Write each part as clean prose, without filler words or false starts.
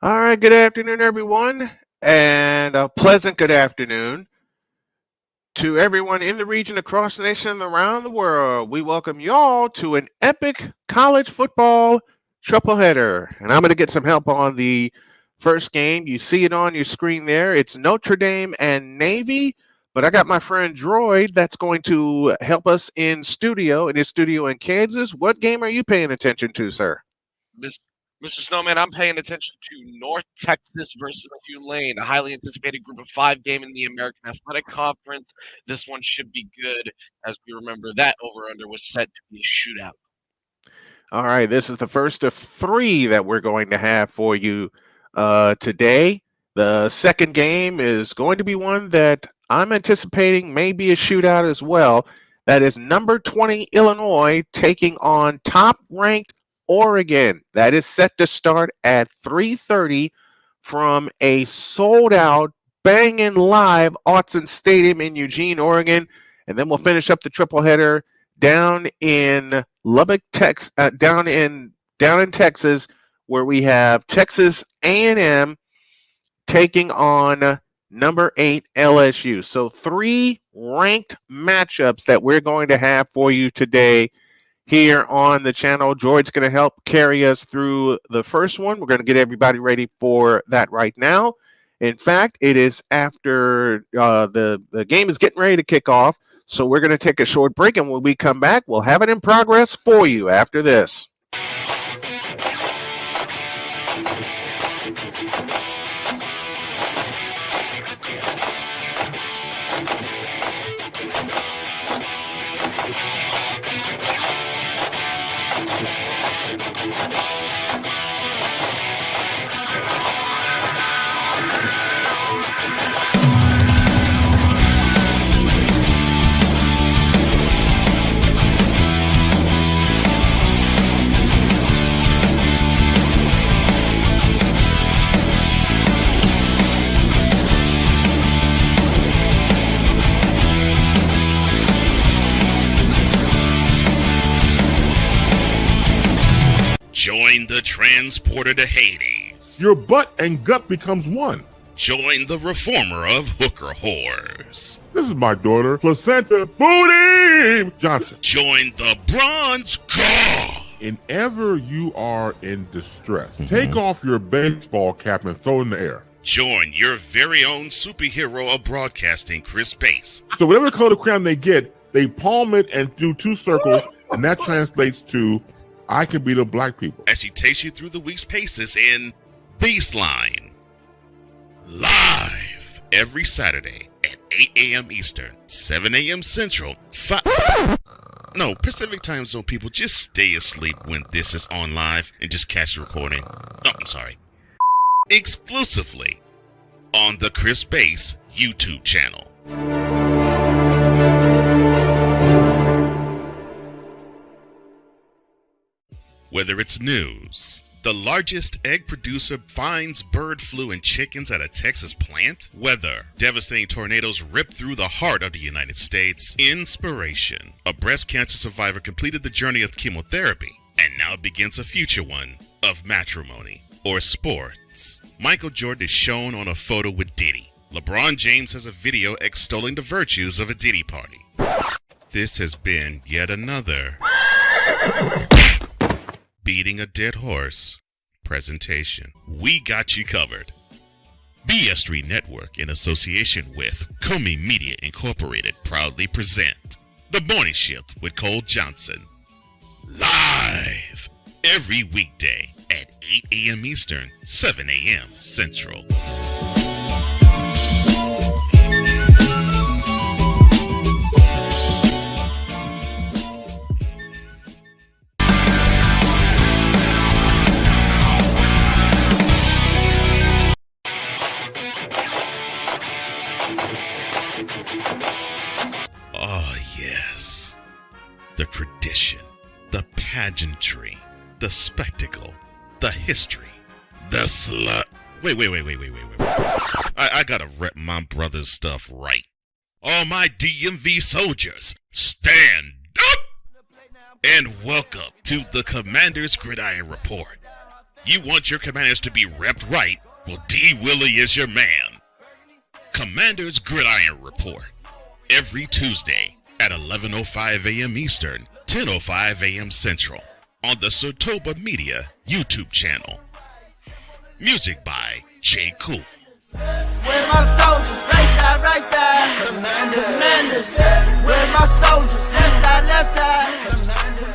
All right, good afternoon, everyone, and a pleasant good afternoon to everyone in the region, across the nation, and around the world. We welcome y'all to an epic college football triple header, and I'm going to get some help on the first game. You see it on your screen there. It's Notre Dame and Navy, but I got my friend Droid that's going to help us in his studio in Kansas. What game are you paying attention to, sir? Mis- Mr. Snowman, I'm paying attention to North Texas versus Tulane, a highly anticipated Group of Five game in the American Athletic Conference. This one should be good, as we remember that over/under was set to be a shootout. All right, this is the first of three that we're going to have for you today. The second game is going to be one that I'm anticipating may be a shootout as well. That is number 20 Illinois taking on top-ranked Oregon. That is set to start at 3:30 from a sold-out, banging live Autzen Stadium in Eugene, Oregon, and then we'll finish up the triple header down in Lubbock, Texas, down in Texas, where we have Texas A&M taking on number 8 LSU. So three ranked matchups that we're going to have for you today here on the channel. George's going to help carry us through the first one. We're going to get everybody ready for that right now. In fact, it is after the game is getting ready to kick off. So we're going to take a short break, and when we come back, we'll have it in progress for you after this. Join the transporter to Hades. Your butt and gut becomes one. Join the reformer of hooker whores. This is my daughter, Placenta Booty Johnson. Join the bronze god. Whenever you are in distress, take off your baseball cap and throw it in the air. Join your very own superhero of broadcasting, Chris Bass. So whatever color crayon they get, they palm it and do two circles, and that translates to I can beat up black people. As she takes you through the week's paces in Baseline. Live every Saturday at 8 a.m. Eastern, 7 a.m. Central, No, Pacific Time Zone people, just stay asleep when this is on live and just catch the recording. Oh, I'm sorry. Exclusively on the Chris Bass YouTube channel. Whether it's news, the largest egg producer finds bird flu in chickens at a Texas plant, weather, devastating tornadoes rip through the heart of the United States, inspiration, a breast cancer survivor completed the journey of chemotherapy, and now begins a future one of matrimony or sports. Michael Jordan is shown on a photo with Diddy. LeBron James has a video extolling the virtues of a Diddy party. This has been yet another beating a dead horse presentation. We got you covered. BS3 Network, in association with Comey Media Incorporated, proudly present The Morning Shift with Cole Johnson. Live every weekday at 8 a.m. Eastern, 7 a.m. Central. Oh, yes. The tradition, the pageantry, the spectacle, the history, the slut. Wait. I gotta rep my brother's stuff right. All my DMV soldiers, stand up! And welcome to the Commander's Gridiron Report. You want your Commanders to be repped right? Well, D. Willie is your man. Commanders Gridiron Report. Every Tuesday at 11:05 a.m. Eastern, 10:05 a.m. Central on the Sotoba Media YouTube channel. Music by J. Cool. Where my soldiers? Right side. Commanders. Where my soldiers? Left side. Commanders.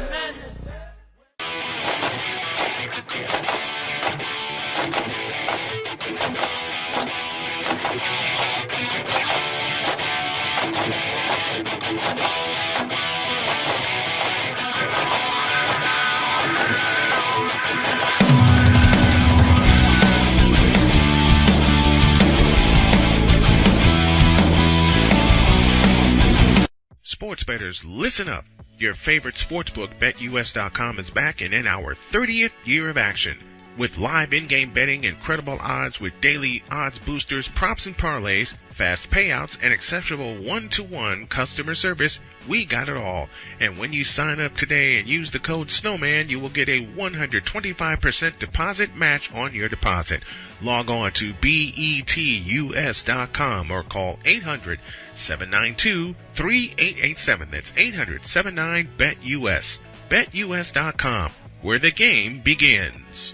Sports bettors, listen up. Your favorite sportsbook, BetUS.com, is back and in our 30th year of action. With live in-game betting, incredible odds with daily odds boosters, props and parlays, fast payouts, and exceptional one-to-one customer service, we got it all. And when you sign up today and use the code Snowman, you will get a 125% deposit match on your deposit. Log on to betus.com or call 800-792-3887. That's 800-79-BET-US. BetUS.com, where the game begins.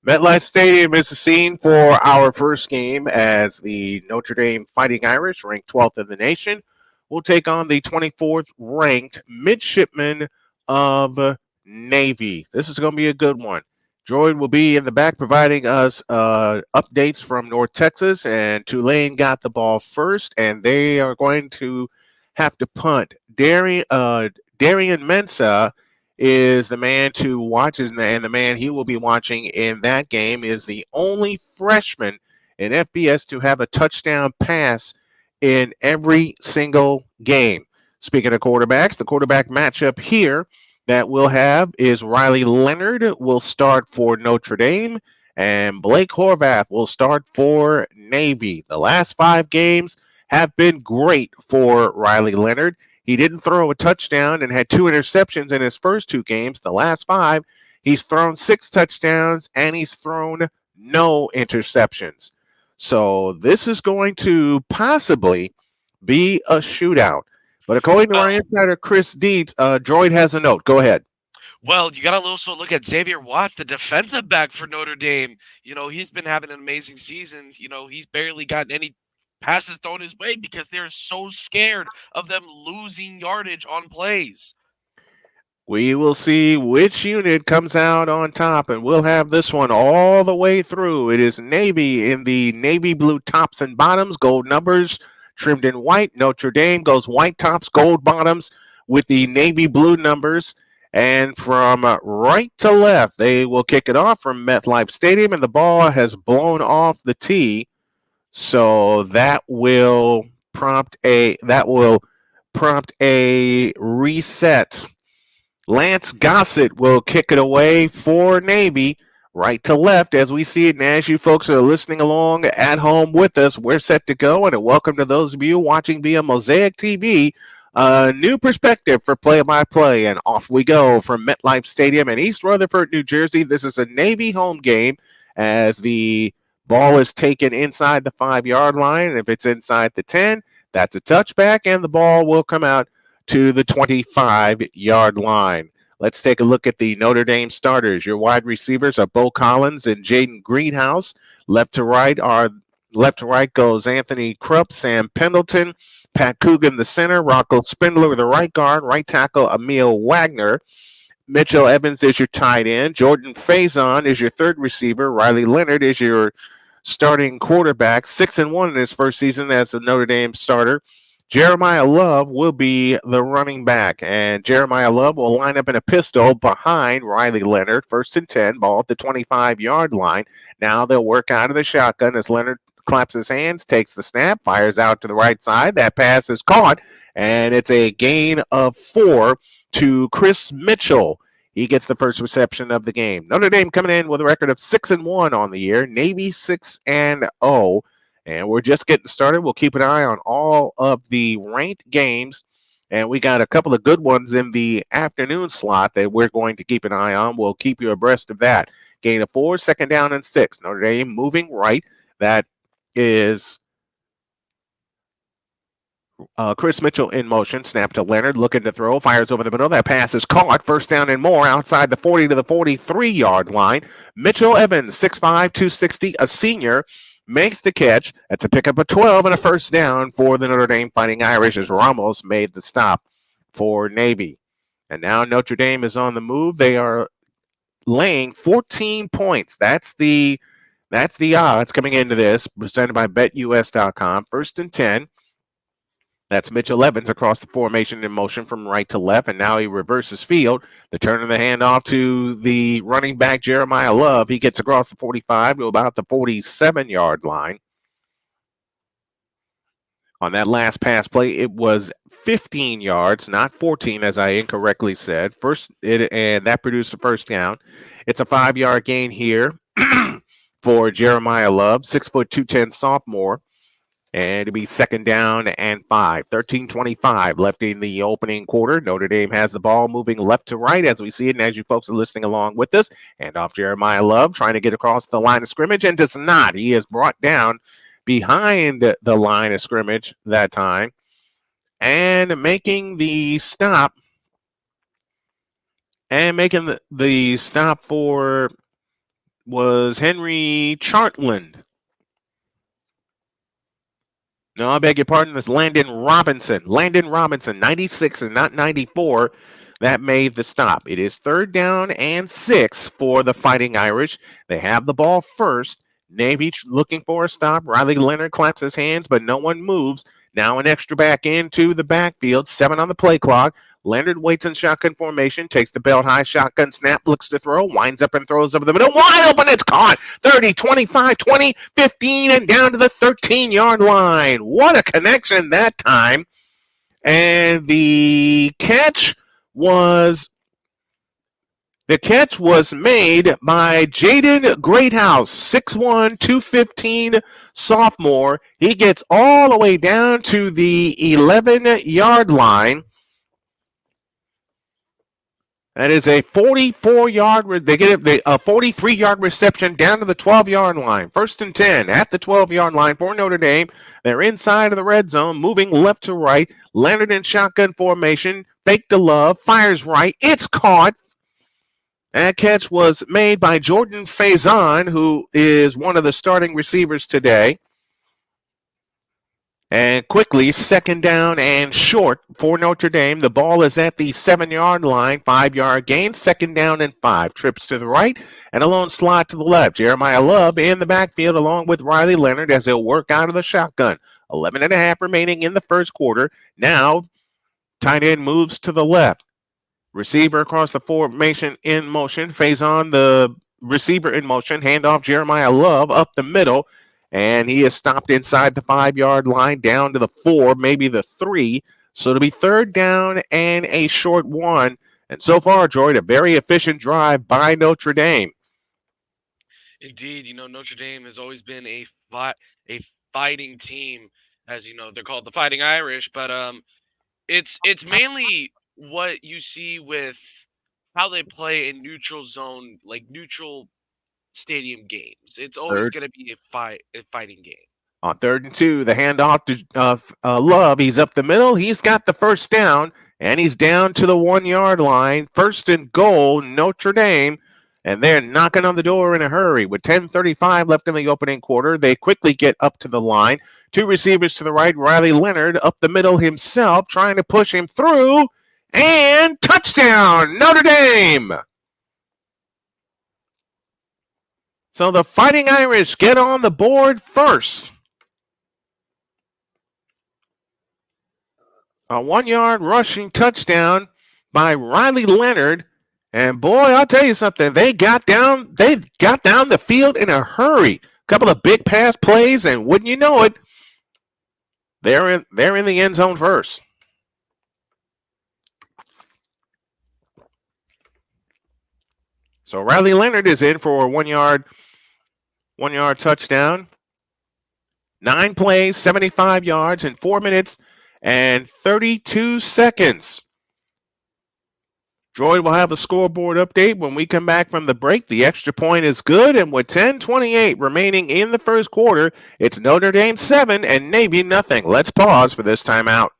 MetLife Stadium is the scene for our first game as the Notre Dame Fighting Irish, ranked 12th in the nation, will take on the 24th ranked midshipmen of Navy. This is going to be a good one. Droid will be in the back providing us updates from North Texas, and Tulane got the ball first, and they are going to have to punt. Darian Mensah is the man to watch, and the man he will be watching in that game is the only freshman in FBS to have a touchdown pass in every single game. Speaking of quarterbacks, the quarterback matchup here that we'll have is Riley Leonard will start for Notre Dame, and Blake Horvath will start for Navy. The last 5 games have been great for Riley Leonard. He didn't throw a touchdown and had 2 interceptions in his first 2 games. The last 5, he's thrown 6 touchdowns and he's thrown no interceptions. So this is going to possibly be a shootout. But according to our insider, Chris Dietz, Droid has a note. Go ahead. Well, you got to also look at Xavier Watts, the defensive back for Notre Dame. You know, he's been having an amazing season. You know, he's barely gotten any passes thrown his way because they're so scared of them losing yardage on plays. We will see which unit comes out on top, and we'll have this one all the way through. It is Navy in the navy blue tops and bottoms, gold numbers trimmed in white. Notre Dame goes white tops, gold bottoms with the navy blue numbers. And from right to left, they will kick it off from MetLife Stadium, and the ball has blown off the tee. So that will prompt a reset. Lance Gossett will kick it away for Navy, right to left as we see it. And as you folks are listening along at home with us, we're set to go. And welcome to those of you watching via Mosaic TV, a new perspective for play-by-play. And off we go from MetLife Stadium in East Rutherford, New Jersey. This is a Navy home game as the ball is taken inside the 5-yard line. And if it's inside the 10, that's a touchback, and the ball will come out to the 25-yard line. Let's take a look at the Notre Dame starters. Your wide receivers are Bo Collins and Jaden Greenhouse. Left to right goes Anthony Krupp, Sam Pendleton, Pat Coogan the center, Rocco Spindler the right guard, right tackle Emil Wagner. Mitchell Evans is your tight end. Jordan Faison is your third receiver. Riley Leonard is your starting quarterback, 6-1 in his first season as a Notre Dame starter. Jeremiah Love will be the running back, and Jeremiah Love will line up in a pistol behind Riley Leonard, 1st and 10, ball at the 25-yard line. Now they'll work out of the shotgun as Leonard claps his hands, takes the snap, fires out to the right side. That pass is caught, and it's a gain of 4 to Chris Mitchell. He gets the first reception of the game. Notre Dame coming in with a record of 6-1 on the year. Navy 6-0. And we're just getting started. We'll keep an eye on all of the ranked games. And we got a couple of good ones in the afternoon slot that we're going to keep an eye on. We'll keep you abreast of that. Gain of 4, second down and 6. Notre Dame moving right. That is Chris Mitchell in motion. Snap to Leonard. Looking to throw. Fires over the middle. That pass is caught. First down and more outside the 40 to the 43-yard line. Mitchell Evans, 6'5", 260, a senior, makes the catch. That's a pickup of 12 and a first down for the Notre Dame Fighting Irish as Ramos made the stop for Navy. And now Notre Dame is on the move. They are laying 14 points. That's the odds coming into this, presented by BetUS.com. First and 10. That's Mitchell Evans across the formation in motion from right to left, and now he reverses field. The turn of the handoff to the running back, Jeremiah Love. He gets across the 45 to about the 47-yard line. On that last pass play, it was 15 yards, not 14, as I incorrectly said. And that produced a first down. It's a 5-yard gain here for Jeremiah Love, 6', 210 sophomore. And it'll be second down and 5. 13:25 left in the opening quarter. Notre Dame has the ball moving left to right as we see it and as you folks are listening along with us. And off Jeremiah Love trying to get across the line of scrimmage and does not. He is brought down behind the line of scrimmage that time. And making the stop. And making the stop for was Henry Chartland. No, I beg your pardon. That's Landon Robinson. Landon Robinson, 96 and not 94. That made the stop. It is third down and 6 for the Fighting Irish. They have the ball first. Navy looking for a stop. Riley Leonard claps his hands, but no one moves. Now an extra back into the backfield. 7 on the play clock. Leonard waits in shotgun formation, takes the belt high shotgun snap, looks to throw, winds up and throws over the middle. Wide open, it's caught. 30, 25, 20, 15, and down to the 13-yard line. What a connection that time. And the catch was made by Jaden Greathouse, 6'1", 215 sophomore. He gets all the way down to the 11-yard line. That is a 44-yard. They get a 43-yard reception down to the 12-yard line. First and 10 at the 12-yard line for Notre Dame. They're inside of the red zone, moving left to right. Leonard in shotgun formation. Fake to Love. Fires right. It's caught. That catch was made by Jordan Faison, who is one of the starting receivers today. And quickly, second down and short for Notre Dame. The ball is at the 7-yard line, 5-yard gain, second down and 5. Trips to the right and a lone slot to the left. Jeremiah Love in the backfield along with Riley Leonard as they'll work out of the shotgun. 11.5 remaining in the first quarter. Now, tight end moves to the left. Receiver across the formation in motion. Faison, the receiver in motion. Handoff Jeremiah Love up the middle. And he is stopped inside the 5-yard line down to the 4, maybe the 3. So it'll be third down and a short 1. And so far, Jordan, a very efficient drive by Notre Dame. Indeed, Notre Dame has always been a fighting team, as they're called the Fighting Irish. But it's mainly what you see with how they play in neutral zone, like neutral stadium games. It's always going to be a fighting game. On 3rd and 2, the handoff to Love. He's up the middle. He's got the first down, and he's down to the 1-yard line. First and goal, Notre Dame, and they're knocking on the door in a hurry. With 10:35 left in the opening quarter, they quickly get up to the line. 2 receivers to the right, Riley Leonard up the middle himself, trying to push him through, and touchdown, Notre Dame! So the Fighting Irish get on the board first. A 1-yard rushing touchdown by Riley Leonard. And boy, I'll tell you something. They got down the field in a hurry. A couple of big pass plays, and wouldn't you know it, they're in the end zone first. So Riley Leonard is in for a 1 yard touchdown. 9 plays, 75 yards in 4 minutes and 32 seconds. Droid will have a scoreboard update when we come back from the break. The extra point is good, and with 10:28 remaining in the first quarter, it's Notre Dame 7 and Navy nothing. Let's pause for this timeout.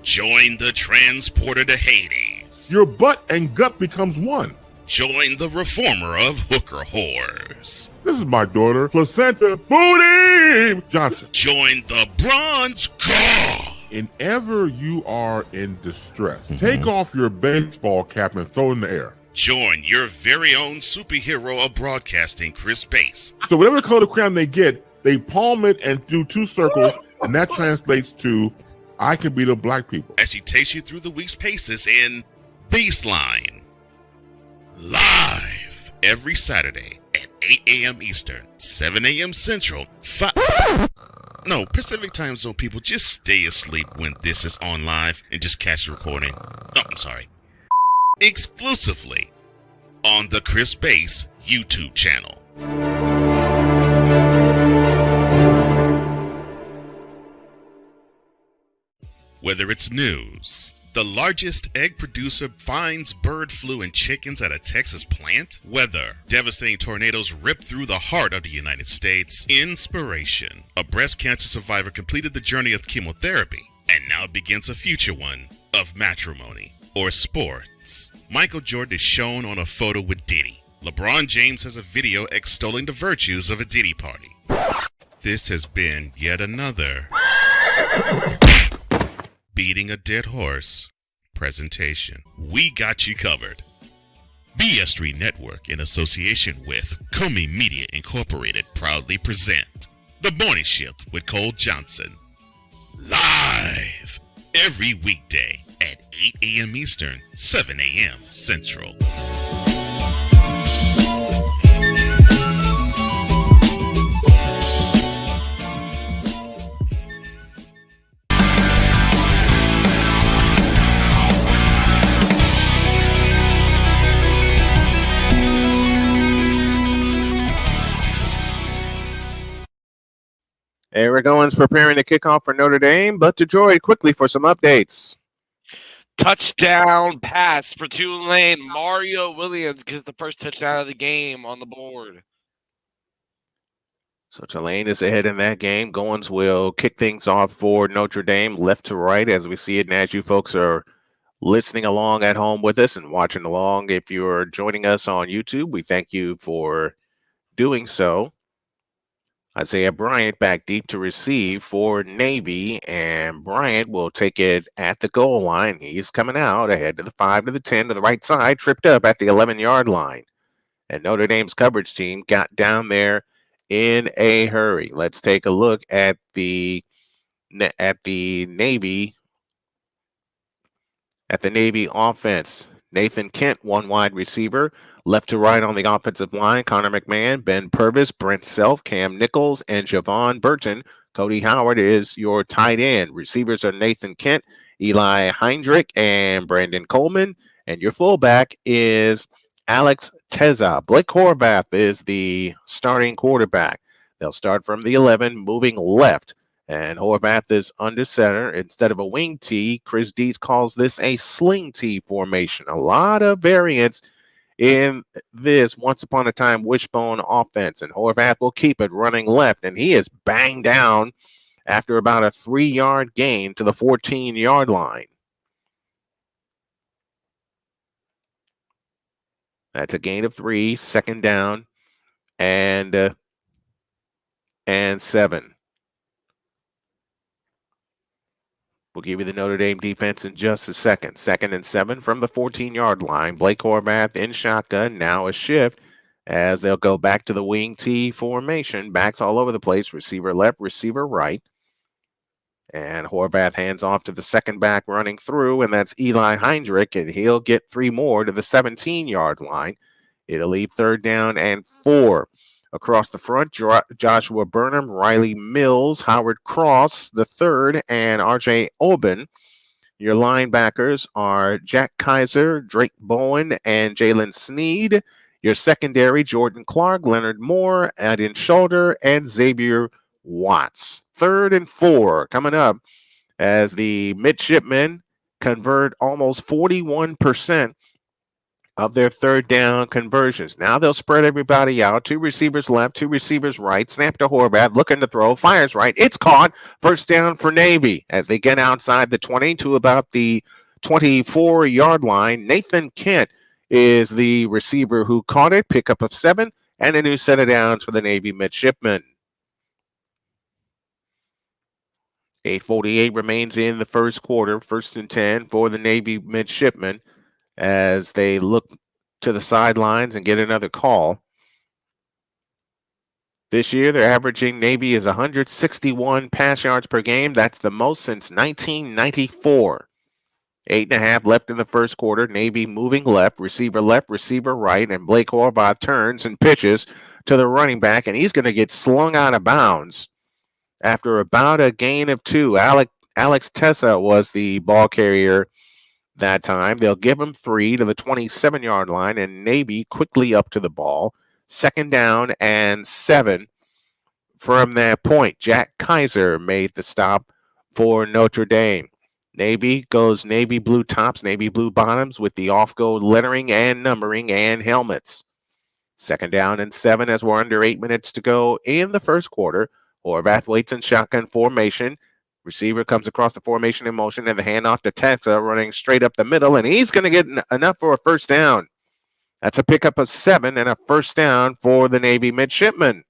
Join the transporter to Hades. Your butt and gut becomes one. Join the reformer of hooker whores. This is my daughter, Placenta Booty Johnson. Join the bronze car. Whenever you are in distress, take off your baseball cap and throw it in the air. Join your very own superhero of broadcasting, Chris Bass. So whatever color crayon they get, they palm it and do 2 circles, and that translates to I can beat up black people. As he takes you through the week's paces in Baseline. Live every Saturday at 8 a.m. Eastern, 7 a.m. Central, Pacific Time Zone people, just stay asleep when this is on live and just catch the recording. Oh, I'm sorry. Exclusively on the Chris Bass YouTube channel. Whether it's news, the largest egg producer finds bird flu in chickens at a Texas plant, weather, devastating tornadoes rip through the heart of the United States, inspiration, a breast cancer survivor completed the journey of chemotherapy, and now begins a future one of matrimony or sports. Michael Jordan is shown on a photo with Diddy. LeBron James has a video extolling the virtues of a Diddy party. This has been yet another beating a dead horse presentation. We got you covered. BS3 Network, in association with Comey Media Incorporated, proudly present The Morning Shift with Cole Johnson. Live every weekday at 8 a.m. Eastern, 7 a.m. Central. Eric Owens preparing to kick off for Notre Dame, but to Droid quickly for some updates. Touchdown pass for Tulane. Mario Williams gets the first touchdown of the game on the board. So Tulane is ahead in that game. Goins will kick things off for Notre Dame, left to right as we see it. And as you folks are listening along at home with us and watching along, if you're joining us on YouTube, we thank you for doing so. Isaiah Bryant back deep to receive for Navy, and Bryant will take it at the goal line. He's coming out ahead to the 5 to the 10 to the right side, tripped up at the 11-yard line. And Notre Dame's coverage team got down there in a hurry. Let's take a look at the Navy offense. Nathan Kent, one wide receiver. Left to right on the offensive line, Connor McMahon, Ben Purvis, Brent Self, Cam Nichols, and Javon Burton. Cody Howard is your tight end. Receivers are Nathan Kent, Eli Heinrich, and Brandon Coleman. And your fullback is Alex Teza. Blake Horvath is the starting quarterback. They'll start from the 11, moving left. And Horvath is under center. Instead of a wing T, Chris Dietz calls this a sling T formation. A lot of variance in this once upon a time wishbone offense, and Horvath will keep it running left, and he is banged down after about a 3-yard gain to the 14-yard line. That's a gain of 3, second down and 7. We'll give you the Notre Dame defense in just a second. 2nd and 7 from the 14-yard line. Blake Horvath in shotgun. Now a shift as they'll go back to the wing T formation. Backs all over the place. Receiver left, receiver right. And Horvath hands off to the second back running through, and that's Eli Heinrich, and he'll get 3 more to the 17-yard line. It'll leave 3rd down and 4. Across the front, Joshua Burnham, Riley Mills, Howard Cross, the third, and R.J. Oben. Your linebackers are Jack Kaiser, Drake Bowen, and Jalen Sneed. Your secondary, Jordan Clark, Leonard Moore, Adin Schulter, and Xavier Watts. 3rd and 4 coming up as the midshipmen convert almost 41% of their 3rd down conversions. Now they'll spread everybody out. 2 receivers left, 2 receivers right. Snap to Horvath, looking to throw, fires right. It's caught. 1st down for Navy as they get outside the 20 to about the 24-yard line. Nathan Kent is the receiver who caught it. Pickup of 7 and a new set of downs for the Navy midshipmen. 8:48 remains in the first quarter. 1st and 10 for the Navy midshipmen as they look to the sidelines and get another call. This year, they're averaging, Navy is 161 pass yards per game. That's the most since 1994. 8.5 left in the first quarter. Navy moving left, receiver right, and Blake Horvath turns and pitches to the running back, and he's going to get slung out of bounds after about a gain of 2. Alex Tessa was the ball carrier that time. They'll give him 3 to the 27-yard line, and Navy quickly up to the ball. 2nd down and 7 from that point. Jack Kaiser made the stop for Notre Dame. Navy goes navy blue tops, navy blue bottoms with the off-gold lettering and numbering and helmets. 2nd down and 7 as we're under 8 minutes to go in the first quarter. Horvath waits in shotgun formation. Receiver comes across the formation in motion, and the handoff to Tessa running straight up the middle, and he's going to get enough for a 1st down. That's a pickup of 7 and a 1st down for the Navy midshipmen.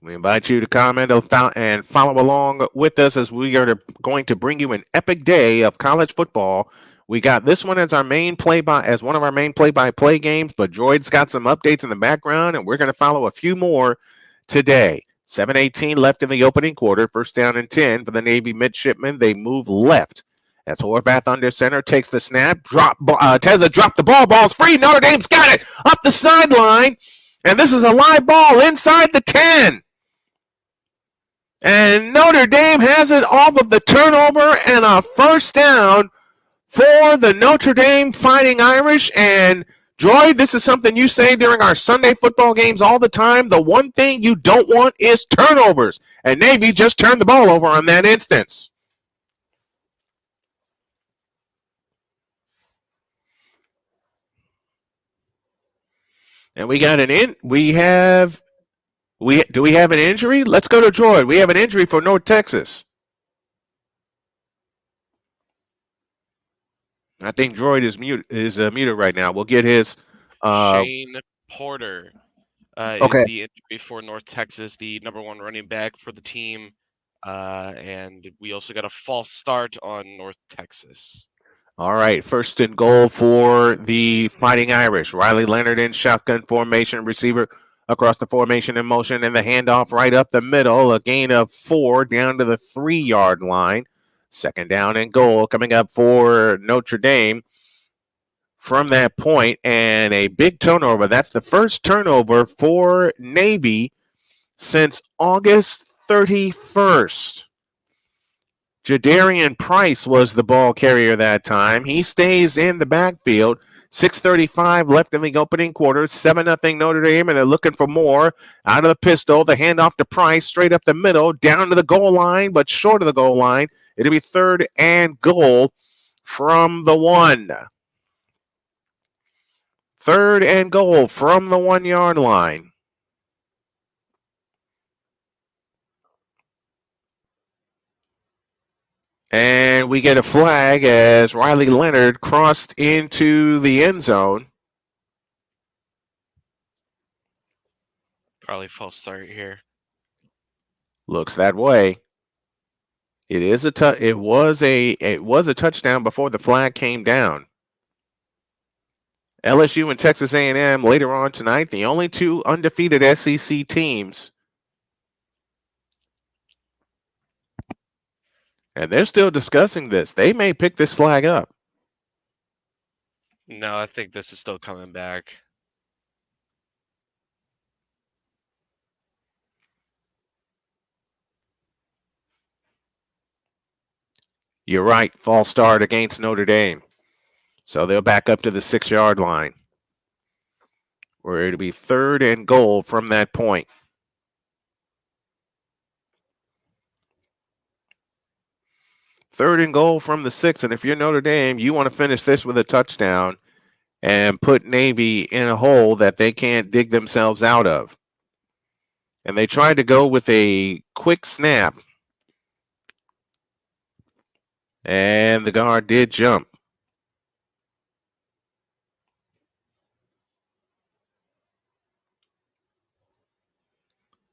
We invite you to comment and follow along with us as we are going to bring you an epic day of college football. We got this one as one of our main play-by-play games, but Droid's got some updates in the background, and we're going to follow a few more today. 7:18 left in the opening quarter. 1st down and 10 for the Navy midshipmen. They move left as Horvath under center takes the snap. Teza dropped the ball. Ball's free. Notre Dame's got it up the sideline, and this is a live ball inside the 10. And Notre Dame has it off of the turnover and a 1st down for the Notre Dame Fighting Irish. And Droid, this is something you say during our Sunday football games all the time. The one thing you don't want is turnovers. And Navy just turned the ball over on that instance. And we got do we have an injury? Let's go to Droid. We have an injury for North Texas. I think Droid is muted right now. We'll get his Shane Porter is the injury for North Texas, the number 1 running back for the team. And we also got a false start on North Texas. All right, 1st and goal for the Fighting Irish. Riley Leonard in shotgun formation, receiver across the formation in motion, and the handoff right up the middle. A gain of 4 down to the 3-yard line. 2nd down and goal coming up for Notre Dame from that point, and a big turnover. That's the first turnover for Navy since August 31st. Jadarian Price was the ball carrier that time. He stays in the backfield. 6:35 left in the opening quarter. 7-0 Notre Dame, and they're looking for more. Out of the pistol, the handoff to Price, straight up the middle, down to the goal line, but short of the goal line. It'll be 3rd and goal from the 1. 3rd and goal from the 1-yard line. And we get a flag as Riley Leonard crossed into the end zone. Probably false start here. Looks that way. It is it was a touchdown before the flag came down. LSU and Texas A&M later on tonight, the only two undefeated SEC teams. And they're still discussing this. They may pick this flag up. No, I think this is still coming back. You're right. False start against Notre Dame. So they'll back up to the 6-yard line, where it'll be 3rd and goal from that point. Third and goal from the 6, and if you're Notre Dame, you want to finish this with a touchdown and put Navy in a hole that they can't dig themselves out of. And they tried to go with a quick snap, and the guard did jump.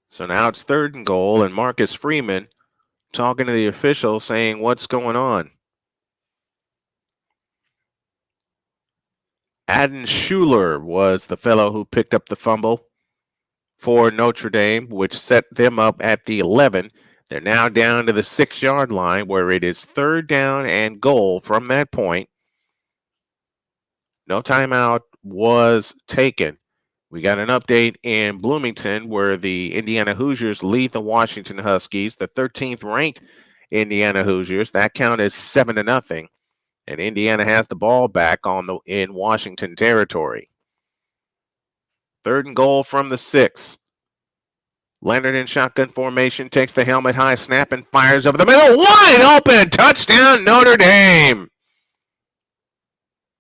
So now it's 3rd and goal, and Marcus Freeman talking to the official saying, what's going on? Adden Schuler was the fellow who picked up the fumble for Notre Dame, which set them up at the 11. They're now down to the 6-yard line, where it is 3rd down and goal from that point. No timeout was taken. We got an update in Bloomington where the Indiana Hoosiers lead the Washington Huskies, the 13th ranked Indiana Hoosiers. That count is 7-0. And Indiana has the ball back in Washington territory. 3rd and goal from the 6. Leonard in shotgun formation takes the helmet high snap and fires over the middle. Wide open touchdown, Notre Dame.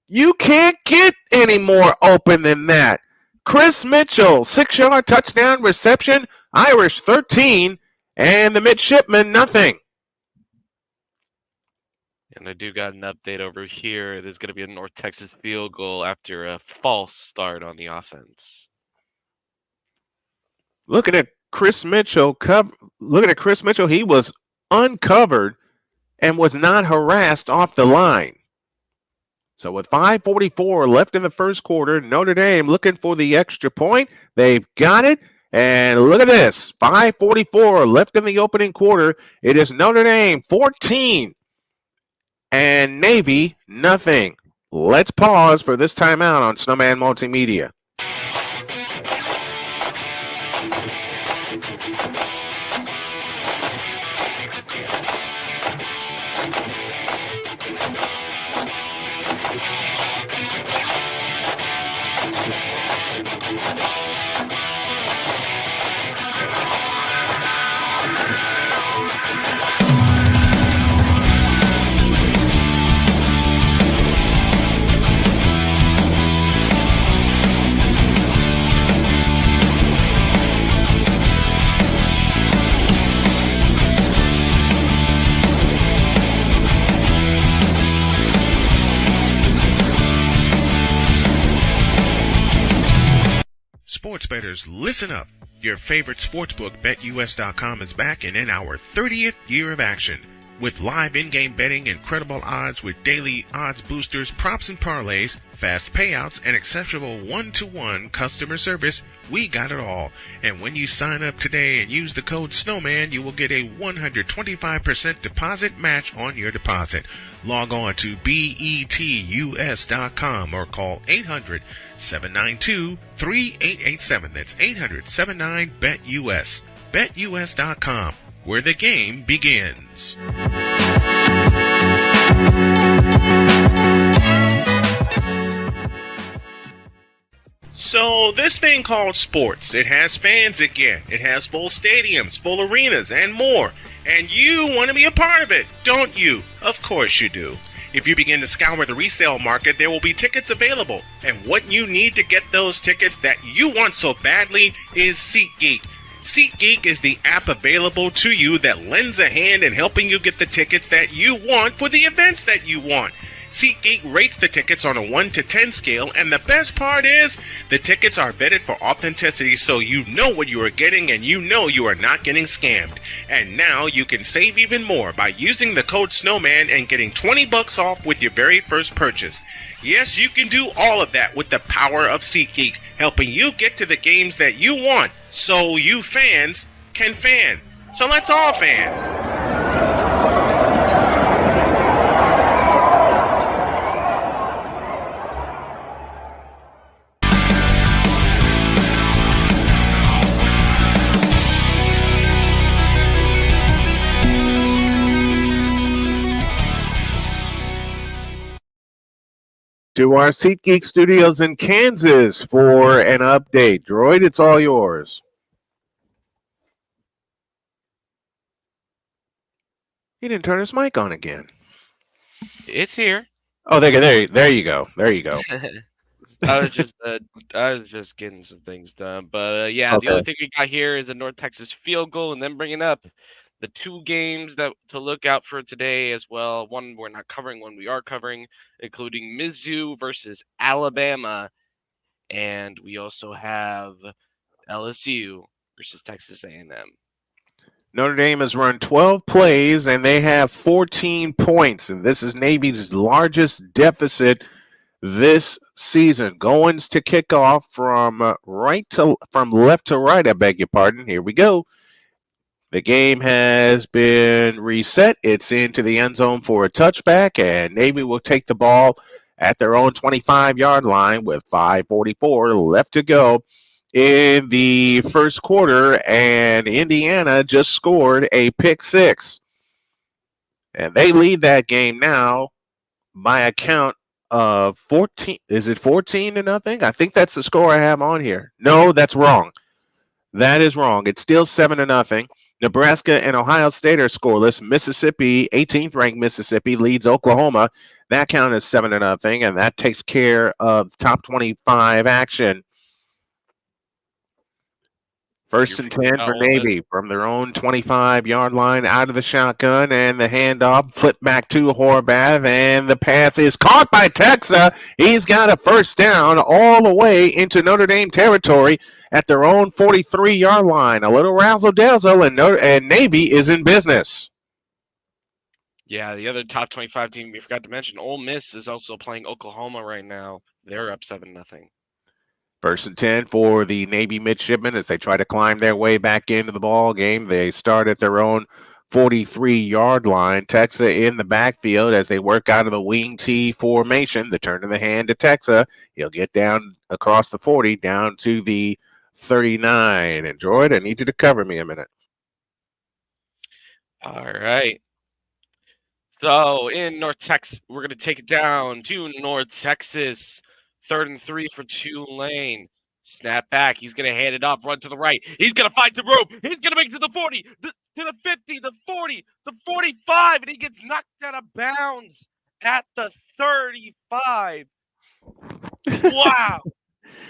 You can't get any more open than that. Chris Mitchell, 6-yard touchdown reception, Irish 13, and the midshipmen nothing. And I do got an update over here. There's going to be a North Texas field goal after a false start on the offense. Looking at Chris Mitchell, he was uncovered and was not harassed off the line. So with 5:44 left in the first quarter, Notre Dame looking for the extra point. They've got it. And look at this, 5:44 left in the opening quarter. It is Notre Dame 14 and Navy nothing. Let's pause for this timeout on Snowman Multimedia. Sports bettors, listen up. Your favorite sportsbook, BetUS.com, is back and in our 30th year of action. With live in-game betting, incredible odds with daily odds boosters, props and parlays, fast payouts, and exceptional one-to-one customer service, we got it all. And when you sign up today and use the code Snowman, you will get a 125% deposit match on your deposit. Log on to BETUS.com or call 800-792-3887. That's 800-79-BET-US. BetUS.com, where the game begins. So this thing called sports, it has fans again. It has full stadiums, full arenas, and more. And you want to be a part of it, don't you? Of course you do. If you begin to scour the resale market, there will be tickets available. And what you need to get those tickets that you want so badly is SeatGeek. SeatGeek is the app available to you that lends a hand in helping you get the tickets that you want for the events that you want. SeatGeek rates the tickets on a 1 to 10 scale, and the best part is the tickets are vetted for authenticity, so you know what you are getting and you know you are not getting scammed. And now you can save even more by using the code Snowman and getting $20 off with your very first purchase. Yes, you can do all of that with the power of SeatGeek, helping you get to the games that you want, so you fans can fan. So let's all fan. To our SeatGeek studios in Kansas for an update. Droid, it's all yours. He didn't turn his mic on again. It's here. Oh, there you go. There you go. I was just getting some things done, but yeah, Okay. the other thing we got here is a North Texas field goal, and then bringing up the two games that to look out for today as well. One we're not covering, one we are covering, including Mizzou versus Alabama, and we also have LSU versus Texas A&M. Notre Dame has run 12 plays, and they have 14 points, and this is Navy's largest deficit this season. Goins to kick off from left to right. I beg your pardon. Here we go. The game has been reset. It's into the end zone for a touchback, and Navy will take the ball at their own 25-yard line with 5:44 left to go in the first quarter, and Indiana just scored a pick six. And they lead that game now by a count of 14. Is it 14-0? I think that's the score I have on here. No, that's wrong. That is wrong. It's still 7-0. Nebraska and Ohio State are scoreless. Mississippi, 18th ranked Mississippi, leads Oklahoma. That count is 7-0, and that takes care of top 25 action. First and 10 for Navy from their own 25-yard line out of the shotgun, and the handoff flipped back to Horvath, and the pass is caught by Texas. He's got a first down all the way into Notre Dame territory at their own 43-yard line. A little razzle-dazzle, and Navy is in business. Yeah, the other top 25 team we forgot to mention, Ole Miss, is also playing Oklahoma right now. They're up 7-0. First and 10 for the Navy midshipmen as they try to climb their way back into the ball game. They start at their own 43-yard line. Texas in the backfield as they work out of the wing T formation. The turn of the hand to Texas. He'll get down across the 40, down to the 39. And Droid, I need you to cover me a minute. All right. So in North Texas, we're going to take it down to North Texas. 3rd and 3 for Tulane. Snap back. He's going to hand it off, run to the right. He's going to find some room. He's going to make it to the 40, to the 50, the 40, the 45, and he gets knocked out of bounds at the 35. Wow.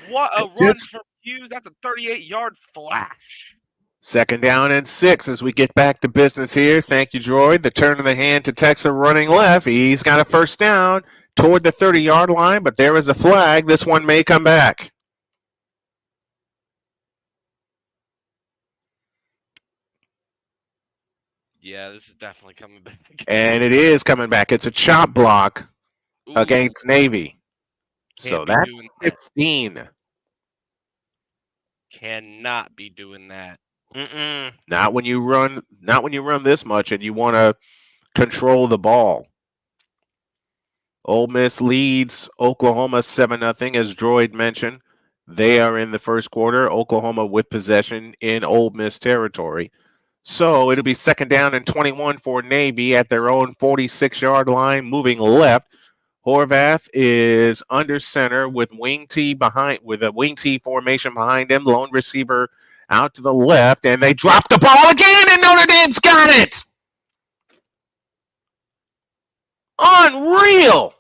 What a run from Hughes. That's a 38-yard flash. 2nd down and 6 as we get back to business here. Thank you, Droid. The turn of the hand to Texas running left. He's got a first down toward the 30-yard line, but there is a flag. This one may come back. Yeah, this is definitely coming back. And it is coming back. It's a chop block against Navy. So that's 15. Cannot be doing that. Not when you run this much and you want to control the ball. Ole Miss leads Oklahoma 7-0, as Droid mentioned. They are in the first quarter. Oklahoma with possession in Ole Miss territory. So it'll be 2nd down and 21 for Navy at their own 46-yard line, moving left. Horvath is under center with a wing T formation behind him. Lone receiver out to the left, and they drop the ball again, and Notre Dame's got it. Unreal.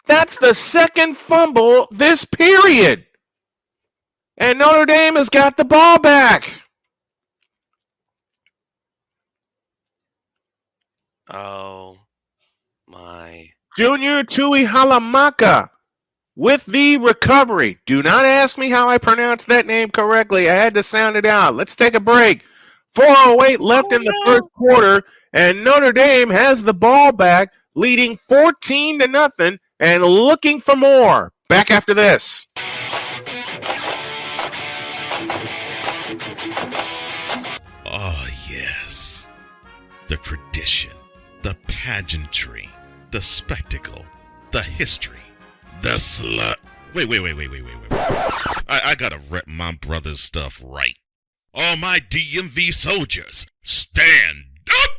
That's the second fumble this period. And Notre Dame has got the ball back. Oh, my. Junior Tui Halamaka with the recovery. Do not ask me how I pronounced that name correctly. I had to sound it out. Let's take a break. 4:08 left in the first quarter, and Notre Dame has the ball back, leading 14-0 and looking for more. Back after this. Oh, yes. The tradition, the pageantry, the spectacle, the history, the slut. Wait. I gotta rep my brother's stuff right. All my DMV soldiers, stand up!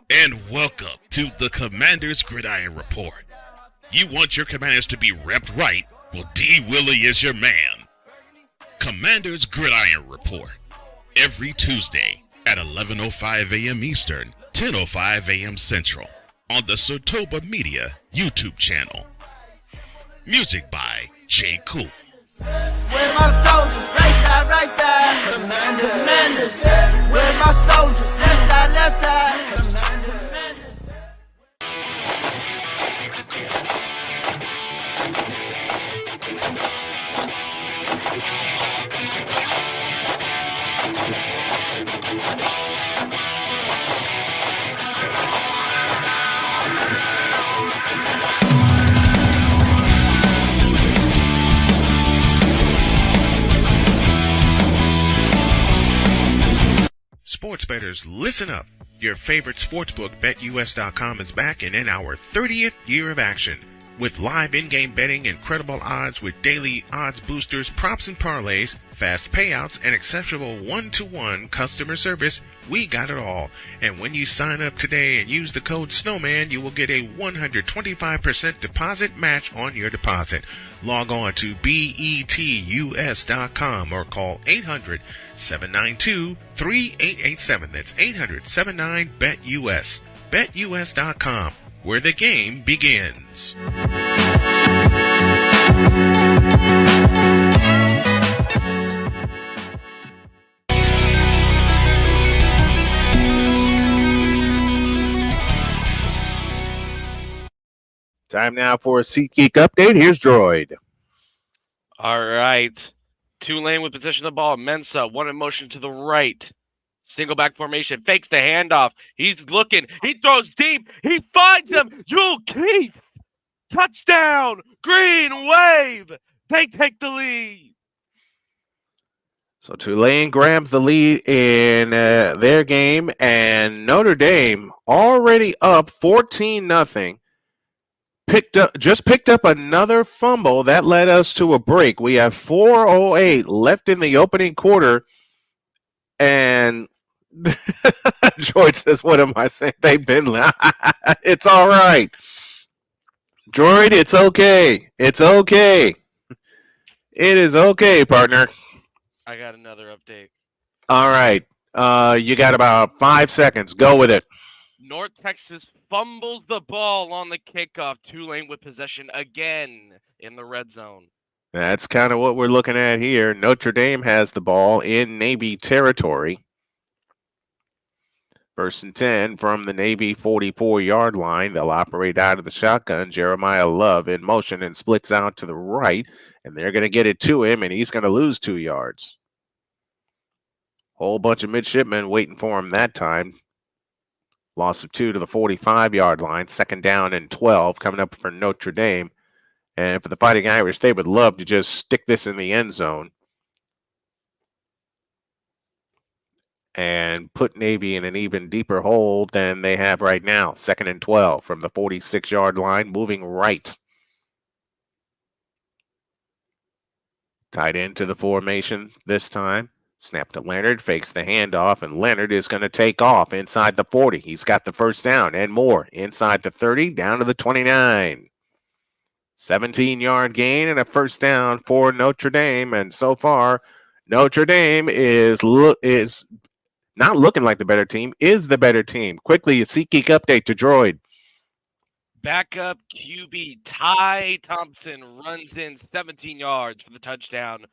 And welcome to the Commander's Gridiron Report. You want your commanders to be repped right? Well, D. Willie is your man. Commander's Gridiron Report. Every Tuesday at 11:05 a.m. Eastern, 10:05 a.m. Central on the Sotoba Media YouTube channel. Music by J. Cool. Where my soldiers? Right side. Commanders. Where my soldiers? Left side. Commanders. Sports bettors, listen up. Your favorite sportsbook, BetUS.com, is back and in our 30th year of action. With live in-game betting, incredible odds with daily odds boosters, props and parlays, fast payouts, and exceptional one-to-one customer service, we got it all. And when you sign up today and use the code Snowman, you will get a 125% deposit match on your deposit. Log on to betus.com or call 800-792-3887. That's 800-79-BET-US. BetUS.com, where the game begins. Time now for a SeatGeek update. Here's Droid. All right. Tulane with possession of the ball. Mensah, one in motion to the right. Single back formation. Fakes the handoff. He's looking. He throws deep. He finds him. Yule Keith. Touchdown. Green wave. They take the lead. So Tulane grabs the lead in their game, and Notre Dame already up 14-0. Picked up another fumble that led us to a break. We have 4:08 left in the opening quarter, and George says, "What am I saying? They've been. It's all right, Droid. It's okay. It's okay. It is okay, partner." I got another update. All right. You got about 5 seconds. Go with it. North Texas fumbles the ball on the kickoff. Tulane with possession again in the red zone. That's kind of what we're looking at here. Notre Dame has the ball in Navy territory. 1st and 10 from the Navy 44-yard line. They'll operate out of the shotgun. Jeremiah Love in motion and splits out to the right, and they're going to get it to him, and he's going to lose 2 yards. Whole bunch of midshipmen waiting for him that time. Loss of 2 to the 45-yard line. 2nd down and 12 coming up for Notre Dame. And for the Fighting Irish, they would love to just stick this in the end zone and put Navy in an even deeper hole than they have right now. 2nd and 12 from the 46-yard line, moving right. Tied into the formation this time. Snap to Leonard, fakes the handoff, and Leonard is going to take off inside the 40. He's got the first down and more. Inside the 30, down to the 29. 17-yard gain and a first down for Notre Dame. And so far, Notre Dame is not looking like the better team, is the better team. Quickly, a SeatGeek update to Droid. Backup QB Ty Thompson runs in 17 yards for the touchdown.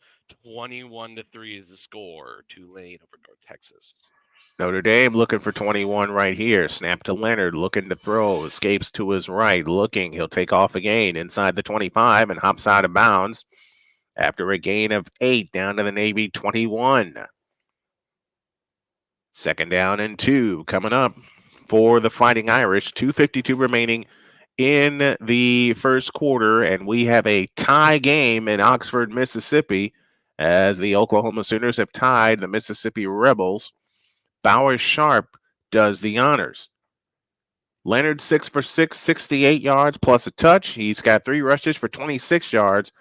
21-3 is the score. Tulane over North Texas. Notre Dame looking for 21 right here. Snap to Leonard, looking to throw. Escapes to his right, looking. He'll take off again inside the 25 and hops out of bounds after a gain of 8 down to the Navy 21. Second down and 2 coming up for the Fighting Irish. 2:52 remaining in the first quarter, and we have a tie game in Oxford, Mississippi, as the Oklahoma Sooners have tied the Mississippi Rebels. Bowers Sharp does the honors. Leonard 6 for 6, 68 yards plus a touch. He's got 3 rushes for 26 yards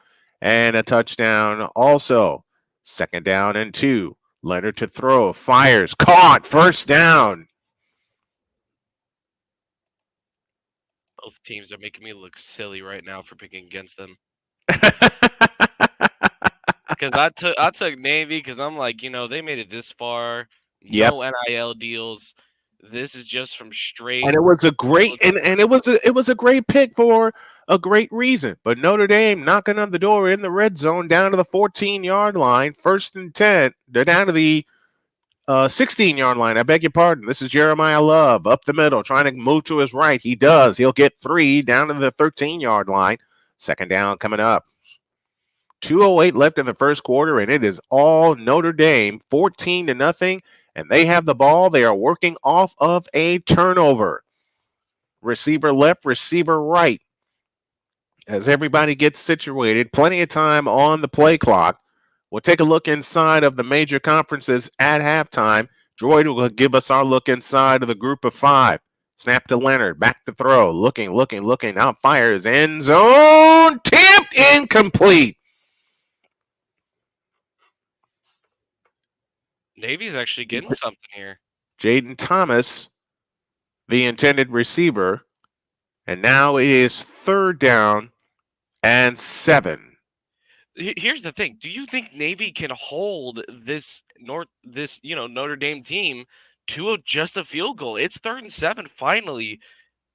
and a touchdown also. Second down and 2. Leonard to throw, fires, caught, first down. Both teams are making me look silly right now for picking against them. Because I took Navy because I'm like, they made it this far. Yep. No NIL deals. This is just from straight. And it was a great and it was a great pick for a great reason. But Notre Dame knocking on the door in the red zone down to the 14-yard line, 1st and 10. They're down to the 16-yard line. I beg your pardon. This is Jeremiah Love up the middle, trying to move to his right. He does. He'll get 3 down to the 13-yard line. Second down coming up. 2:08 left in the first quarter, and it is all Notre Dame, 14-0, and they have the ball. They are working off of a turnover. Receiver left, receiver right. As everybody gets situated, plenty of time on the play clock. We'll take a look inside of the major conferences at halftime. Droid will give us our look inside of the group of 5. Snap to Leonard, back to throw, looking, out fires, end zone, tipped, incomplete. Navy's actually getting something here. Jaden Thomas, the intended receiver, and now it is 3rd down and 7. Here's the thing: do you think Navy can hold this Notre Dame team to just a field goal? It's 3rd and 7. Finally,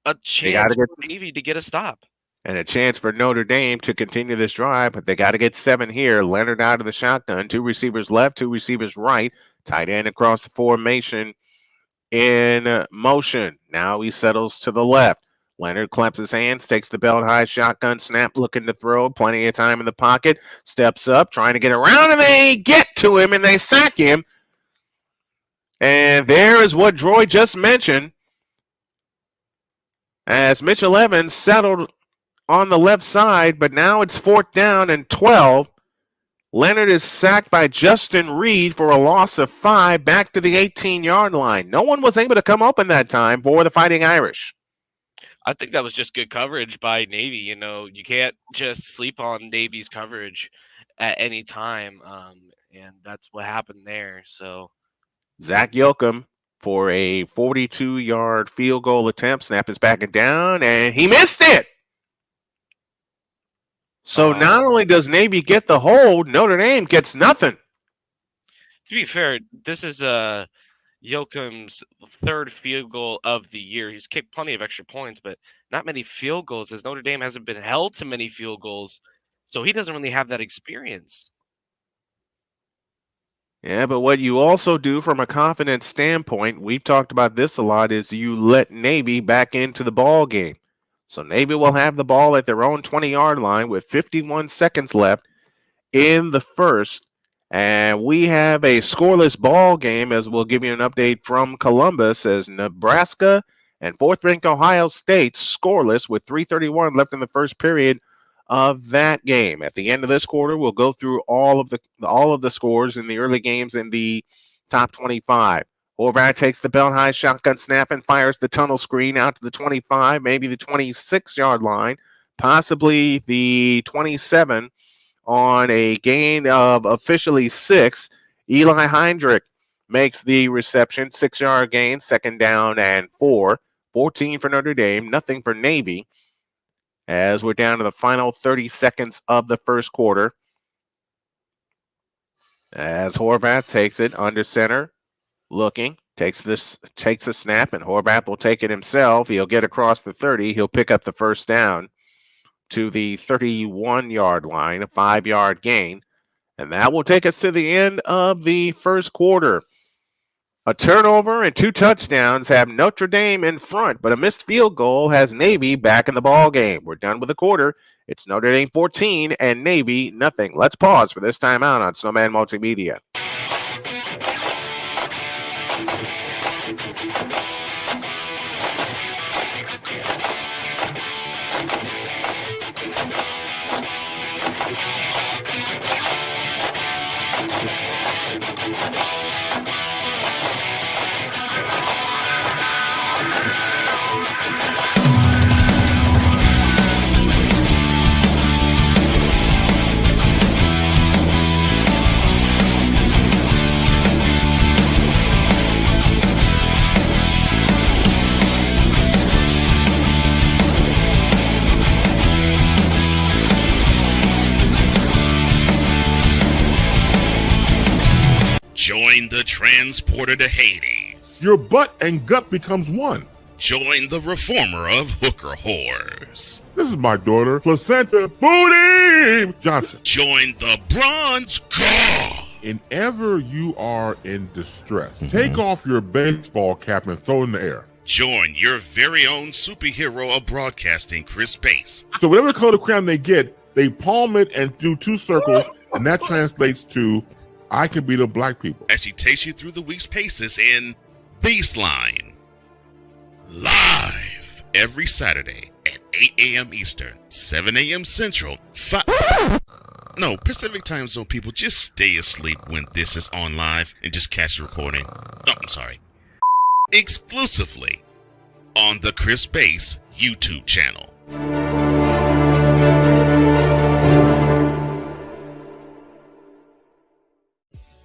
a chance for Navy to get a stop. And a chance for Notre Dame to continue this drive, but they got to get 7 here. Leonard out of the shotgun, 2 receivers left, 2 receivers right. Tight end across the formation in motion. Now he settles to the left. Leonard claps his hands, takes the belt high shotgun snap, looking to throw. Plenty of time in the pocket. Steps up, trying to get around, and they get to him, and they sack him. And there is what Droy just mentioned. As Mitchell Evans settled on the left side, but now it's 4th down and 12. Leonard is sacked by Justin Reed for a loss of 5 back to the 18-yard line. No one was able to come open that time for the Fighting Irish. I think that was just good coverage by Navy. You can't just sleep on Navy's coverage at any time, and that's what happened there. So, Zach Yoakum for a 42-yard field goal attempt. Snap is backing down, and he missed it. So not only does Navy get the hold, Notre Dame gets nothing. To be fair, this is Yoakum's 3rd field goal of the year. He's kicked plenty of extra points, but not many field goals, as Notre Dame hasn't been held to many field goals. So he doesn't really have that experience. Yeah, but what you also do from a confidence standpoint, we've talked about this a lot, is you let Navy back into the ball game. So Navy will have the ball at their own 20-yard line with 51 seconds left in the first. And we have a scoreless ball game, as we'll give you an update from Columbus, as Nebraska and 4th-ranked Ohio State scoreless with 3:31 left in the first period of that game. At the end of this quarter, we'll go through all of the scores in the early games in the top 25. Horvath takes the belt high shotgun snap and fires the tunnel screen out to the 25, maybe the 26-yard line, possibly the 27 on a gain of officially 6. Eli Heinrich makes the reception, 6-yard gain, 2nd down and 4. 14 for Notre Dame, nothing for Navy, as we're down to the final 30 seconds of the first quarter. As Horvath takes it under center, looking, takes a snap, and Horvath will take it himself. He'll get across the 30. He'll pick up the first down to the 31-yard line, a 5-yard gain. And that will take us to the end of the first quarter. A turnover and 2 touchdowns have Notre Dame in front, but a missed field goal has Navy back in the ball game. We're done with the quarter. It's Notre Dame 14 and Navy nothing. Let's pause for this timeout on Snowman Multimedia. Join the transporter to Hades. Your butt and gut becomes one. Join the reformer of hooker whores. This is my daughter, Placenta Booty Johnson. Join the bronze god. Whenever you are in distress, take off your baseball cap and throw it in the air. Join your very own superhero of broadcasting, Chris Bass. So whatever color crayon they get, they palm it and do 2 circles, and that translates to I can beat up black people. As she takes you through the week's paces in Baseline. Live every Saturday at 8 a.m. Eastern, 7 a.m. Central, Pacific Time Zone people, just stay asleep when this is on live and just catch the recording. Exclusively on the Chris Bass YouTube channel.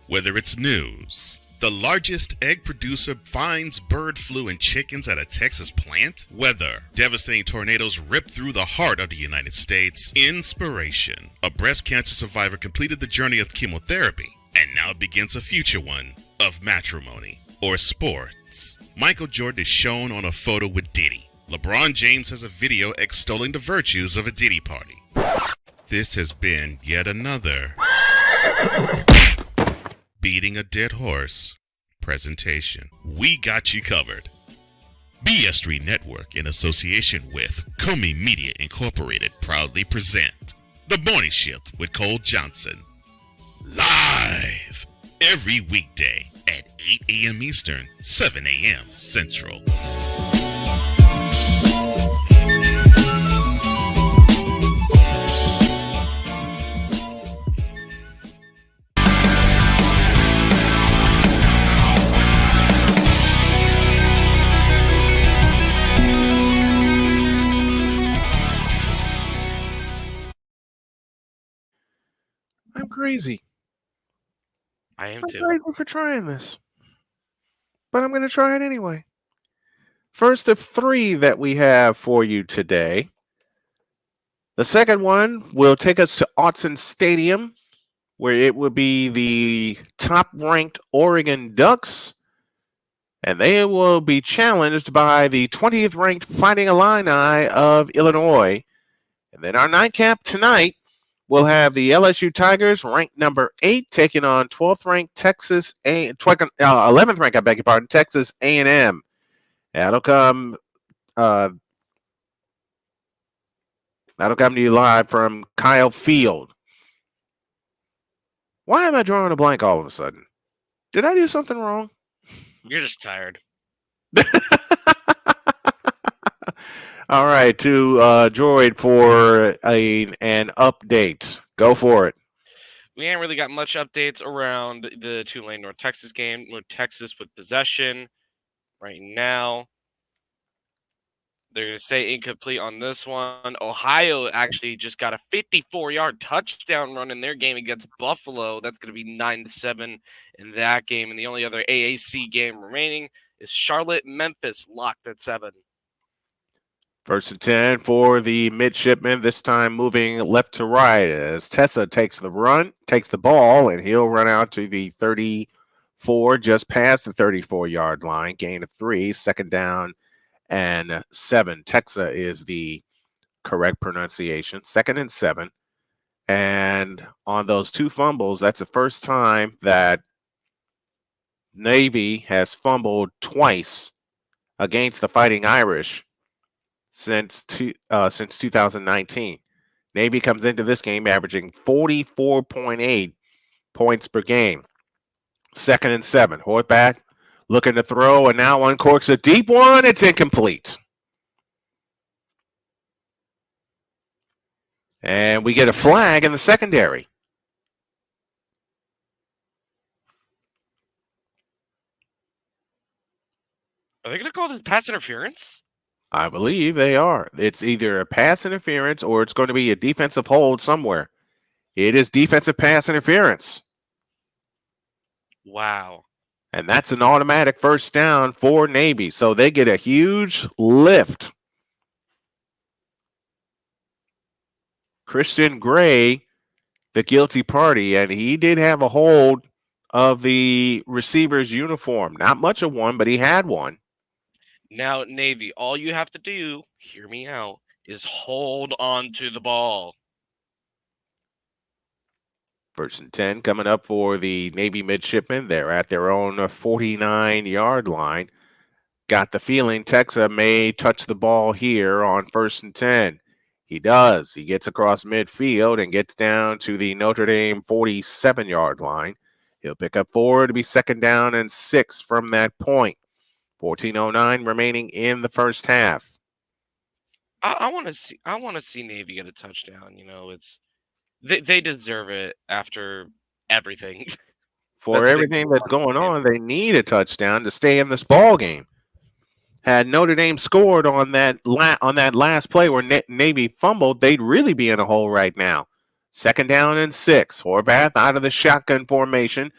Whether it's news, the largest egg producer finds bird flu in chickens at a Texas plant, weather, devastating tornadoes rip through the heart of the United States, inspiration, a breast cancer survivor completed the journey of chemotherapy, and now begins a future one of matrimony or sports. Michael Jordan is shown on a photo with Diddy. LeBron James has a video extolling the virtues of a Diddy party. This has been yet another Beating a Dead Horse presentation. We got you covered. BS3 Network, in association with Comey Media Incorporated, proudly present The Morning Shift with Cole Johnson. Live every weekday at 8 a.m. Eastern, 7 a.m. Central. I'm crazy. I am I'm too. grateful for trying this, but I'm going to try it anyway. First of 3 that we have for you today. The second one will take us to Autzen Stadium, where it will be the top-ranked Oregon Ducks, and they will be challenged by the 20th-ranked Fighting Illini of Illinois. And then our nightcap tonight will have the LSU Tigers, ranked number 8, taking on 11th ranked, Texas A&M. That'll come to you live from Kyle Field. Why am I drawing a blank all of a sudden? Did I do something wrong? You're just tired. All right, to Droid for an update. Go for it. We ain't really got much updates around the Tulane North Texas game. North Texas with possession right now. They're going to say incomplete on this one. Ohio actually just got a 54-yard touchdown run in their game against Buffalo. That's going to be 9-7 in that game. And the only other AAC game remaining is Charlotte-Memphis, locked at 7. First and 10 for the midshipman, this time moving left to right as Tessa takes the ball, and he'll run out to the 4 just past the 34-yard line, gain of 3, second down and 7. Texas is the correct pronunciation. 2nd and 7. And on those 2 fumbles, that's the first time that Navy has fumbled twice against the Fighting Irish since 2019. Navy comes into this game averaging 44.8 points per game. 2nd and 7. Horvath looking to throw, and now uncorks a deep one. It's incomplete. And we get a flag in the secondary. Are they going to call this pass interference? I believe they are. It's either a pass interference or it's going to be a defensive hold somewhere. It is defensive pass interference. Wow. And that's an automatic first down for Navy. So they get a huge lift. Christian Gray, the guilty party, and he did have a hold of the receiver's uniform. Not much of one, but he had one. Now, Navy, all you have to do, hear me out, is hold on to the ball. 1st and 10 coming up for the Navy midshipmen. They're at their own 49-yard line. Got the feeling Texas may touch the ball here on 1st and 10. He does. He gets across midfield and gets down to the Notre Dame 47-yard line. He'll pick up 4 to be 2nd down and 6 from that point. 14:09 remaining in the first half. I want to see Navy get a touchdown. You know, they deserve it after everything. For everything that's going on, they need a touchdown to stay in this ball game. Had Notre Dame scored on that last play where Navy fumbled, they'd really be in a hole right now. 2nd down and 6. Horvath out of the shotgun formation.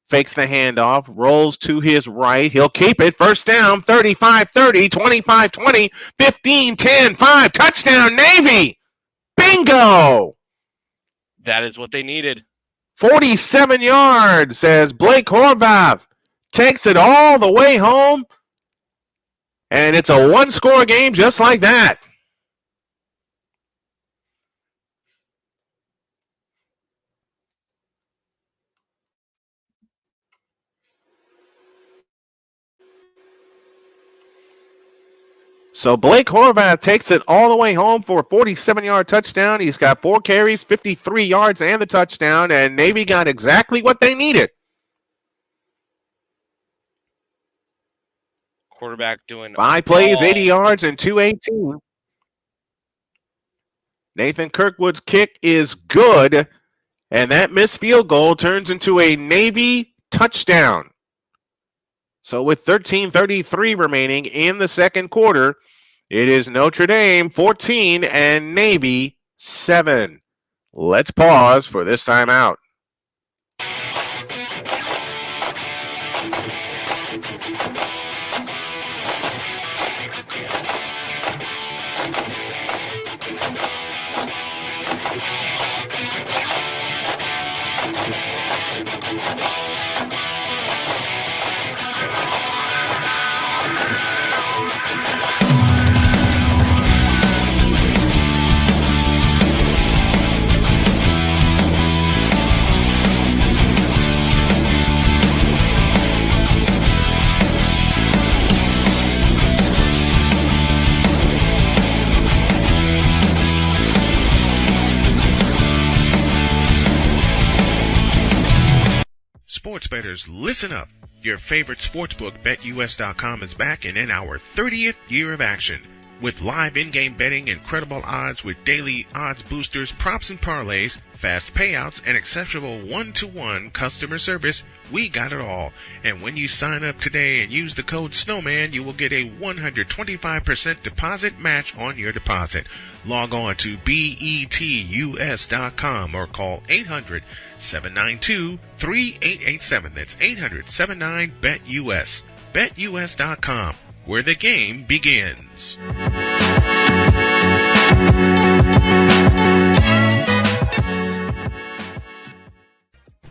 Fakes the handoff, rolls to his right. He'll keep it. First down, 35-30, 25-20, 15-10, 5. Touchdown, Navy. Bingo. That is what they needed. 47 yards, says Blake Horvath. Takes it all the way home. And it's a one-score game just like that. So Blake Horvath takes it all the way home for a 47-yard touchdown. He's got 4 carries, 53 yards, and the touchdown, and Navy got exactly what they needed. Quarterback doing 5 plays, 80 yards, and 218. Nathan Kirkwood's kick is good, and that missed field goal turns into a Navy touchdown. So with 13:33 remaining in the second quarter, it is Notre Dame 14 and Navy 7. Let's pause for this timeout. Sports bettors, listen up. Your favorite sportsbook, BetUS.com, is back and in our 30th year of action. With live in-game betting, incredible odds with daily odds boosters, props and parlays, fast payouts, and exceptional one-to-one customer service, we got it all. And when you sign up today and use the code Snowman, you will get a 125% deposit match on your deposit. Log on to betus.com or call 800-792-3887. That's 800-79-BET-US. BetUS.com, where the game begins.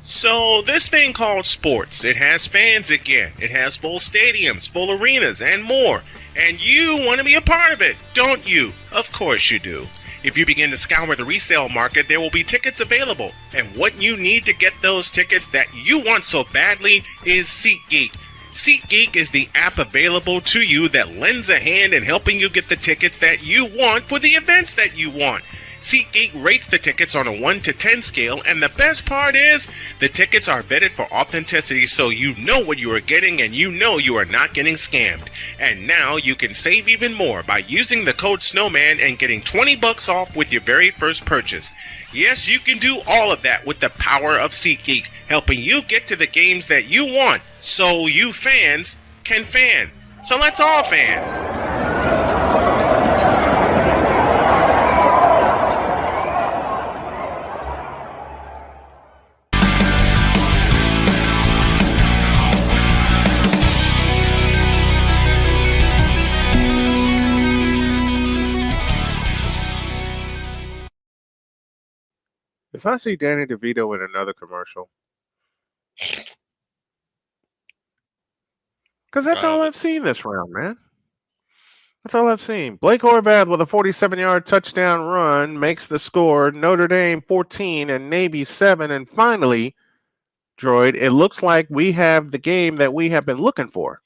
So, this thing called sports, it has fans again. It has full stadiums, full arenas, and more. And you want to be a part of it, don't you? Of course you do. If you begin to scour the resale market, there will be tickets available. And what you need to get those tickets that you want so badly is SeatGeek. SeatGeek is the app available to you that lends a hand in helping you get the tickets that you want for the events that you want. SeatGeek rates the tickets on a 1 to 10 scale, and the best part is the tickets are vetted for authenticity, so you know what you are getting and you know you are not getting scammed. And now you can save even more by using the code Snowman and getting $20 off with your very first purchase. Yes, you can do all of that with the power of SeatGeek, helping you get to the games that you want, so you fans can fan. So let's all fan. If I see Danny DeVito in another commercial, because that's all I've seen this round, man. That's all I've seen. Blake Horvath with a 47-yard touchdown run makes the score. Notre Dame 14 and Navy 7. And finally, Droid, it looks like we have the game that we have been looking for.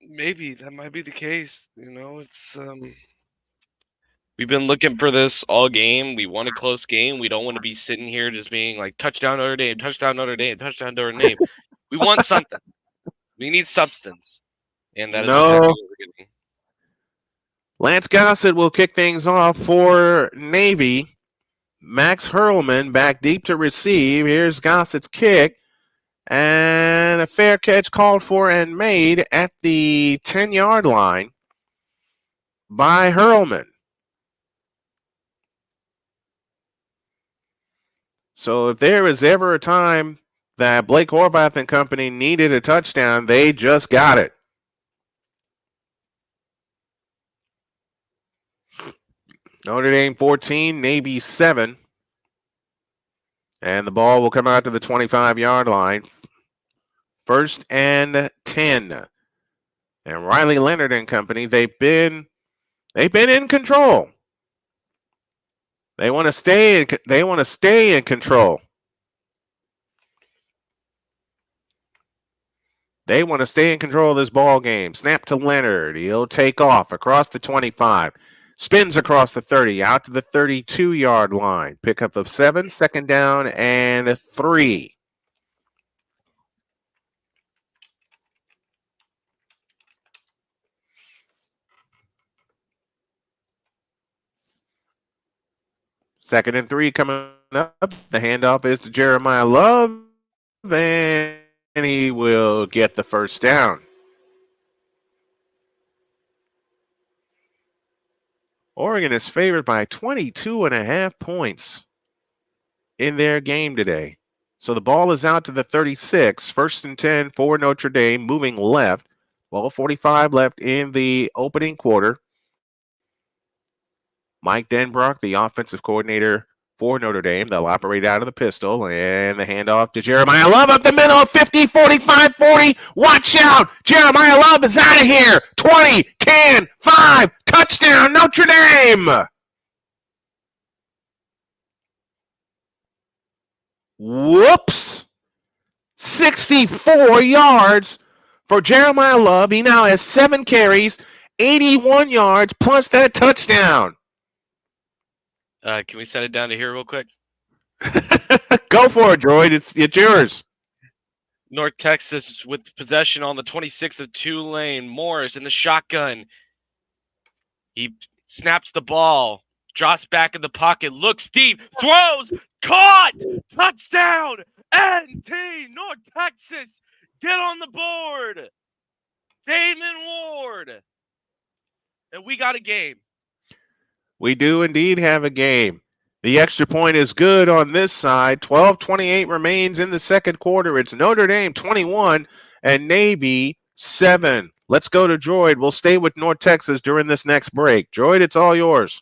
Maybe that might be the case. It's we've been looking for this all game. We want a close game. We don't want to be sitting here just being like touchdown Notre Dame, touchdown Notre Dame, touchdown Notre Dame. We want something. We need substance, and that is exactly what we're getting. Lance Gossett will kick things off for Navy. Max Hurlman back deep to receive. Here's Gossett's kick. And a fair catch called for and made at the 10-yard line by Hurlman. So if there was ever a time that Blake Horvath and company needed a touchdown, they just got it. Notre Dame 14, Navy 7. And the ball will come out to the 25-yard line. 1st and 10. And Riley Leonard and company, they've been in control. They want to stay in control. They want to stay in control of this ball game. Snap to Leonard. He'll take off across the 25. Spins across the 30, out to the 32-yard line. Pickup of 7, 2nd down and 3. Second and 3 coming up. The handoff is to Jeremiah Love, and he will get the first down. Oregon is favored by 22.5 points in their game today. So the ball is out to the 36. 1st and 10 for Notre Dame, moving left. Ball 45 left in the opening quarter. Mike Denbrock, the offensive coordinator for Notre Dame. They'll operate out of the pistol, and the handoff to Jeremiah Love up the middle, 50, 45, 40. Watch out! Jeremiah Love is out of here. 20, 10, 5, touchdown, Notre Dame! Whoops! 64 yards for Jeremiah Love. He now has 7 carries, 81 yards, plus that touchdown. Can we set it down to here real quick? Go for it, Droid. It's yours. North Texas with possession on the 26th of Tulane. Morris in the shotgun. He snaps the ball, drops back in the pocket, looks deep, throws, caught, touchdown, NT, North Texas, get on the board. Damon Ward. And we got a game. We do indeed have a game. The extra point is good on this side. 12:28 remains in the second quarter. It's Notre Dame 21 and Navy 7. Let's go to Droid. We'll stay with North Texas during this next break. Droid, it's all yours.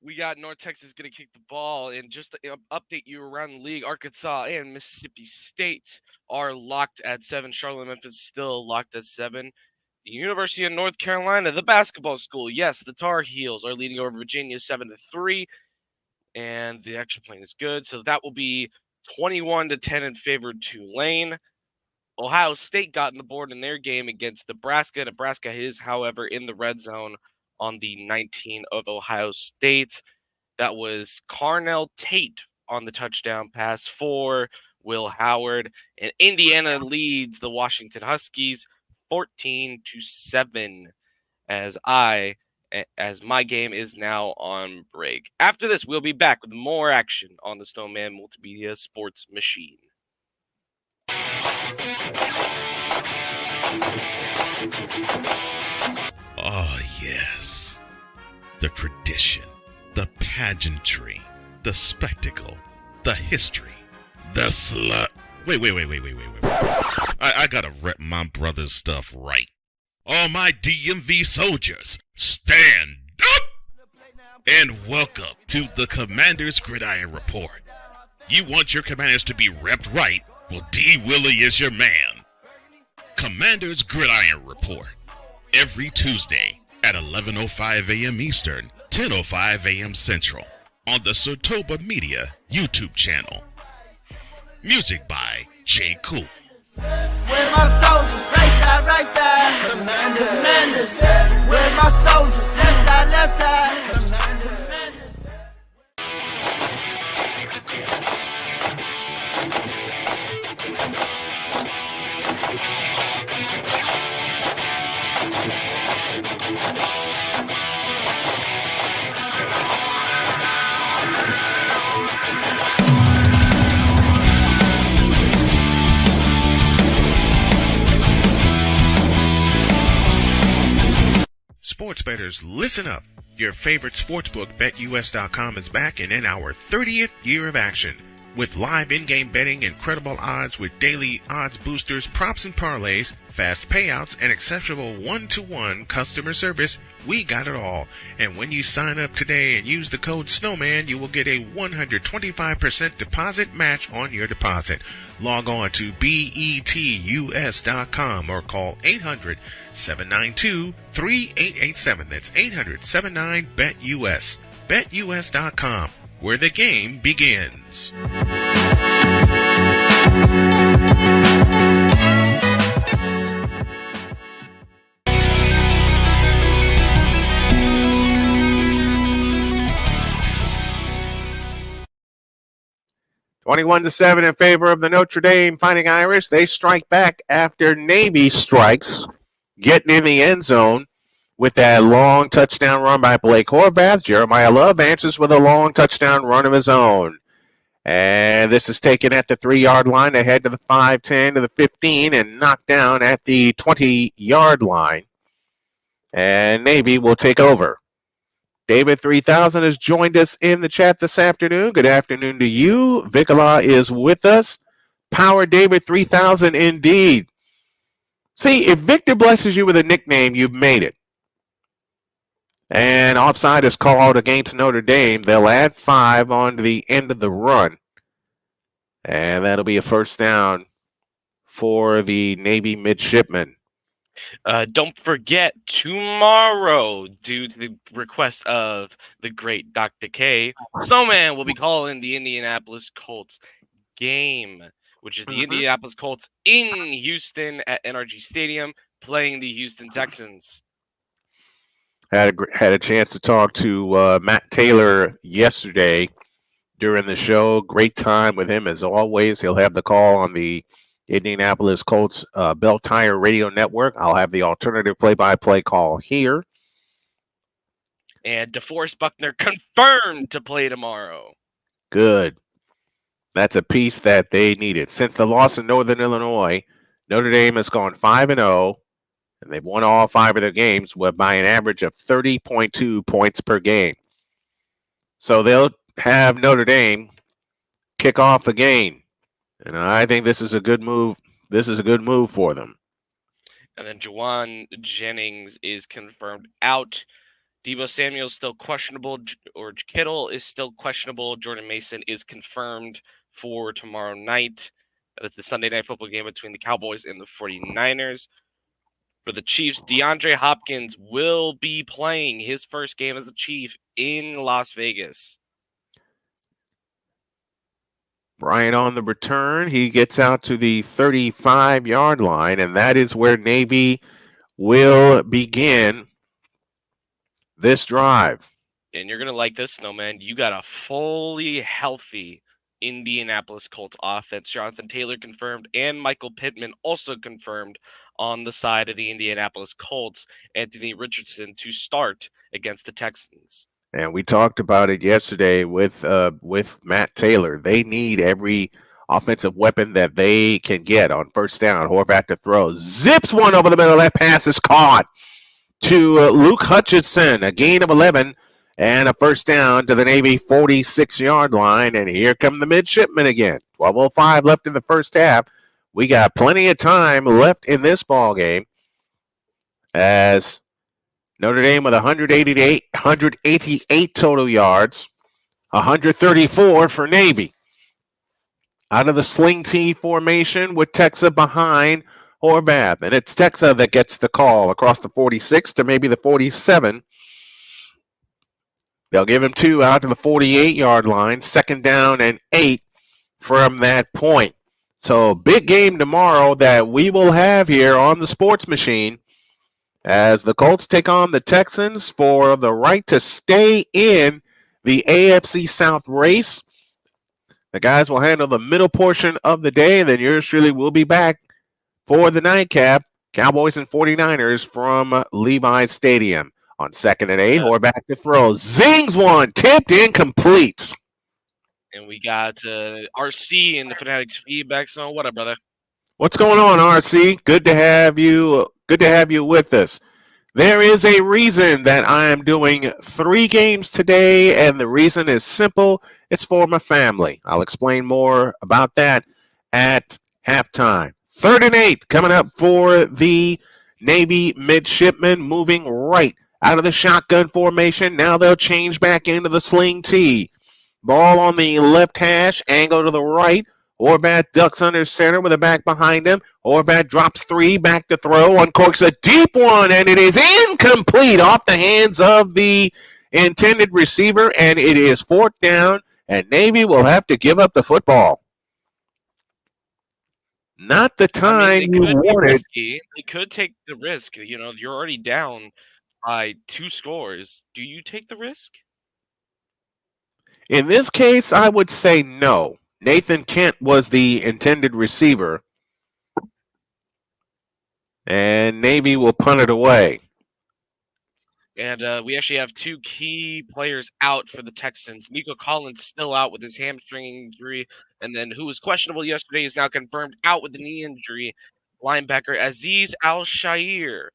we got North Texas going to kick the ball. And just to update you around the league, Arkansas and Mississippi State are locked at 7. Charlotte Memphis still locked at 7. The University of North Carolina, the basketball school, yes, the Tar Heels are leading over Virginia 7-3. And the extra point is good. So that will be 21-10 in favor of Tulane. Ohio State got on the board in their game against Nebraska. Nebraska is, however, in the red zone on the 19 of Ohio State. That was Carnell Tate on the touchdown pass for Will Howard. And Indiana leads the Washington Huskies 14-7 as my game is now on break. After this, we'll be back with more action on the Snowman Multimedia Sports Machine. Oh, yes. The tradition, the pageantry, the spectacle, the history, the slut. Wait. I gotta rep my brother's stuff right. All my DMV soldiers, stand up! And welcome to the Commander's Gridiron Report. You want your commanders to be repped right? Well, D. Willie is your man. Commander's Gridiron Report. Every Tuesday at 11:05 a.m. Eastern, 10:05 a.m. Central on the Sotoba Media YouTube channel. Music by J. Cool. Where my soldiers, right side, commanders. Where my soldiers, left side, commanders. Sports bettors, listen up. Your favorite sportsbook, BetUS.com, is back and in our 30th year of action. With live in-game betting, incredible odds with daily odds boosters, props and parlays, fast payouts, and exceptional one-to-one customer service, we got it all. And when you sign up today and use the code Snowman, you will get a 125% deposit match on your deposit. Log on to betus.com or call 800-792-3887. That's 800-79-BET-US. BetUS.com, where the game begins. Twenty-one to 7 in favor of the Notre Dame Fighting Irish. They strike back after Navy strikes, getting in the end zone with that long touchdown run by Blake Horvath. Jeremiah Love answers with a long touchdown run of his own. And this is taken at the 3-yard line, ahead to the 5, 10 to the 15, and knocked down at the 20-yard line. And Navy will take over. David 3000 has joined us in the chat this afternoon. Good afternoon to you. Vikala is with us. Power David 3000 indeed. See, if Victor blesses you with a nickname, you've made it. And offside is called against Notre Dame. They'll add 5 on to the end of the run. And that'll be a first down for the Navy midshipmen. Don't forget, tomorrow, due to the request of the great Dr. K, Snowman will be calling the Indianapolis Colts game, which is the Indianapolis Colts in Houston at NRG Stadium, playing the Houston Texans. Had a chance to talk to Matt Taylor yesterday during the show. Great time with him as always. He'll have the call on the Indianapolis Colts Bell Tire Radio Network. I'll have the alternative play-by-play call here. And DeForest Buckner confirmed to play tomorrow. Good. That's a piece that they needed. Since the loss in Northern Illinois, Notre Dame has gone 5-0, and they've won all 5 of their games by an average of 30.2 points per game. So they'll have Notre Dame kick off a game. And I think this is a good move. This is a good move for them. And then Juwan Jennings is confirmed out. Debo Samuel is still questionable, or Kittle is still questionable. Jordan Mason is confirmed for tomorrow night. That's the Sunday Night Football game between the Cowboys and the 49ers. For the Chiefs, DeAndre Hopkins will be playing his first game as a Chief in Las Vegas. Bryant on the return. He gets out to the 35-yard line, and that is where Navy will begin this drive. And you're going to like this, Snowman. You got a fully healthy Indianapolis Colts offense. Jonathan Taylor confirmed, and Michael Pittman also confirmed on the side of the Indianapolis Colts. Anthony Richardson to start against the Texans. And we talked about it yesterday with Matt Taylor. They need every offensive weapon that they can get on first down. Horvath to throw. Zips one over the middle. That pass is caught to Luke Hutchinson. A gain of 11 and a first down to the Navy 46-yard line. And here come the midshipmen again. 12:05 left in the first half. We got plenty of time left in this ball game as Notre Dame with 188 total yards, 134 for Navy. Out of the sling T formation with Texas behind Horvath. And it's Texas that gets the call across the 46 to maybe the 47. They'll give him 2 out to the 48-yard line, second down and 8 from that point. So big game tomorrow that we will have here on the Sports Machine as the Colts take on the Texans for the right to stay in the AFC South race. The guys will handle the middle portion of the day, and then yours truly will be back for the nightcap. Cowboys and 49ers from Levi's Stadium. On second and 8, Horvath to throw. Zings one, tipped incomplete. And we got RC in the Fanatics feedback zone. What up, brother? What's going on, RC? Good to have you. Good to have you with us. There is a reason that I am doing 3 games today, and the reason is simple. It's for my family. I'll explain more about that at halftime. 3rd and 8 coming up for the Navy midshipmen, moving right out of the shotgun formation. Now they'll change back into the sling T. Ball on the left hash, angle to the right. Horvath ducks under center with a back behind him. Horvath drops 3, back to throw, uncorks a deep one, and it is incomplete off the hands of the intended receiver, and it is 4th down, and Navy will have to give up the football. Not the time you wanted. They could take the risk. You know, you're already down by 2 scores. Do you take the risk? In this case, I would say no. Nathan Kent was the intended receiver, and Navy will punt it away. And we actually have 2 key players out for the Texans. Nico Collins still out with his hamstring injury, and then who was questionable yesterday is now confirmed out with a knee injury. Linebacker Azeez Al-Shaair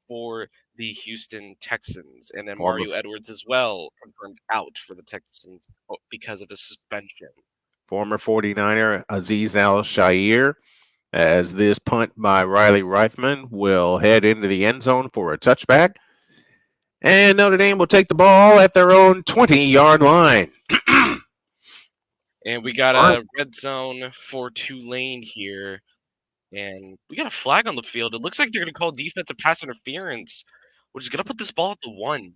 for the Houston Texans. And then Mario Edwards as well confirmed out for the Texans because of a suspension. Former 49er Azeez Al-Shaair, as this punt by Riley Reifman will head into the end zone for a touchback. And Notre Dame will take the ball at their own 20-yard line. And we got a red zone for Tulane here. And we got a flag on the field. It looks like they're going to call defensive pass interference, which is going to put this ball at the 1.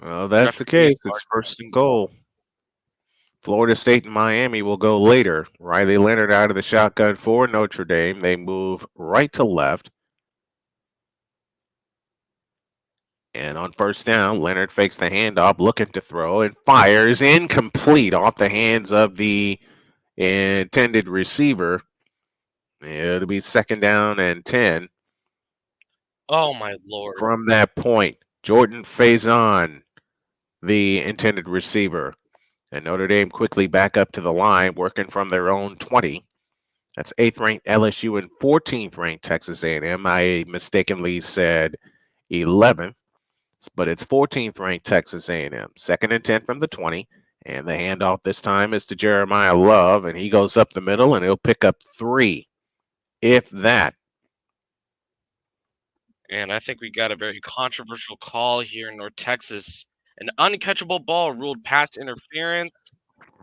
Well, that's the case. It's 1st and goal. Florida State and Miami will go later. Riley Leonard out of the shotgun for Notre Dame. They move right to left. And on first down, Leonard fakes the handoff, looking to throw, and fires incomplete off the hands of the intended receiver. It'll be 2nd down and 10. Oh, my Lord. From that point, Jordan Faison, the intended receiver. And Notre Dame quickly back up to the line, working from their own 20. That's 8th-ranked LSU and 14th-ranked Texas A&M. I mistakenly said 11th, but it's 14th-ranked Texas A&M. 2nd and 10 from the 20. And the handoff this time is to Jeremiah Love, and he goes up the middle, and he'll pick up 3, if that. And I think we got a very controversial call here in North Texas. An uncatchable ball ruled pass interference.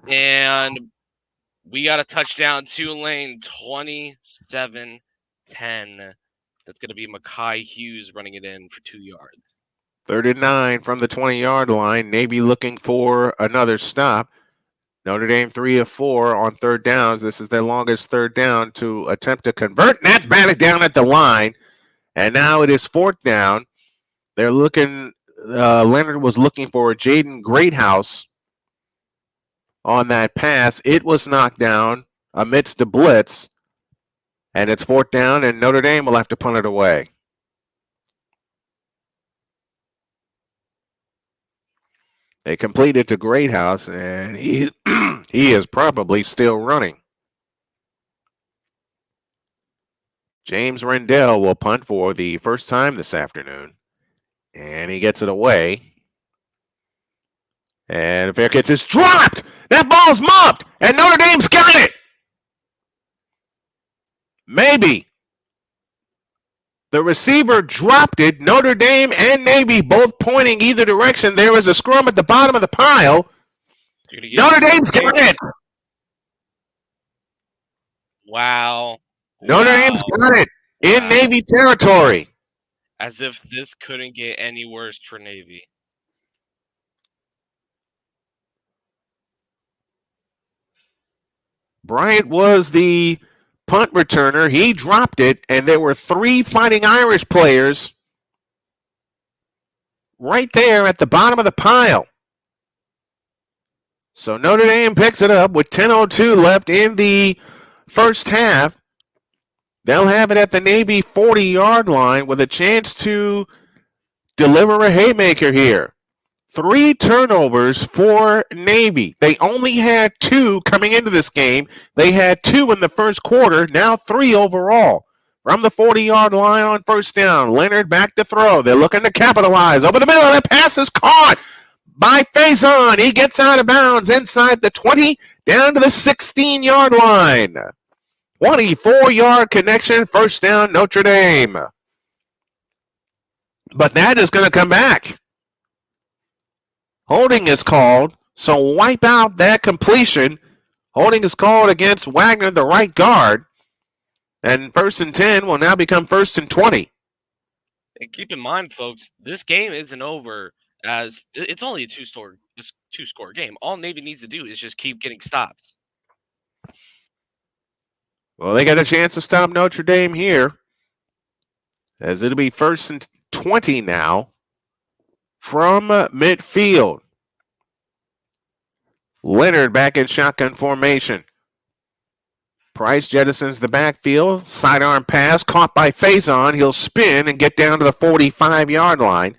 And we got a touchdown, Tulane, 27-10. That's going to be Mekhi Hughes running it in for 2 yards. 39 from the 20-yard line. Navy looking for another stop. Notre Dame 3 of 4 on third downs. This is their longest third down to attempt to convert. And that's batted down at the line. And now it is fourth down. They're looking, Leonard was looking for Jaden Greathouse on that pass. It was knocked down amidst the blitz. And it's fourth down, and Notre Dame will have to punt it away. They completed to Greathouse, and he is probably still running. James Rendell will punt for the first time this afternoon, and he gets it away. And Fair Kids is dropped. That ball's muffed, and Notre Dame's got it. Maybe. The receiver dropped it. Notre Dame and Navy both pointing either direction. There was a scrum at the bottom of the pile. Notre Dame's got it. Wow. Notre Dame's got it in Navy territory. As if this couldn't get any worse for Navy. Bryant was the punt returner. He dropped it, and there were 3 Fighting Irish players right there at the bottom of the pile. So Notre Dame picks it up with 10:02 left in the first half. They'll have it at the Navy 40-yard line with a chance to deliver a haymaker here. 3 turnovers for Navy. They only had 2 coming into this game. They had 2 in the first quarter, now 3 overall. From the 40-yard line on first down, Leonard back to throw. They're looking to capitalize. Over the middle, that pass is caught by Faison. He gets out of bounds inside the 20, down to the 16-yard line. 24-yard connection, first down, Notre Dame. But that is going to come back. Holding is called, so wipe out that completion. Holding is called against Wagner, the right guard. And 1st and 10 will now become 1st and 20. And keep in mind, folks, this game isn't over, as it's only a two-score game. All Navy needs to do is just keep getting stops. Well, they got a chance to stop Notre Dame here, as it'll be 1st and 20 now from midfield. Leonard back in shotgun formation. Price jettisons the backfield. Sidearm pass caught by Faison. He'll spin and get down to the 45-yard line.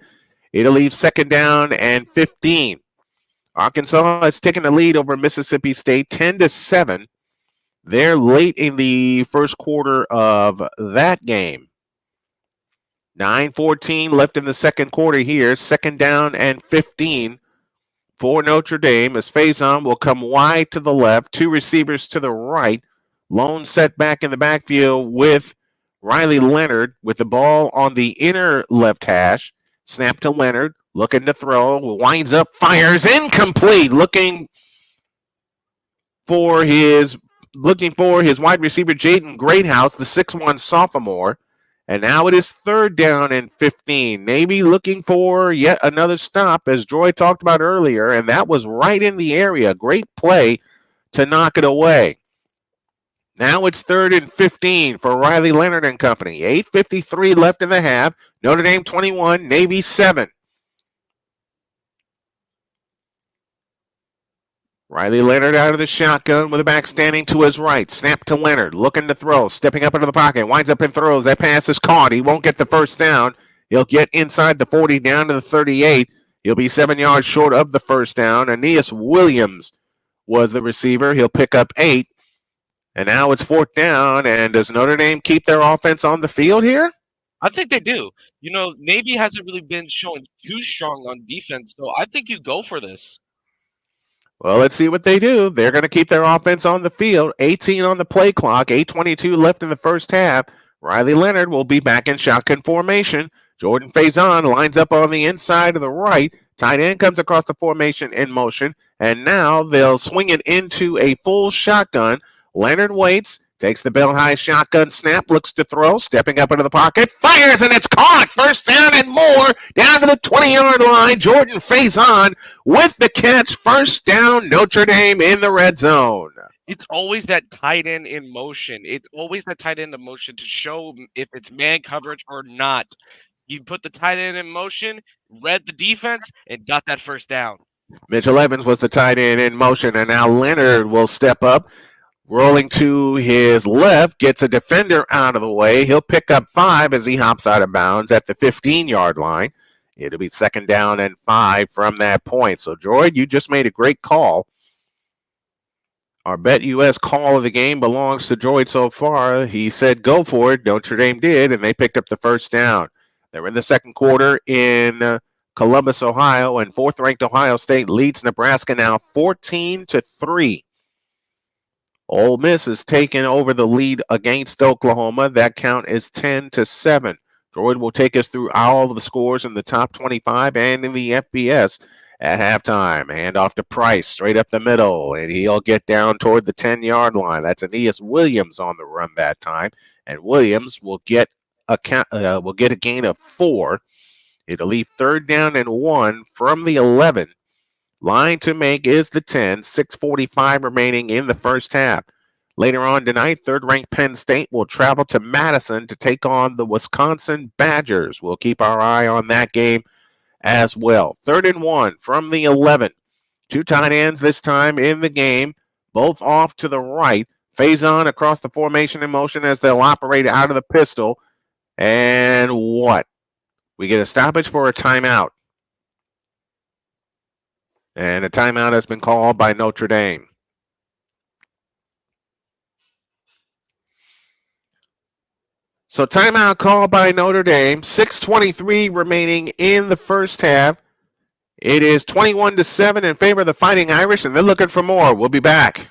It'll leave 2nd down and 15. Arkansas has taken the lead over Mississippi State 10-7. They're late in the first quarter of that game. 9:14 left in the second quarter here. 2nd down and 15 for Notre Dame as Faison will come wide to the left. 2 receivers to the right. Lone set back in the backfield with Riley Leonard with the ball on the inner left hash. Snap to Leonard. Looking to throw. Winds up. Fires. Incomplete. Looking for his wide receiver, Jaden Greathouse, the 6'1 sophomore. And now it is 3rd down and 15. Navy looking for yet another stop, as Joy talked about earlier, and that was right in the area. Great play to knock it away. Now it's 3rd and 15 for Riley Leonard and company. 8:53 left in the half. Notre Dame 21, Navy 7. Riley Leonard out of the shotgun with a back standing to his right. Snap to Leonard, looking to throw, stepping up into the pocket, winds up and throws. That pass is caught. He won't get the first down. He'll get inside the 40 down to the 38. He'll be 7 yards short of the first down. Aeneas Williams was the receiver. He'll pick up 8. And now it's 4th down. And does Notre Dame keep their offense on the field here? I think they do. You know, Navy hasn't really been showing too strong on defense, so I think you go for this. Well, let's see what they do. They're going to keep their offense on the field. 18 on the play clock. 8:22 left in the first half. Riley Leonard will be back in shotgun formation. Jordan Faison lines up on the inside of the right. Tight end comes across the formation in motion, and now they'll swing it into a full shotgun. Leonard waits, takes the belt high shotgun snap, looks to throw, stepping up into the pocket, fires, and it's caught. First down and more, down to the 20-yard line. Jordan Faison with the catch. First down, Notre Dame in the red zone. It's always that tight end in motion. It's always that tight end in motion to show if it's man coverage or not. You put the tight end in motion, read the defense, and got that first down. Mitchell Evans was the tight end in motion, and now Leonard will step up. Rolling to his left, gets a defender out of the way. He'll pick up 5 as he hops out of bounds at the 15-yard line. It'll be second down and 5 from that point. So, Droid, you just made a great call. Our BetUS call of the game belongs to Droid so far. He said go for it. Notre Dame did, and they picked up the first down. They're in the second quarter in Columbus, Ohio, and fourth-ranked Ohio State leads Nebraska now 14-3. Ole Miss has taken over the lead against Oklahoma. That count is 10-7. Droid will take us through all of the scores in the top 25 and in the FBS at halftime. Hand off to Price, straight up the middle, and he'll get down toward the 10-yard line. That's Aeneas Williams on the run that time, and Williams will get a gain of 4. It'll leave third down and 1 from the 11. Line to make is the 10. 6:45 remaining in the first half. Later on tonight, third-ranked Penn State will travel to Madison to take on the Wisconsin Badgers. We'll keep our eye on that game as well. 3rd and 1 from the 11. 2 tight ends this time in the game, both off to the right. Faison across the formation in motion as they'll operate out of the pistol. And what? We get a stoppage for a timeout. And a timeout has been called by Notre Dame. So timeout called by Notre Dame. 6:23 remaining in the first half. It is 21-7 in favor of the Fighting Irish, and they're looking for more. We'll be back.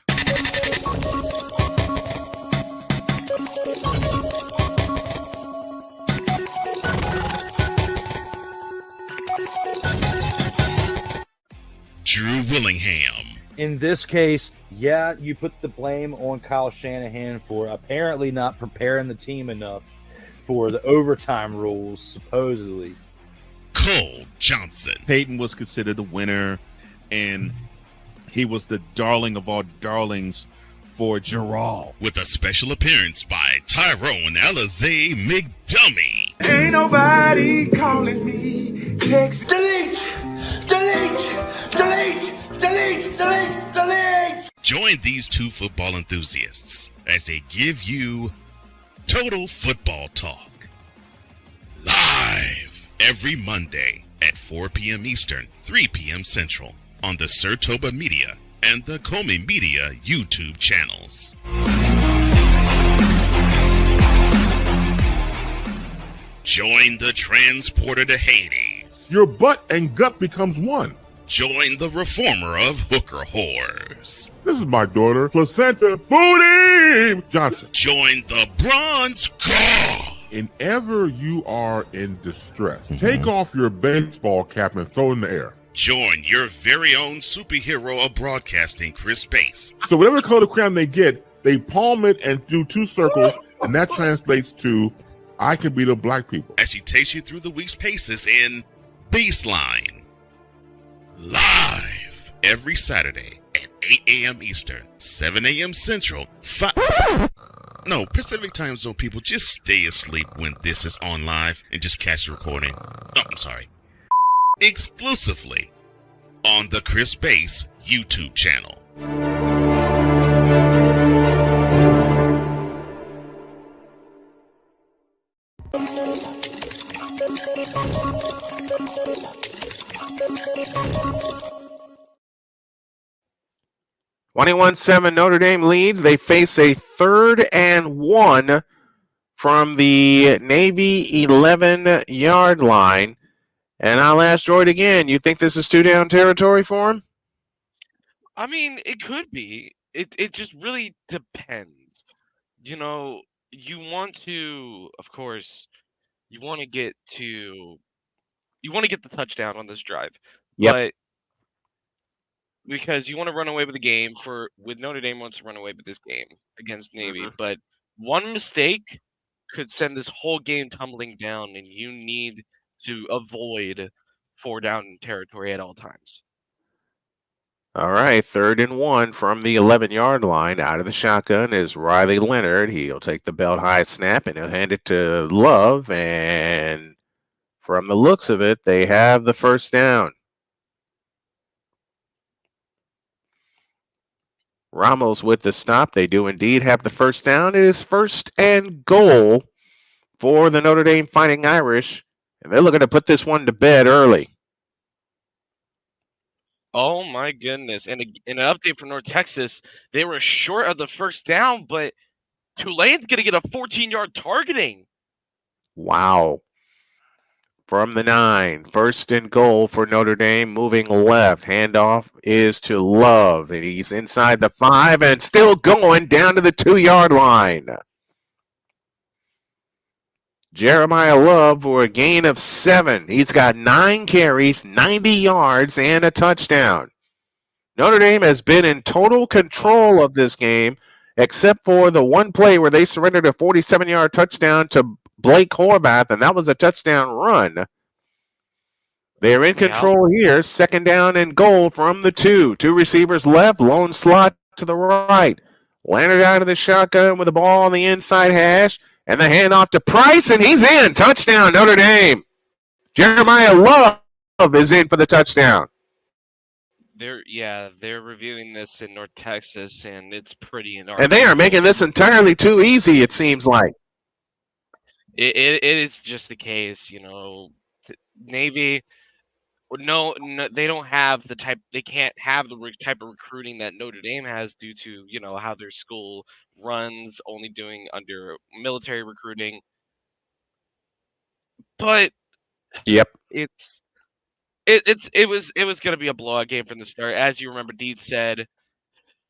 Drew Willingham. In this case, yeah, you put the blame on Kyle Shanahan for apparently not preparing the team enough for the overtime rules, supposedly. Cole Johnson. Peyton was considered a winner, and he was the darling of all darlings for Gerald. With a special appearance by Tyrone Alizé McDummy. Ain't nobody calling me. Text. Delete! Delete! Delete! Delete! Delete! Delete! Join these 2 football enthusiasts as they give you Total Football Talk. Live every Monday at 4 p.m. Eastern, 3 p.m. Central on the Sertoba Media and the Comey Media YouTube channels. Join the transporter to Hades. Your butt and gut becomes one. Join the reformer of hooker whores. This is my daughter, Placenta Booty Johnson. Join the bronze car. Whenever you are in distress, take off your baseball cap and throw it in the air. Join your very own superhero of broadcasting, Chris Bass. So whatever color crayon they get, they palm it and do 2 circles, and that translates to, I can beat up black people. As she takes you through the week's paces in Baseline. Live every Saturday at 8 a.m. Eastern, 7 a.m. Central, No, Pacific Time Zone people, just stay asleep when this is on live and just catch the recording. Oh, I'm sorry. Exclusively on the Chris Bass YouTube channel. (21-7) Notre Dame leads. They face a 3rd and 1 from the Navy 11-yard line. And I'll ask Droid again. You think this is 2-down territory for him? I mean, it could be. It just really depends. You know, you want to, of course, you want to get the touchdown on this drive, Yep. but because you want to run away with the game with Notre Dame wants to run away with this game against Navy, but one mistake could send this whole game tumbling down, and you need to avoid 4-down territory at all times. All right, 3rd and 1 from the 11-yard line. Out of the shotgun is Riley Leonard. He'll take the belt high snap and he'll hand it to Love. And from the looks of it, they have the first down. Ramos with the stop. They do indeed have the first down. It is 1st and goal for the Notre Dame Fighting Irish. And they're looking to put this one to bed early. Oh my goodness. And in an update from North Texas, they were short of the first down, but Tulane's going to get a 14-yard targeting. Wow. From the 9, 1st and goal for Notre Dame, moving left. Handoff is to Love, and he's inside the 5 and still going down to the 2-yard line. Jeremiah Love for a gain of 7. He's got 9 carries, 90 yards, and a touchdown. Notre Dame has been in total control of this game, except for the one play where they surrendered a 47-yard touchdown to Blake Horvath, and that was a touchdown run. They're in control here. 2nd down and goal from the 2. 2 receivers left, lone slot to the right. Leonard out of the shotgun with the ball on the inside hash, and the handoff to Price, and he's in. Touchdown, Notre Dame. Jeremiah Love is in for the touchdown. They're reviewing this in North Texas, and it's pretty inarguable. And they are making this entirely too easy, it seems like. It is just the case, Navy. No, they don't have the type. They can't have the type of recruiting that Notre Dame has due to how their school runs, only doing under military recruiting. But yep, it was going to be a blowout game from the start. As you remember, Deed said,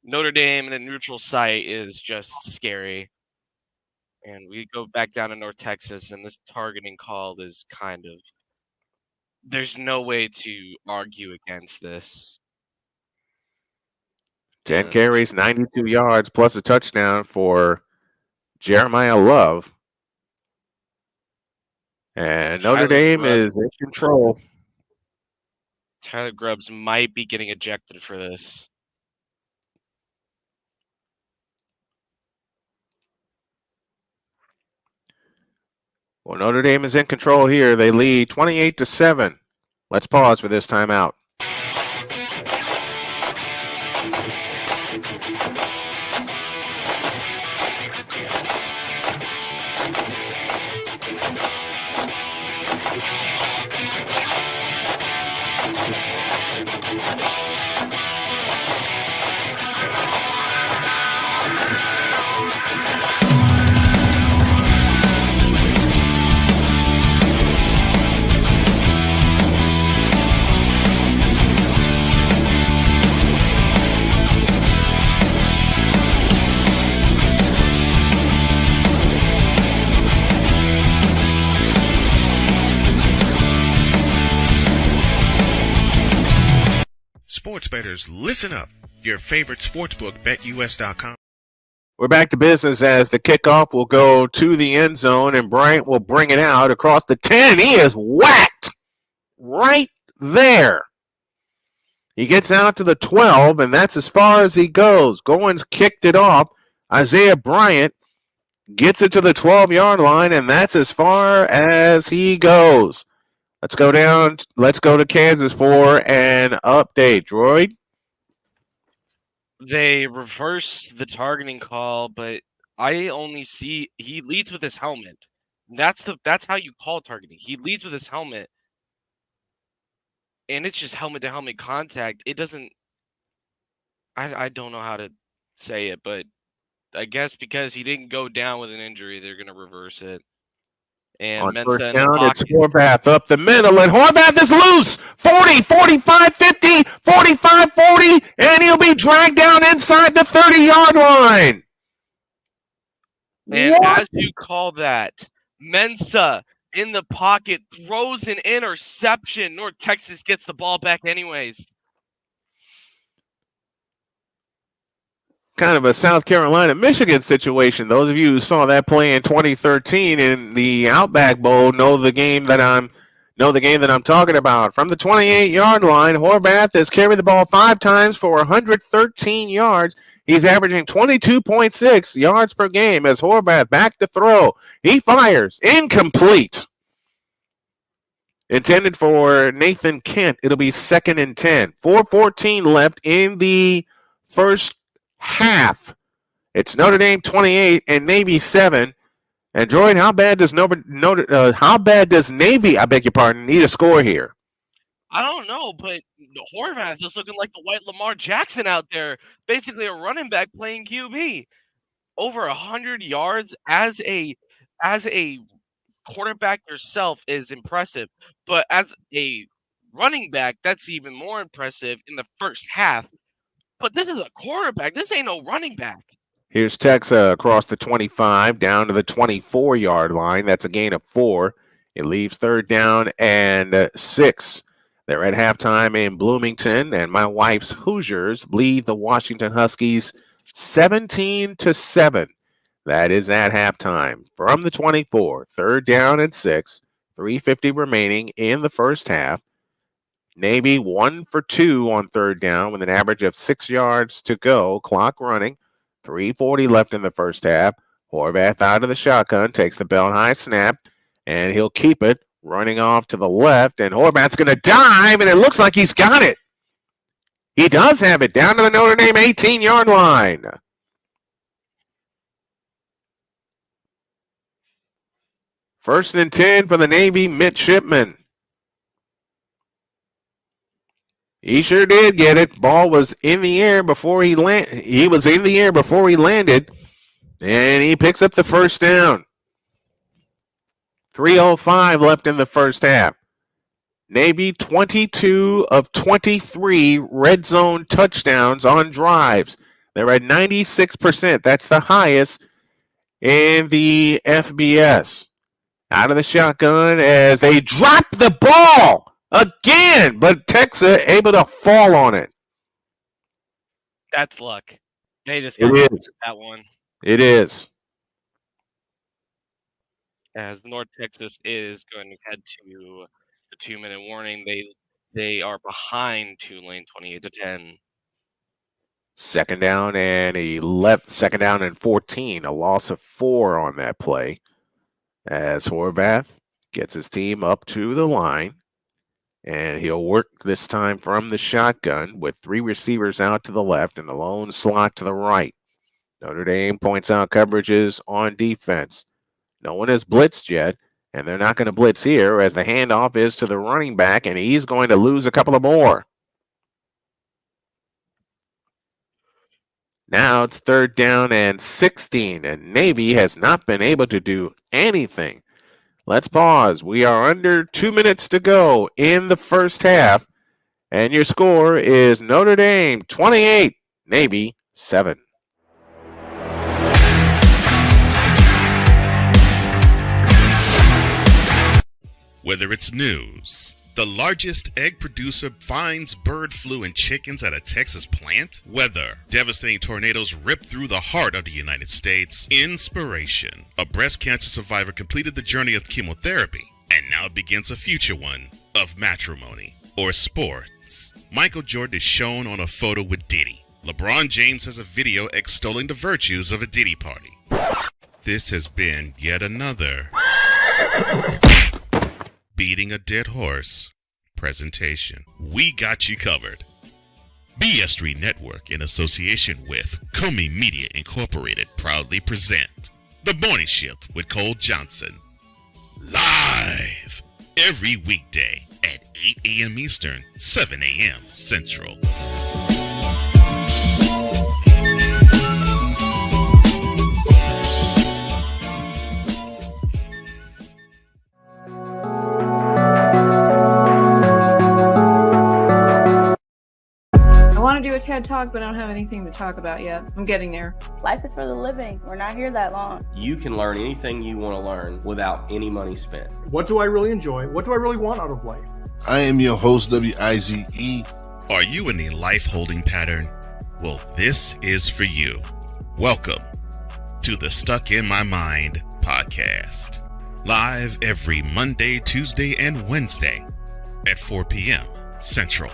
Notre Dame in a neutral site is just scary. And we go back down to North Texas, and this targeting call is kind of. There's no way to argue against this. 10 carries, 92 yards, plus a touchdown for Jeremiah Love. And Notre Dame is in control. Tyler Grubbs might be getting ejected for this. Well, Notre Dame is in control here. They lead 28-7. Let's pause for this timeout. Sports bettors, listen up. Your favorite sportsbook, BetUS.com. We're back to business as the kickoff will go to the end zone, and Bryant will bring it out across the 10. He is whacked right there. He gets out to the 12, and that's as far as he goes. Goins kicked it off. Isaiah Bryant gets it to the 12-yard line, and that's as far as he goes. Let's go down. Let's go to Kansas for an update. Droid? They reverse the targeting call, but I only see he leads with his helmet. That's how you call targeting. He leads with his helmet, and it's just helmet-to-helmet contact. It doesn't. I don't know how to say it, but I guess because he didn't go down with an injury, they're gonna reverse it. And on Mensa first in down, the it's pocket. Horvath up the middle, and Horvath is loose. 40, 45, 50, 45, 40, and he'll be dragged down inside the 30-yard line. And as you call that, Mensa in the pocket, throws an interception. North Texas gets the ball back anyways. Kind of a South Carolina-Michigan situation. Those of you who saw that play in 2013 in the Outback Bowl know the game that I'm talking about. From the 28-yard line, Horvath has carried the ball 5 times for 113 yards. He's averaging 22.6 yards per game as Horvath back to throw. He fires. Incomplete. Intended for Nathan Kent. It'll be 2nd and 10. 4:14 left in the first half. It's Notre Dame 28 and Navy 7. And Jordan, how bad does Navy, I beg your pardon, need a score here? I don't know, but Horvath is looking like the white Lamar Jackson out there, basically a running back playing QB. Over 100 yards as a quarterback yourself is impressive, but as a running back, that's even more impressive in the first half. But this is a quarterback. This ain't no running back. Here's Texas across the 25 down to the 24-yard line. That's a gain of 4. It leaves 3rd down and 6. They're at halftime in Bloomington, and my wife's Hoosiers lead the Washington Huskies 17-7. That is at halftime. From the 24, 3rd down and 6, 3:50 remaining in the first half. Navy 1 for 2 on 3rd down with an average of 6 yards to go. Clock running. 3:40 left in the first half. Horvath out of the shotgun, takes the belt high snap, and he'll keep it. Running off to the left, and Horvath's going to dive, and it looks like he's got it. He does have it down to the Notre Dame 18-yard line. First and 10 for the Navy midshipman. He sure did get it. Ball was in the air before he landed. He was in the air before he landed, and he picks up the first down. 3:05 left in the first half. Navy 22 of 23 red zone touchdowns on drives. They're at 96%. That's the highest in the FBS. Out of the shotgun as they drop the ball again, but Texas able to fall on it. That's luck. They just got that one. It is. As North Texas is going to head to the 2-minute warning, they are behind Tulane 28-10. Second down and 14. A loss of 4 on that play. As Horvath gets his team up to the line. And he'll work this time from the shotgun with 3 receivers out to the left and a lone slot to the right. Notre Dame points out coverages on defense. No one has blitzed yet, and they're not going to blitz here as the handoff is to the running back, and he's going to lose a couple of more. Now it's 3rd down and 16, and Navy has not been able to do anything. Let's pause. We are under 2 minutes to go in the first half, and your score is Notre Dame 28, Navy 7. Whether it's news, the largest egg producer finds bird flu in chickens at a Texas plant, weather, devastating tornadoes rip through the heart of the United States, inspiration, a breast cancer survivor completed the journey of chemotherapy, and now begins a future one of matrimony or sports. Michael Jordan is shown on a photo with Diddy. LeBron James has a video extolling the virtues of a Diddy party. This has been yet another beating a dead horse presentation. We got you covered. BS3 Network, in association with Comey Media Incorporated, proudly present The Morning Shift with Cole Johnson. Live every weekday at 8 a.m. Eastern, 7 a.m. Central. I want to do a TED Talk, but I don't have anything to talk about yet. I'm getting there. Life is for the living. We're not here that long. You can learn anything you want to learn without any money spent. What do I really enjoy? What do I really want out of life? I am your host, WIZE. Are you in a life holding pattern? Well, this is for you. Welcome to the Stuck in My Mind podcast. Live every Monday, Tuesday, and Wednesday at 4 p.m. Central.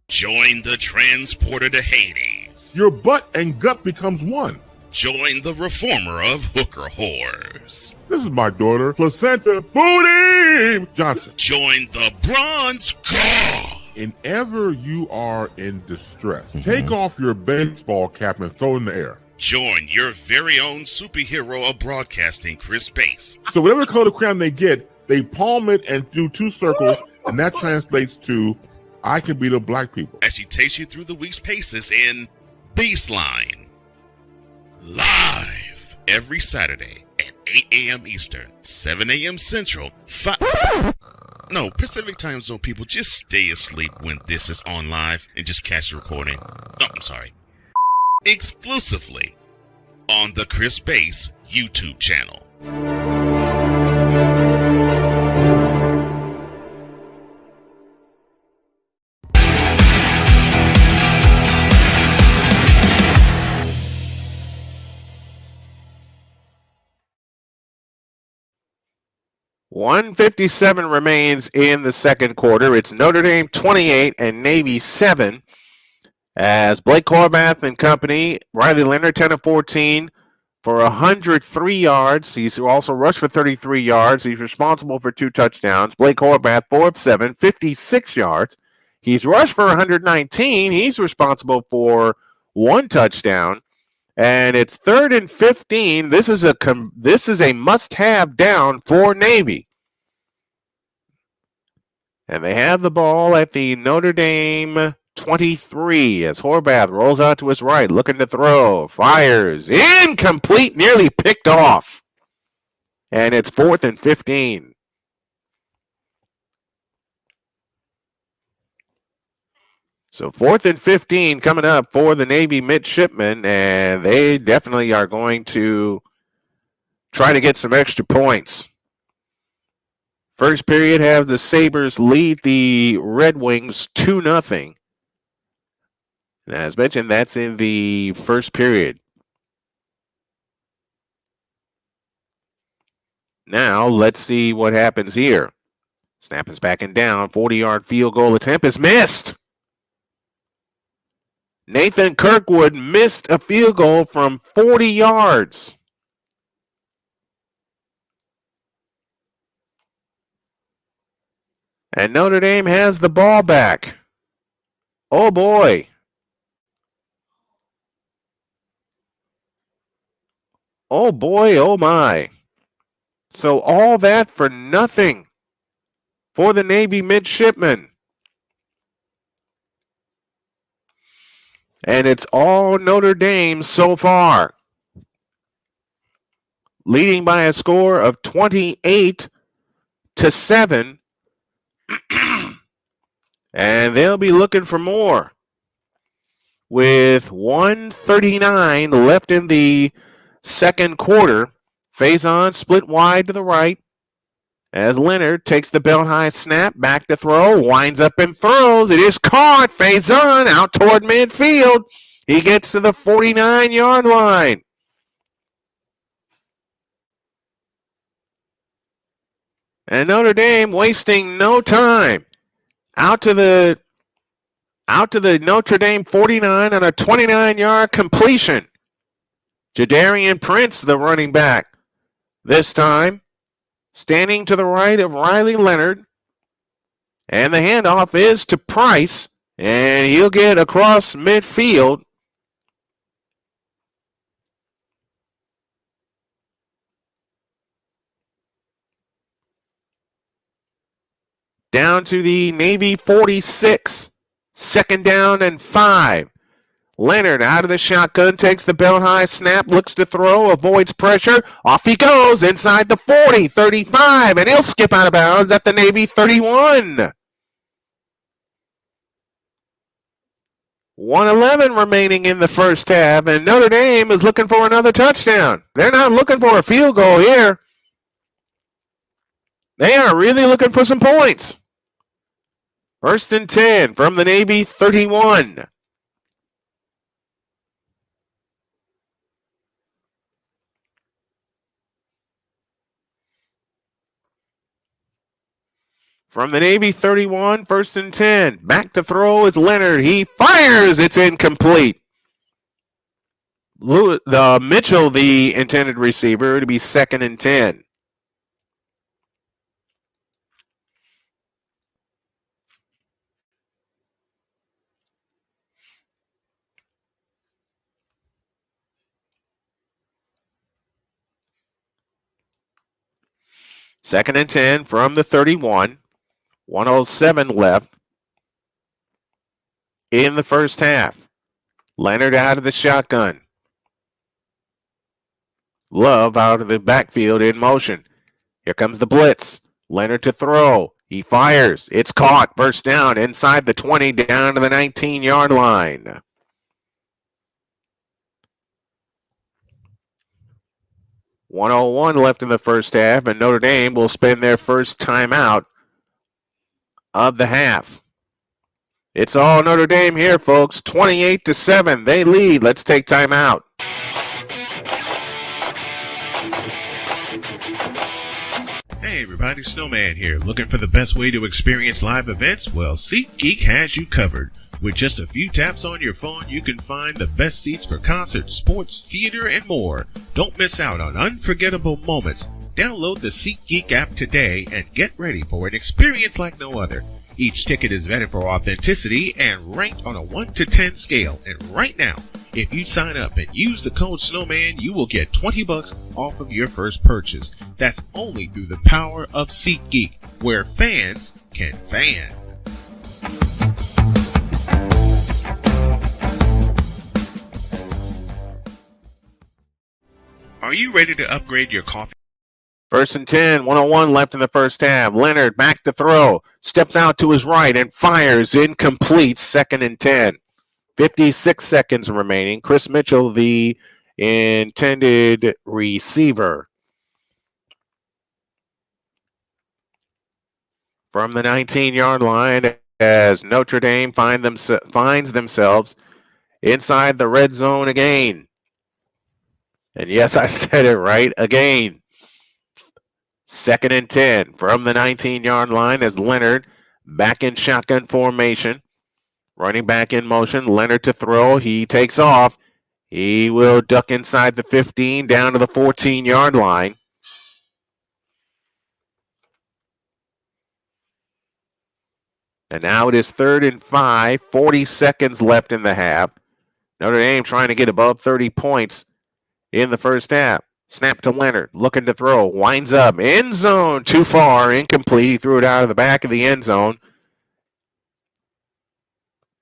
Join the transporter to Hades. Your butt and gut becomes one. Join the reformer of hooker whores. This is my daughter, Placenta Booty Johnson. Join the bronze god. Whenever you are in distress, take off your baseball cap and throw it in the air. Join your very own superhero of broadcasting, Chris Bass. So whatever color crayon they get, they palm it and do two circles, and that translates to, I can beat up black people. As she takes you through the week's paces in Baseline. Live every Saturday at 8 a.m. Eastern, 7 a.m. Central, Pacific Time Zone people, just stay asleep when this is on live and just catch the recording. Oh, I'm sorry. Exclusively on the Chris Bass YouTube channel. .157 remains in the second quarter. It's Notre Dame 28 and Navy 7. As Blake Horvath and company, Riley Leonard 10 of 14 for 103 yards. He's also rushed for 33 yards. He's responsible for 2 touchdowns. Blake Horvath 4 of 7, 56 yards. He's rushed for 119. He's responsible for 1 touchdown. And it's 3rd and 15. This is a must-have down for Navy. And they have the ball at the Notre Dame 23 as Horvath rolls out to his right, looking to throw, fires, incomplete, nearly picked off. And it's 4th and 15. So 4th and 15 coming up for the Navy midshipmen, and they definitely are going to try to get some extra points. First period has the Sabres lead the Red Wings 2-0. And as mentioned, that's in the first period. Now let's see what happens here. Snap is backing down. 40-yard field goal attempt is missed. Nathan Kirkwood missed a field goal from 40 yards. And Notre Dame has the ball back. Oh boy. Oh boy, oh my. So all that for nothing for the Navy midshipmen. And it's all Notre Dame so far. Leading by a score of 28-7. And they'll be looking for more. With 1:39 left in the second quarter, Faison split wide to the right as Leonard takes the belt high snap, back to throw, winds up and throws. It is caught. Faison out toward midfield. He gets to the 49-yard line. And Notre Dame wasting no time. Out to the Notre Dame 49 on a 29-yard completion. Jadarian Prince, the running back, this time standing to the right of Riley Leonard. And the handoff is to Price, and he'll get across midfield. Down to the Navy 46. 2nd down and 5. Leonard out of the shotgun, takes the belt high snap, looks to throw, avoids pressure. Off he goes inside the 40, 35, and he'll skip out of bounds at the Navy 31. 1:11 remaining in the first half, and Notre Dame is looking for another touchdown. They're not looking for a field goal here. They are really looking for some points. 1st and 10 from the Navy 31. From the Navy 31, 1st and 10. Back to throw is Leonard. He fires. It's incomplete. Mitchell, the intended receiver, to be 2nd and 10. Second and 10 from the 31. 1:07 left in the first half. Leonard out of the shotgun. Love out of the backfield in motion. Here comes the blitz. Leonard to throw. He fires. It's caught. First down inside the 20 down to the 19-yard line. .101 left in the first half, and Notre Dame will spend their first timeout of the half. It's all Notre Dame here, folks. 28-7. They lead. Let's take timeout. Hey everybody, Snowman here. Looking for the best way to experience live events? Well, SeatGeek has you covered. With just a few taps on your phone, you can find the best seats for concerts, sports, theater, and more. Don't miss out on unforgettable moments. Download the SeatGeek app today and get ready for an experience like no other. Each ticket is vetted for authenticity and ranked on a 1 to 10 scale. And right now, if you sign up and use the code Snowman, you will get $20 off of your first purchase. That's only through the power of SeatGeek, where fans can fan. Are you ready to upgrade your coffee? 1st and 10, 1:01 left in the first half. Leonard back to throw, steps out to his right and fires, incomplete. 2nd and 10. 56 seconds remaining. Chris Mitchell, the intended receiver. From the 19-yard line, as Notre Dame finds themselves inside the red zone again. And yes, I said it right, again. 2nd and 10 from the 19-yard line as Leonard back in shotgun formation. Running back in motion, Leonard to throw. He takes off. He will duck inside the 15 down to the 14-yard line. And now it is 3rd and 5, 40 seconds left in the half. Notre Dame trying to get above 30 points in the first half. Snap to Leonard, looking to throw, winds up, end zone, too far, incomplete. He threw it out of the back of the end zone.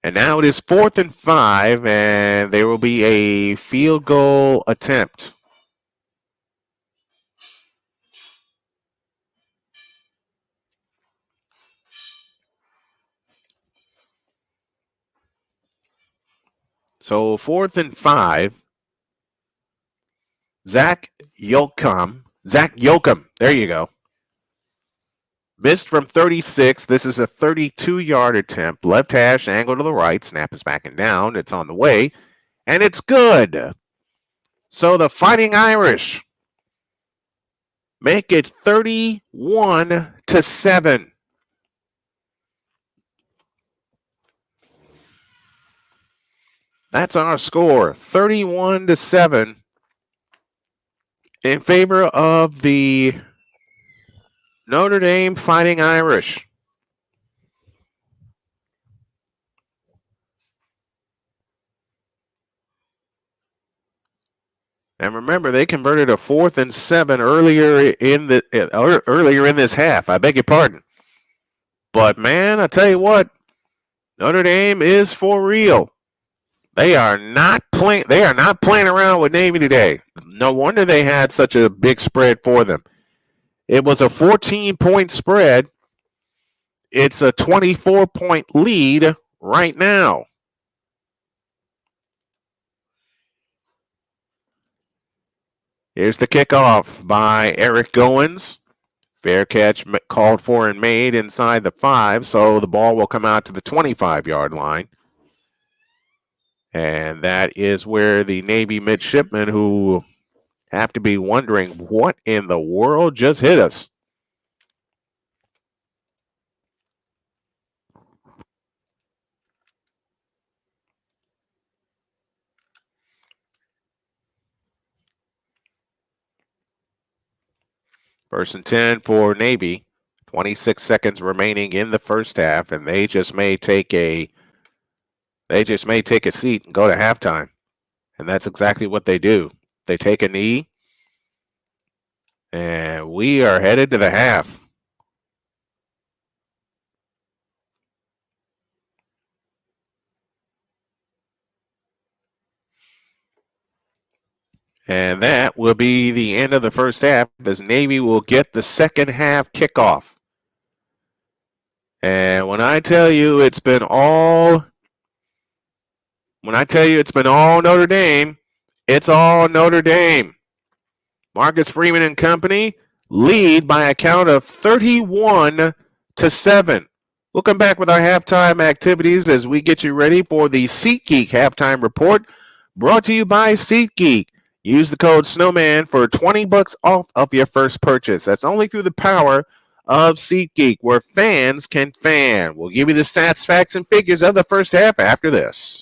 And now it is 4th and 5, and there will be a field goal attempt. So 4th and 5. Zach Yoakum, there you go. Missed from 36. This is a 32-yard attempt. Left hash, angle to the right. Snap is backing down. It's on the way. And it's good. So the Fighting Irish make it 31-7. That's our score, 31-7 in favor of the Notre Dame Fighting Irish. And remember, they converted a 4th and 7 earlier in this half. I beg your pardon. But man, I tell you what, Notre Dame is for real. They are not playing. They are not playing around with Navy today. No wonder they had such a big spread for them. It was a 14-point spread. It's a 24-point lead right now. Here's the kickoff by Eric Goins. Fair catch called for and made inside the 5, so the ball will come out to the 25-yard line. And that is where the Navy midshipmen, who have to be wondering what in the world just hit us. First and 10 for Navy. 26 seconds remaining in the first half, and they just may take a seat and go to halftime. And that's exactly what they do. They take a knee, and we are headed to the half. And that will be the end of the first half, as Navy will get the second half kickoff. And when I tell you it's been all Notre Dame, it's all Notre Dame. Marcus Freeman and company lead by a count of 31-7. We'll come back with our halftime activities as we get you ready for the SeatGeek halftime report, brought to you by SeatGeek. Use the code Snowman for $20 off of your first purchase. That's only through the power of SeatGeek, where fans can fan. We'll give you the stats, facts, and figures of the first half after this.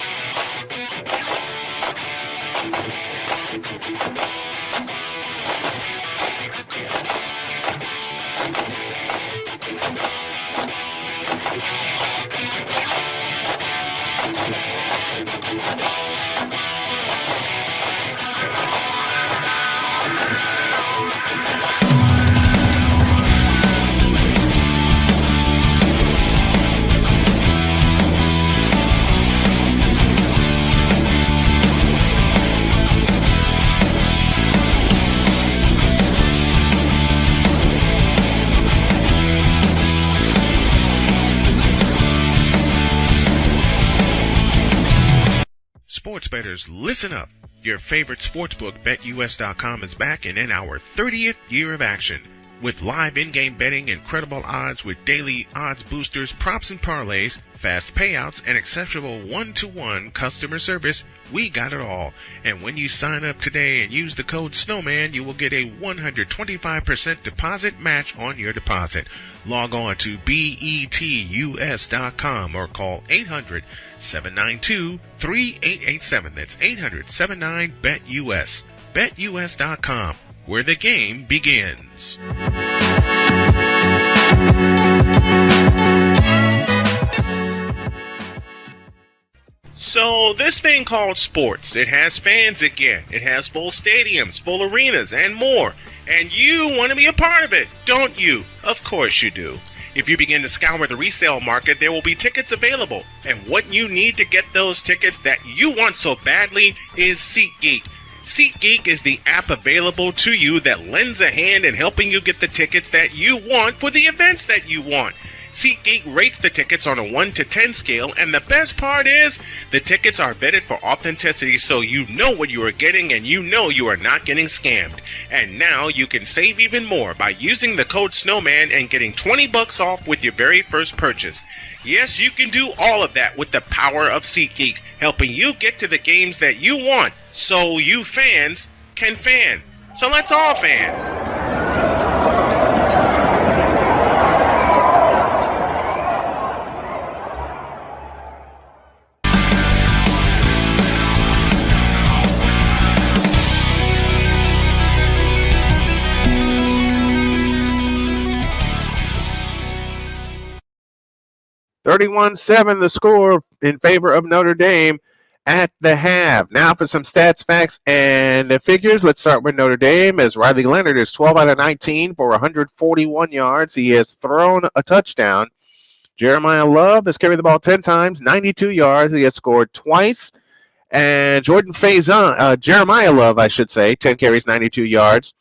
Sports bettors, listen up. Your favorite sportsbook, BetUS.com, is back and in our 30th year of action. With live in-game betting, incredible odds with daily odds boosters, props and parlays, fast payouts, and exceptional one-to-one customer service, we got it all. And when you sign up today and use the code Snowman, you will get a 125% deposit match on your deposit. Log on to betus.com or call 800-792-3887. That's 800-79-BET-US. BetUS.com, where the game begins. So this thing called sports, it has fans again. It has full stadiums, full arenas, and more. And you want to be a part of it, don't you? Of course you do. If you begin to scour the resale market, there will be tickets available. And what you need to get those tickets that you want so badly is SeatGeek. SeatGeek is the app available to you that lends a hand in helping you get the tickets that you want for the events that you want. SeatGeek rates the tickets on a 1 to 10 scale, and the best part is the tickets are vetted for authenticity, so you know what you are getting and you know you are not getting scammed. And now you can save even more by using the code Snowman and getting $20 off with your very first purchase. Yes, you can do all of that with the power of SeatGeek, helping you get to the games that you want, so you fans can fan. So let's all fan. 31-7 the score in favor of Notre Dame at the half. Now for some stats, facts, and the figures. Let's start with Notre Dame, as Riley Leonard is 12 out of 19 for 141 yards. He has thrown a touchdown. Jeremiah Love has carried the ball 10 times, 92 yards. He has scored twice. And Jeremiah Love, I should say, 10 carries, 92 yards,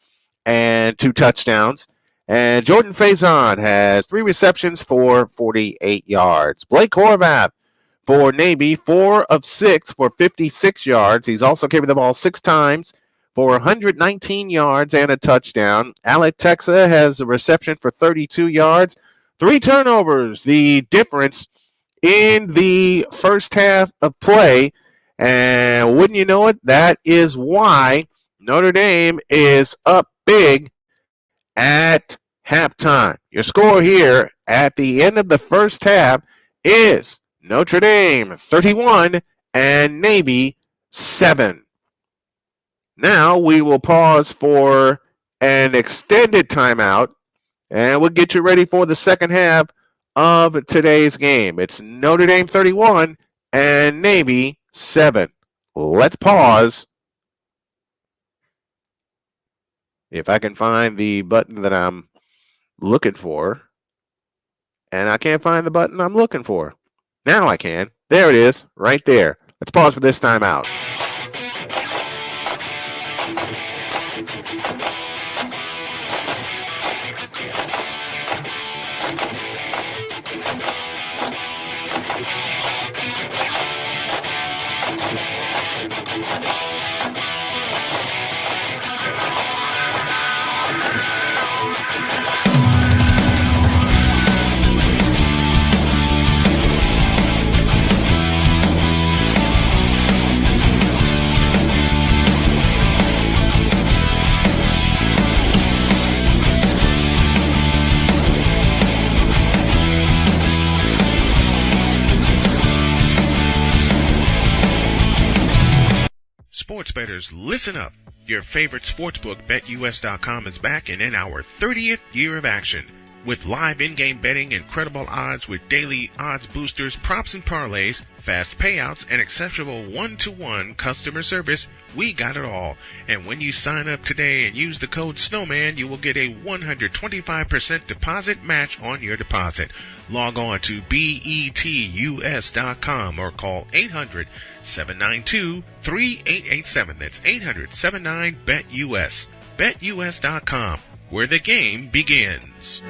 and 2 touchdowns. And Jordan Faison has 3 receptions for 48 yards. Blake Horvath for Navy, 4 of 6 for 56 yards. He's also carried the ball 6 times for 119 yards and a touchdown. Alec Texa has a reception for 32 yards, 3 turnovers. The difference in the first half of play. And wouldn't you know it, that is why Notre Dame is up big at halftime. Your score here at the end of the first half is Notre Dame 31 and Navy 7. Now we will pause for an extended timeout, and we'll get you ready for the second half of today's game. It's Notre Dame 31 and Navy 7. Let's pause. If I can find the button that I'm looking for, and I can't find the button I'm looking for. Now I can. There it is, right there. Let's pause for this timeout. Sports bettors, listen up. Your favorite sportsbook, BetUS.com, is back and in our 30th year of action. With live in-game betting, incredible odds with daily odds boosters, props and parlays, fast payouts, and exceptional one-to-one customer service, we got it all. And when you sign up today and use the code Snowman, you will get a 125% deposit match on your deposit. Log on to betus.com or call 800-792-3887. That's 800-79-BET-US. BetUS.com, where the game begins.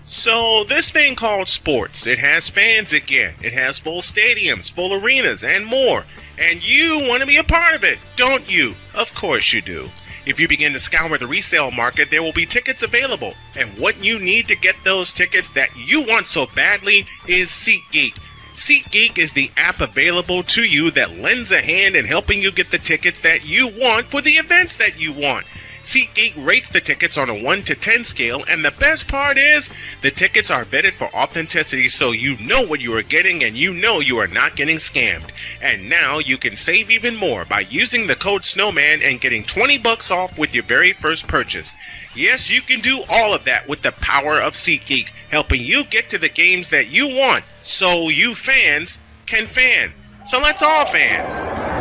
So this thing called sports, it has fans again. It has full stadiums, full arenas, and more. And you want to be a part of it, don't you? Of course you do. If you begin to scour the resale market, there will be tickets available. And what you need to get those tickets that you want so badly is SeatGeek. SeatGeek is the app available to you that lends a hand in helping you get the tickets that you want for the events that you want. SeatGeek rates the tickets on a 1 to 10 scale, and the best part is the tickets are vetted for authenticity, so you know what you are getting and you know you are not getting scammed. And now you can save even more by using the code Snowman and getting $20 off with your very first purchase. Yes, you can do all of that with the power of SeatGeek, helping you get to the games that you want, so you fans can fan. So let's all fan.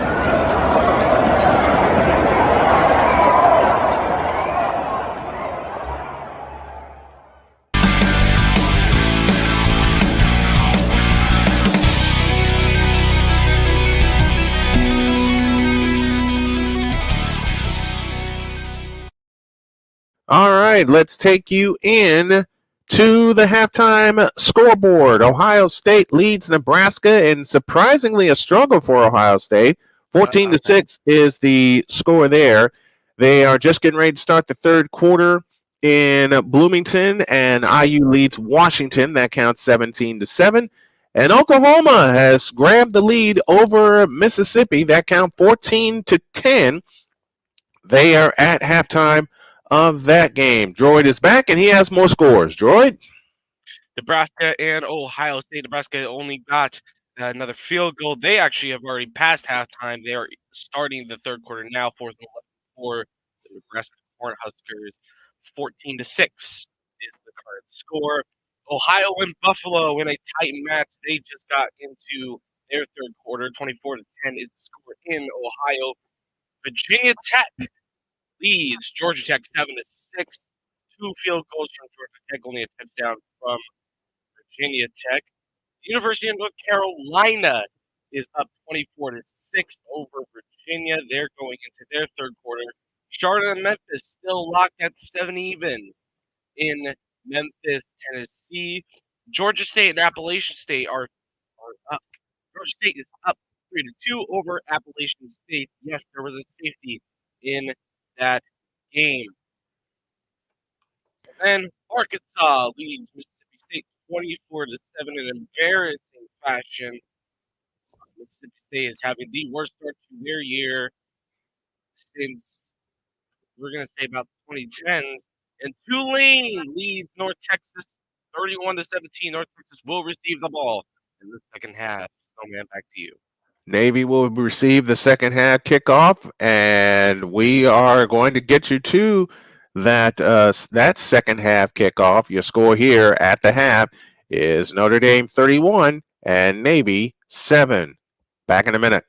All right, let's take you in to the halftime scoreboard. Ohio State leads Nebraska, and surprisingly a struggle for Ohio State. 14-6 is the score there. They are just getting ready to start the third quarter in Bloomington, and IU leads Washington. That counts 17-7. And Oklahoma has grabbed the lead over Mississippi. That counts 14-10. They are at halftime of that game. Droid is back, and he has more scores. Droid? Nebraska and Ohio State. Nebraska only got another field goal. They actually have already passed halftime. They are starting the third quarter now, 4th and 11 for the Nebraska Cornhuskers. 14-6 is the current score. Ohio and Buffalo in a tight match. They just got into their third quarter. 24-10 is the score in Ohio. Virginia Tech leads Georgia Tech 7-6. 2 field goals from Georgia Tech, only a touchdown from Virginia Tech. University of North Carolina is up 24-6 over Virginia. They're going into their third quarter. Charlotte and Memphis still locked at 7 even in Memphis, Tennessee. Georgia State and Appalachian State are up. Georgia State is up 3-2 over Appalachian State. Yes, there was a safety in that game. And then Arkansas leads Mississippi State 24-7 in embarrassing fashion. Mississippi State is having the worst start to their year since, we're going to say, about the 2010s. And Tulane leads North Texas 31-17. North Texas will receive the ball in the second half. Snowman, back to you. Navy will receive the second half kickoff, and we are going to get you to that second half kickoff. Your score here at the half is Notre Dame 31 and Navy 7. Back in a minute.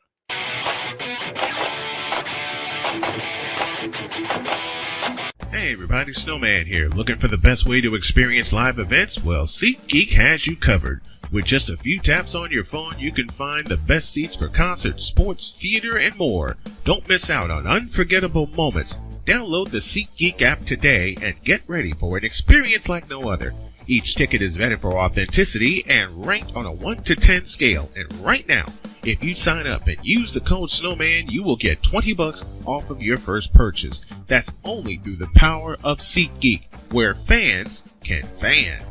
Hey everybody, Snowman here. Looking for the best way to experience live events? Well, SeatGeek has you covered. With just a few taps on your phone, you can find the best seats for concerts, sports, theater, and more. Don't miss out on unforgettable moments. Download the SeatGeek app today and get ready for an experience like no other. Each ticket is vetted for authenticity and ranked on a 1 to 10 scale. And right now, if you sign up and use the code Snowman, you will get $20 off of your first purchase. That's only through the power of SeatGeek, where fans can fan.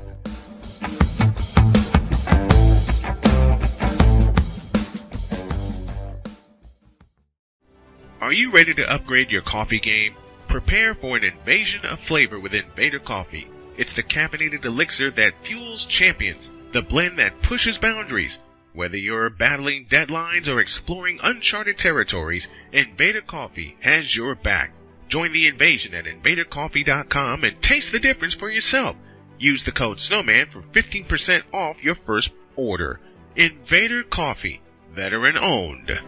Are you ready to upgrade your coffee game? Prepare for an invasion of flavor with Invader Coffee. It's the caffeinated elixir that fuels champions, the blend that pushes boundaries. Whether you're battling deadlines or exploring uncharted territories, Invader Coffee has your back. Join the invasion at invadercoffee.com and taste the difference for yourself. Use the code Snowman for 15% off your first order. Invader Coffee, veteran owned.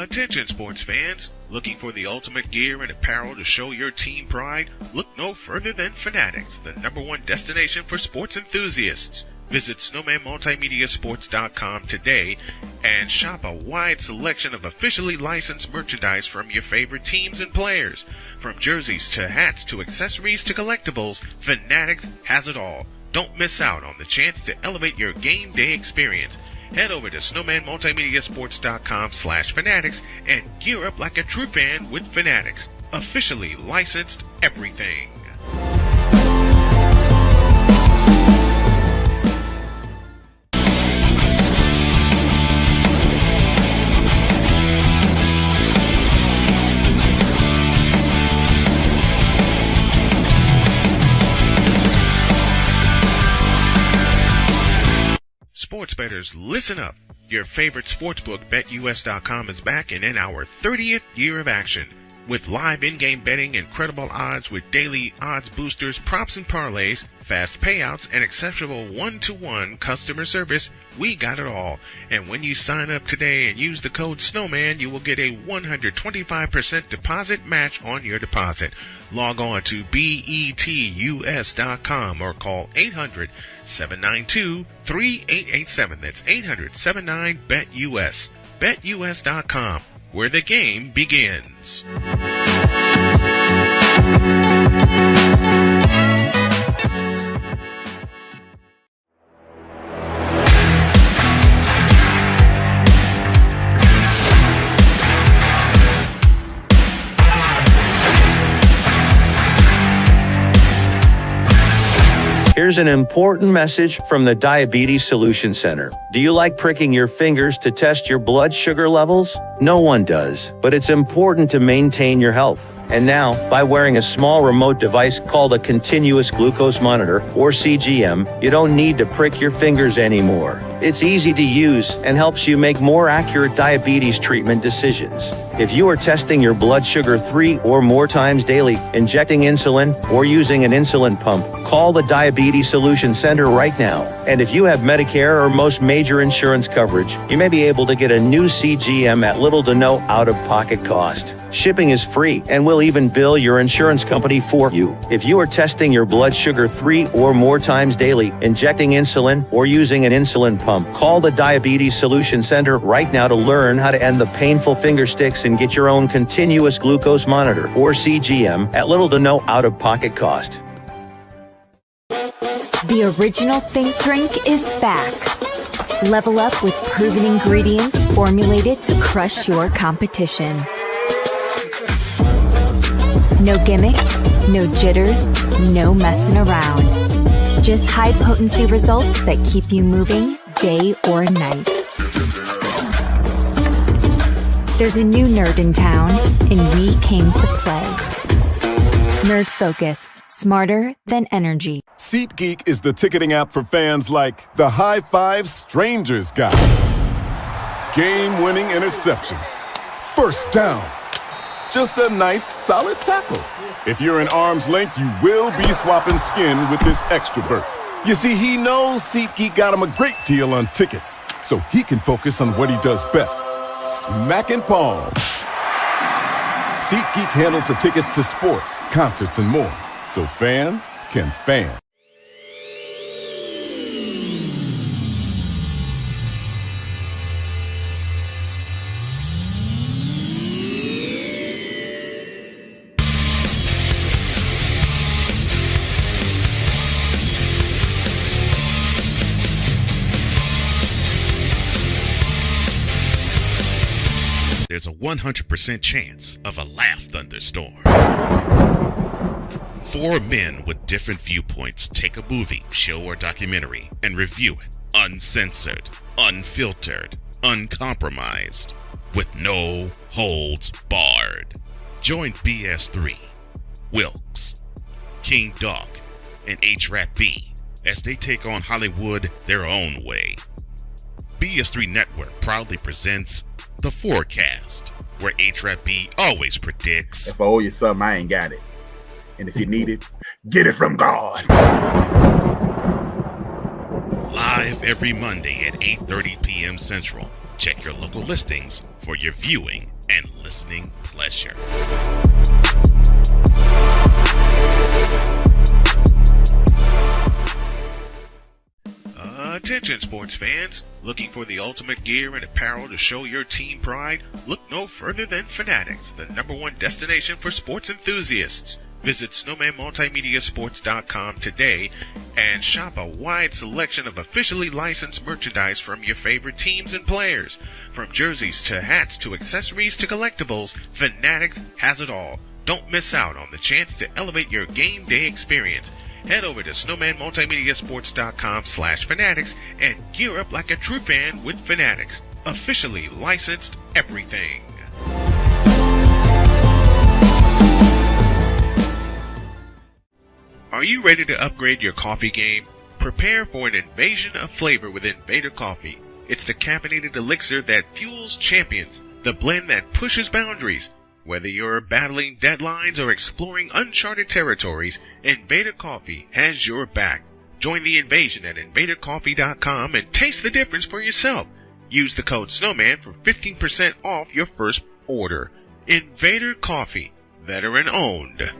Attention sports fans, looking for the ultimate gear and apparel to show your team pride? Look no further than Fanatics, the #1 destination for sports enthusiasts. Visit snowmanmultimediasports.com today and shop a wide selection of officially licensed merchandise from your favorite teams and players. From jerseys to hats to accessories to collectibles, Fanatics has it all. Don't miss out on the chance to elevate your game day experience. Head over to snowmanmultimediasports.com/fanatics and gear up like a true fan with Fanatics. Officially licensed everything. Sports bettors, listen up. Your favorite sportsbook, BetUS.com, is back and in our 30th year of action. With live in-game betting, incredible odds with daily odds boosters, props and parlays, fast payouts, and exceptional one-to-one customer service, we got it all. And when you sign up today and use the code Snowman, you will get a 125% deposit match on your deposit. Log on to betus.com or call 800-792-3887. That's 800-79-BET-US. BetUS.com, where the game begins. Here's an important message from the Diabetes Solution Center. Do you like pricking your fingers to test your blood sugar levels? No one does, but it's important to maintain your health. And now, by wearing a small remote device called a continuous glucose monitor, or CGM, you don't need to prick your fingers anymore. It's easy to use and helps you make more accurate diabetes treatment decisions. If you are testing your blood sugar 3 or more times daily, injecting insulin, or using an insulin pump, call the Diabetes Solution Center right now. And if you have Medicare or most major insurance coverage, you may be able to get a new CGM at little to no out-of-pocket cost. Shipping is free, and we'll even bill your insurance company for you. If you are testing your blood sugar 3 or more times daily, injecting insulin, or using an insulin pump, call the Diabetes Solution Center right now to learn how to end the painful finger sticks and get your own continuous glucose monitor, or CGM, at little to no out-of-pocket cost. The original Think Drink is back. Level up with proven ingredients formulated to crush your competition. No gimmicks, no jitters, no messing around. Just high-potency results that keep you moving day or night. There's a new nerd in town, and we came to play. Nerd Focus. Smarter than energy. SeatGeek is the ticketing app for fans like the high five strangers got. Game-winning interception. First down. Just a nice, solid tackle. If you're in arm's length, you will be swapping skin with this extra berth. You see, he knows SeatGeek got him a great deal on tickets, so he can focus on what he does best, smacking palms. SeatGeek handles the tickets to sports, concerts, and more, so fans can fan. There's a 100% chance of a laugh thunderstorm. 4 men with different viewpoints take a movie, show, or documentary and review it uncensored, unfiltered, uncompromised, with no holds barred. Join BS3, Wilkes, King Dog, and H-Rap B as they take on Hollywood their own way. BS3 Network proudly presents The Forecast, where H-Rap B always predicts, if I owe you something, I ain't got it. And if you need it, get it from God. live every Monday at 8:30 p.m. Central. Check your local listings for your viewing and listening pleasure. Attention sports fans, looking for the ultimate gear and apparel to show your team pride? Look no further than Fanatics, the #1 destination for sports enthusiasts. Visit snowmanmultimediasports.com today and shop a wide selection of officially licensed merchandise from your favorite teams and players. From jerseys to hats to accessories to collectibles, Fanatics has it all. Don't miss out on the chance to elevate your game day experience. Head over to snowmanmultimediasports.com/fanatics and gear up like a true fan with Fanatics. Officially licensed everything. Are you ready to upgrade your coffee game? Prepare for an invasion of flavor with Invader Coffee. It's the caffeinated elixir that fuels champions, the blend that pushes boundaries. Whether you're battling deadlines or exploring uncharted territories, Invader Coffee has your back. Join the invasion at invadercoffee.com and taste the difference for yourself. Use the code Snowman for 15% off your first order. Invader Coffee, veteran owned.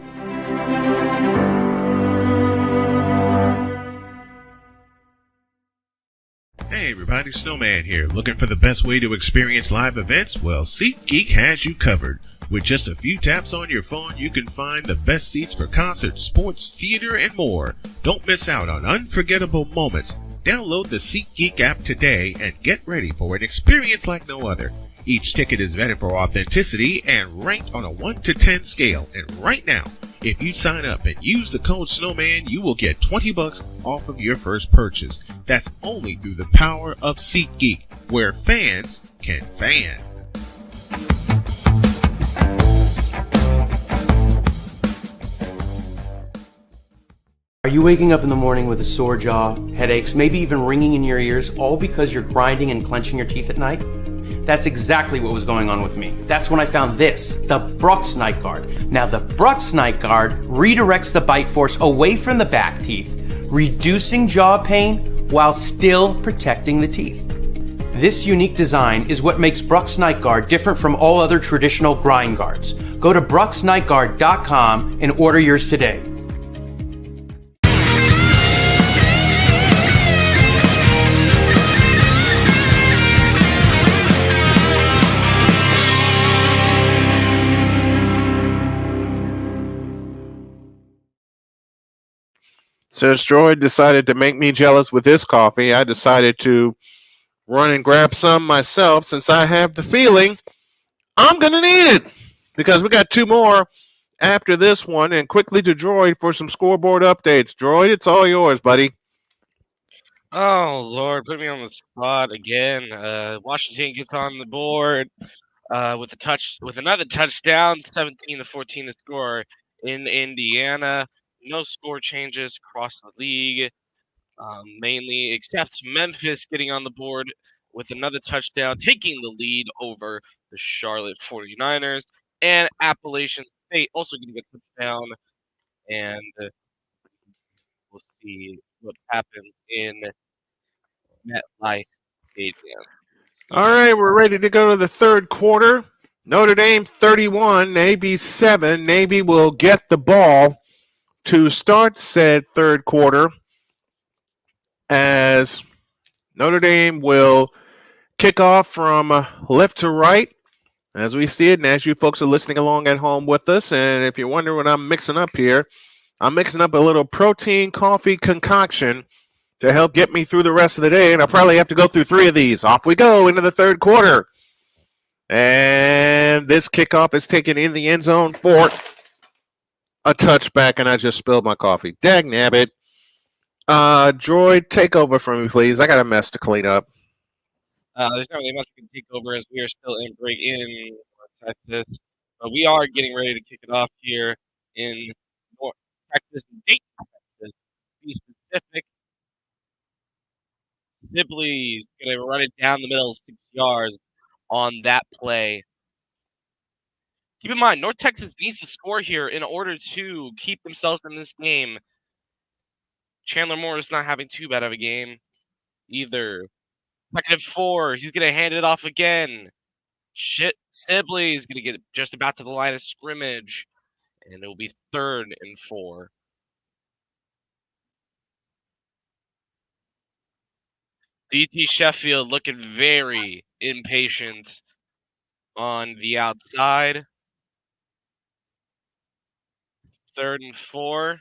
Hey everybody, Snowman here. Looking for the best way to experience live events? Well, SeatGeek has you covered. With just a few taps on your phone, you can find the best seats for concerts, sports, theater, and more. Don't miss out on unforgettable moments. Download the SeatGeek app today and get ready for an experience like no other. Each ticket is vetted for authenticity and ranked on a 1 to 10 scale. And right now, if you sign up and use the code Snowman, you will get $20 off of your first purchase. That's only through the power of SeatGeek, where fans can fan. Are you waking up in the morning with a sore jaw, headaches, maybe even ringing in your ears, all because you're grinding and clenching your teeth at night? That's exactly what was going on with me. That's when I found this, the Brooks Night Guard. Now, the Brooks Night Guard redirects the bite force away from the back teeth, reducing jaw pain while still protecting the teeth. This unique design is what makes Brooks Night Guard different from all other traditional grind guards. Go to brooksnightguard.com and order yours today. Since Droid decided to make me jealous with his coffee, I decided to run and grab some myself since I have the feeling I'm going to need it. Because we got two more after this one. And quickly to Droid for some scoreboard updates. Droid, it's all yours, buddy. Oh, Lord, put me on the spot again. Washington gets on the board with another touchdown, 17-14 to score in Indiana. No score changes across the league, mainly except Memphis getting on the board with another touchdown, taking the lead over the Charlotte 49ers, and Appalachian State also getting a touchdown, and we'll see what happens in MetLife Stadium. All right, we're ready to go to the third quarter. Notre Dame 31, Navy 7. Navy will get the ball to start said third quarter as Notre Dame will kick off from left to right as we see it and as you folks are listening along at home with us. And if you're wondering what I'm mixing up here, I'm mixing up a little protein coffee concoction to help get me through the rest of the day. And I'll probably have to go through 3 of these. Off we go into the third quarter. And this kickoff is taken in the end zone for a touchback, and I just spilled my coffee. Dag nabbit. Droid, take over for me, please. I got a mess to clean up. There's not really much we can take over as we are still in break in North Texas. But we are getting ready to kick it off here in North Texas, Dayton, Texas. To be specific, Sibley's going to run it down the middle 6 yards on that play. Keep in mind, North Texas needs to score here in order to keep themselves in this game. Chandler Moore is not having too bad of a game either. 2nd and 4. He's going to hand it off again. Sibley is going to get just about to the line of scrimmage. And it will be 3rd and 4. DT Sheffield looking very impatient on the outside. 3rd and 4.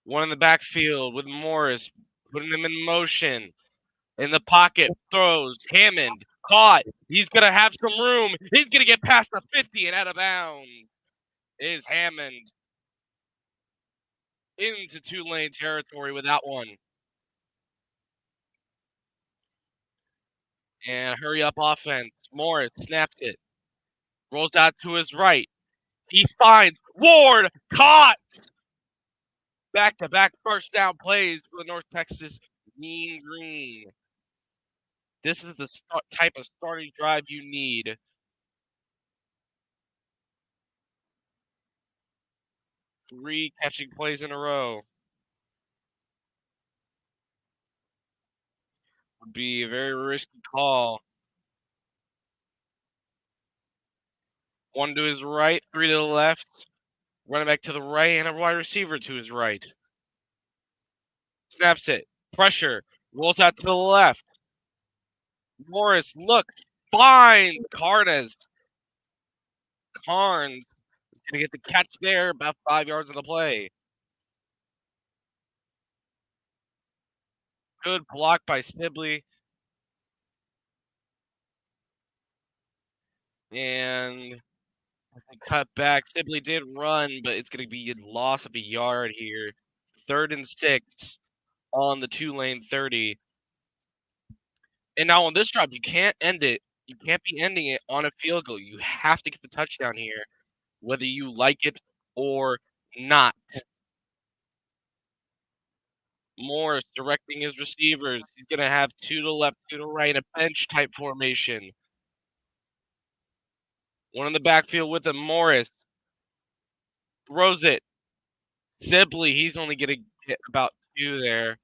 One in the backfield with Morris, putting him in motion. In the pocket, throws. Hammond, caught. He's going to have some room. He's going to get past the 50 and out of bounds. Is Hammond into Tulane territory with that one. And hurry up offense. Morris snaps it. Rolls out to his right. He finds Ward. Caught. Back-to-back first down plays for the North Texas Mean Green. This is the type of starting drive you need. Three catching plays in a row. Would be a very risky call. 1 to his right, 3 to the left. Running back to the right, and a wide receiver to his right. Snaps it. Pressure. Rolls out to the left. Morris looks. Finds Carnes. Carnes is going to get the catch there, about 5 yards on the play. Good block by Sibley. And as they cut back, Sibley did run, but it's going to be a loss of a yard here. 3rd and 6 on the Tulane 30. And now on this drive, you can't end it. You can't be ending it on a field goal. You have to get the touchdown here, whether you like it or not. Morris directing his receivers. He's going to have 2 to the left, 2 to the right, a bench type formation. One in the backfield with him. Morris throws it. Sibley, he's only going to get about 2 there.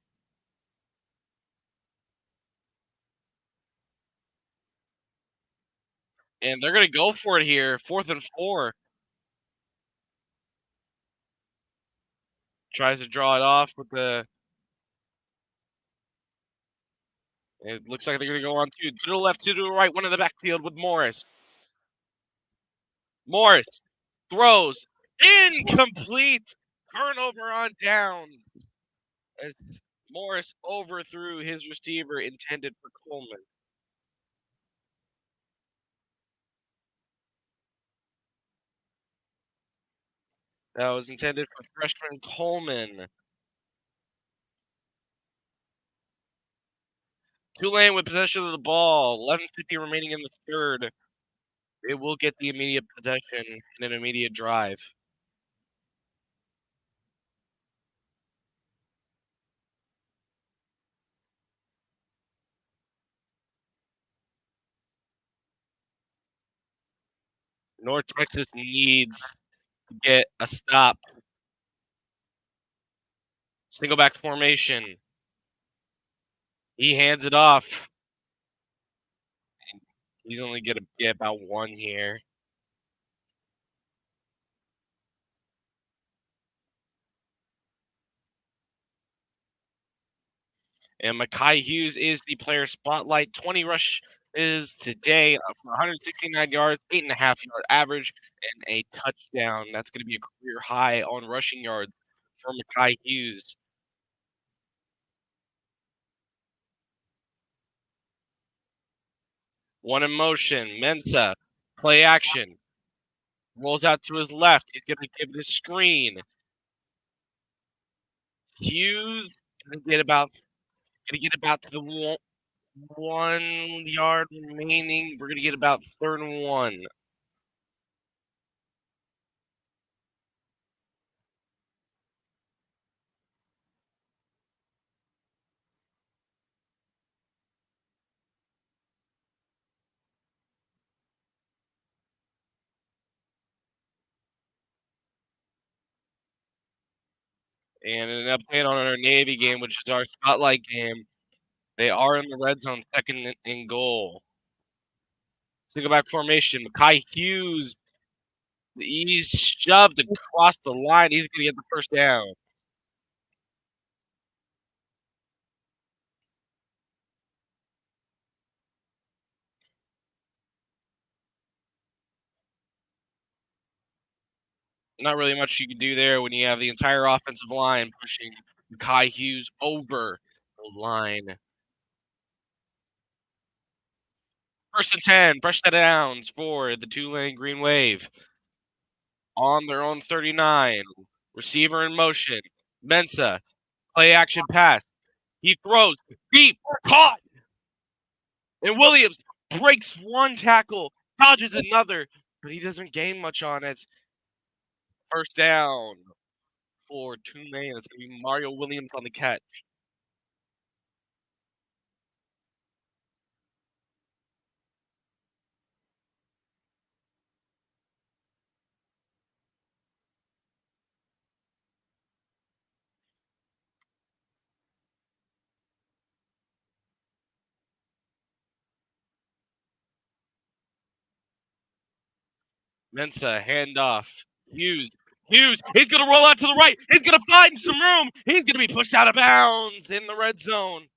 And they're going to go for it here. 4th and 4. Tries to draw it off with the... It looks like they're going to go on 2. 2 to the left, 2 to the right. One in the backfield with Morris. Morris throws. Incomplete. Turnover on downs. As Morris overthrew his receiver intended for Coleman. That was intended for freshman Coleman. Tulane with possession of the ball. 11:50 remaining in the third. It will get the immediate possession and an immediate drive. North Texas needs to get a stop. Single back formation. He hands it off. He's only going to get about 1 here. And Mekhi Hughes is the player spotlight. 20 rush is today for 169 yards, 8.5-yard average, and a touchdown. That's going to be a career high on rushing yards for Mekhi Hughes. One in motion. Mensa, play action. Rolls out to his left. He's going to give it a screen. Hughes going to get about to the 1 yard remaining. We're going to get about 3rd and 1. And an update on our Navy game, which is our spotlight game. They are in the red zone, 2nd and goal. Single back formation. Mekhi Hughes, he's shoved across the line. He's going to get the 1st down. Not really much you can do there when you have the entire offensive line pushing Mekhi Hughes over the line. 1st and 10, fresh set of downs for the Tulane Green Wave. On their own 39. Receiver in motion. Mensa, play action pass. He throws deep, caught. And Williams breaks 1 tackle, dodges another, but he doesn't gain much on it. 1st down for Tulane. It's going to be Mario Williams on the catch. Mensa, handoff. Hughes, he's going to roll out to the right. He's going to find some room. He's going to be pushed out of bounds in the red zone.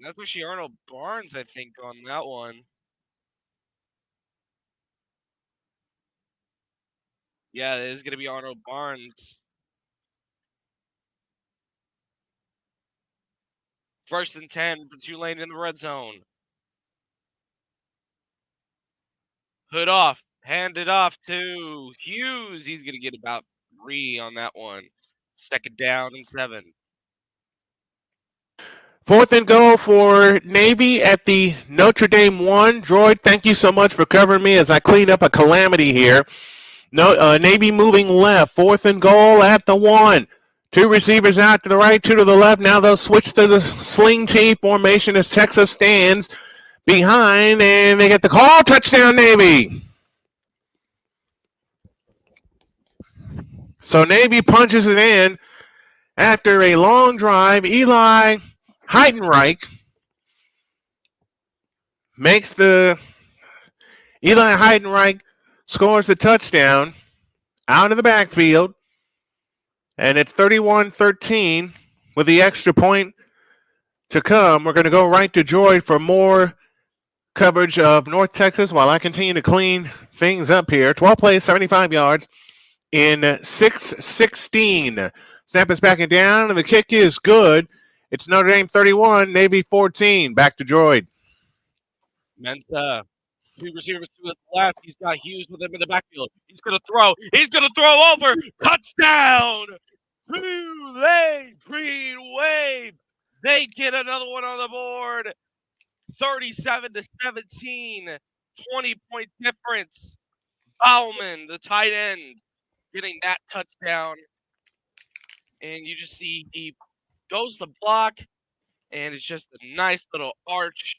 That's actually Arnold Barnes, I think, on that one. Yeah, it is going to be Arnold Barnes. 1st and 10 for Tulane in the red zone. Hood off. Hand it off to Hughes. He's going to get about 3 on that one. 2nd down and 7. 4th and goal for Navy at the Notre Dame 1. Droid, thank you so much for covering me as I clean up a calamity here. Navy moving left. 4th and goal at the 1. 2 receivers out to the right, 2 to the left. Now they'll switch to the sling T formation as Texas stands behind, and they get the call. Touchdown, Navy. So Navy punches it in after a long drive. Eli Heidenreich scores the touchdown out of the backfield, and it's 31-13 with the extra point to come. We're going to go right to Joy for more coverage of North Texas while I continue to clean things up here. 12 plays, 75 yards in 6-16. Snap is backing down, and the kick is good. It's Notre Dame 31, Navy 14. Back to Droid. Mensa, 2 receivers to his left. He's got Hughes with him in the backfield. He's going to throw. He's going to throw over. Touchdown! Tulane Green Wave. They get another one on the board. 37-17. 20-point difference. Bauman, the tight end, getting that touchdown. And you just see he goes to block, and it's just a nice little arch.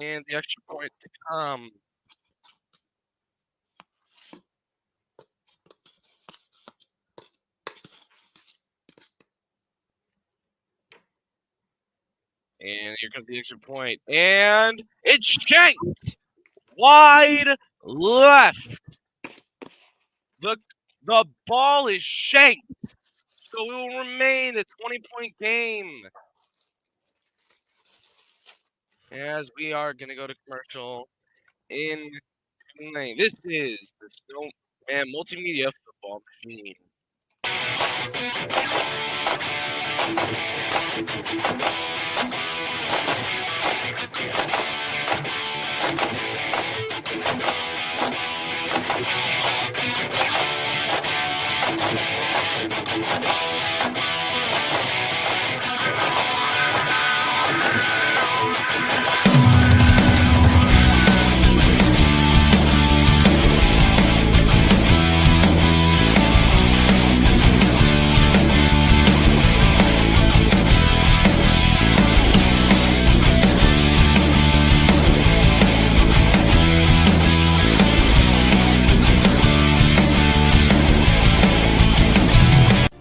And the extra point to come. And here comes the extra point. And it's shanked wide left. The ball is shanked. So it will remain a 20-point game. As we are going to go to commercial in Tulane. This is the Snowman Multimedia Football Machine.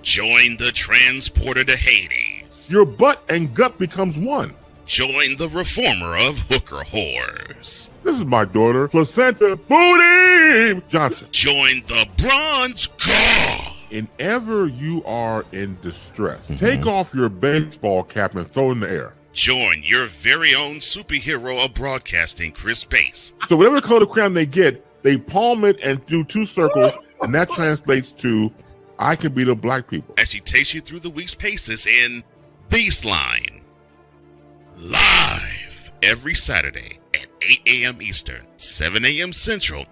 Join the transporter to Hades. Your butt and gut becomes one. Join the reformer of hooker whores. This is my daughter, Placenta Booty Johnson. Join the bronze car. Whenever you are in distress, take off your baseball cap and throw it in the air. Join your very own superhero of broadcasting, Chris Bass. So whatever color crayon they get, they palm it and do 2 circles, and that translates to I can beat up black people. As she takes you through the week's paces in Baseline. Live every Saturday at 8 a.m. Eastern, 7 a.m. Central,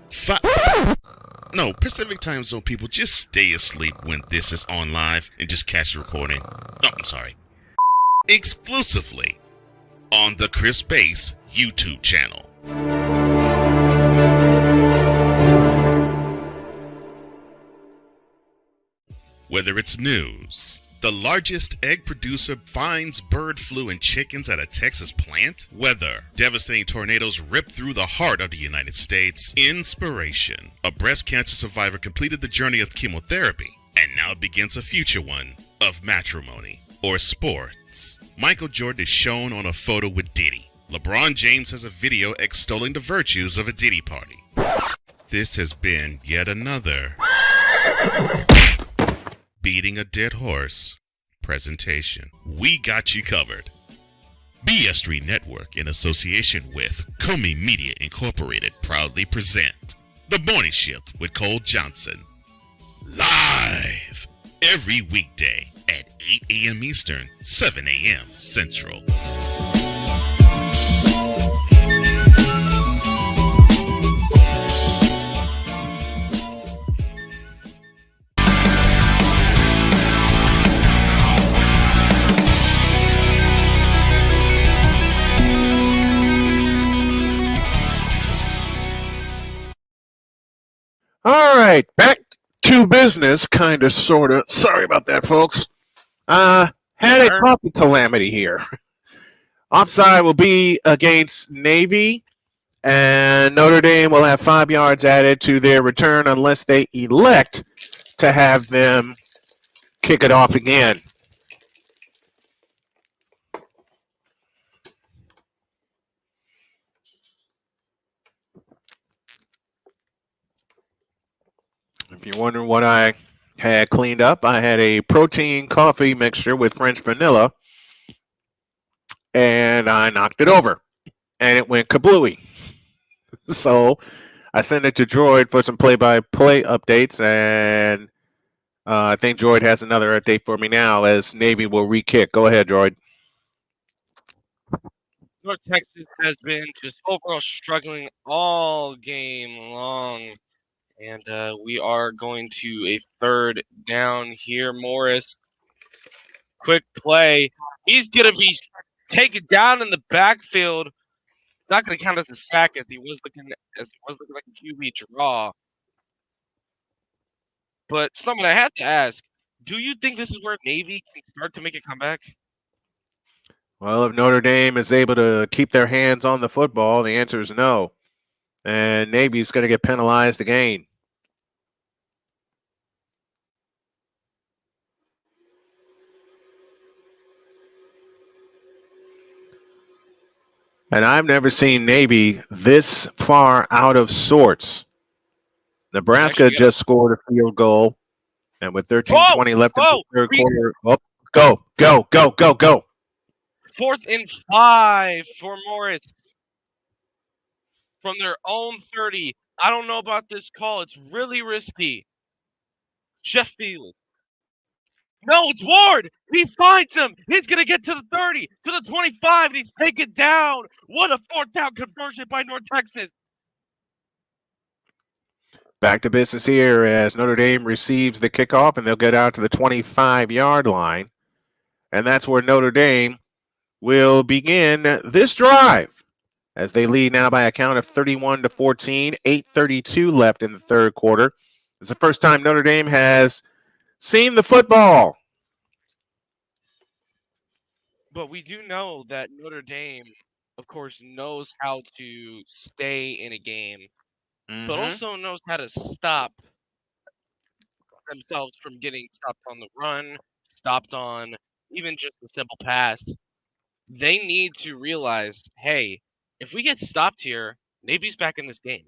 Pacific Time Zone people, just stay asleep when this is on live and just catch the recording. No, I'm sorry. Exclusively on the Chris Bass YouTube channel. Whether it's news, the largest egg producer finds bird flu in chickens at a Texas plant, weather, devastating tornadoes rip through the heart of the United States, inspiration, a breast cancer survivor completed the journey of chemotherapy, and now begins a future one of matrimony, or sports. Michael Jordan is shown on a photo with Diddy. LeBron James has a video extolling the virtues of a Diddy party. This has been yet another Beating a Dead Horse presentation. We got you covered. BS3 Network, in association with Comey Media Incorporated, proudly present The Morning Shift with Cole Johnson. Live every weekday at 8 a.m. Eastern, 7 a.m. Central. right, back to business, kind of, sort of. Sorry about that, folks. Had a coffee calamity here. Offside will be against Navy, and Notre Dame will have 5 yards added to their return unless they elect to have them kick it off again. If you're wondering what I had cleaned up, I had a protein coffee mixture with French vanilla, and I knocked it over, and it went kablooey. So I sent it to Droid for some play-by-play updates, and I think Droid has another update for me now as Navy will re-kick. Go ahead, Droid. North Texas has been just overall struggling all game long. And we are going to a third down here. Morris, quick play. He's going to be taken down in the backfield. It's not going to count as a sack as he was looking like a QB draw. But Snowman, I have to ask, do you think this is where Navy can start to make a comeback? Well, if Notre Dame is able to keep their hands on the football, the answer is no. And Navy's going to get penalized again. And I've never seen Navy this far out of sorts. Nebraska just scored a field goal, and with 13:20 left in the third quarter, go. 4th and 5 for Morris from their own 30. I don't know about this call. It's really risky. Sheffield. No, it's Ward. He finds him. He's going to get to the 30, to the 25, and he's taken down. What a 4th down conversion by North Texas. Back to business here as Notre Dame receives the kickoff, and they'll get out to the 25-yard line. And that's where Notre Dame will begin this drive as they lead now by a count of 31-14, 8:32 left in the third quarter. It's the first time Notre Dame has seen the football. But we do know that Notre Dame, of course, knows how to stay in a game, but also knows how to stop themselves from getting stopped on the run, stopped on even just a simple pass. They need to realize, hey, if we get stopped here, Navy's back in this game.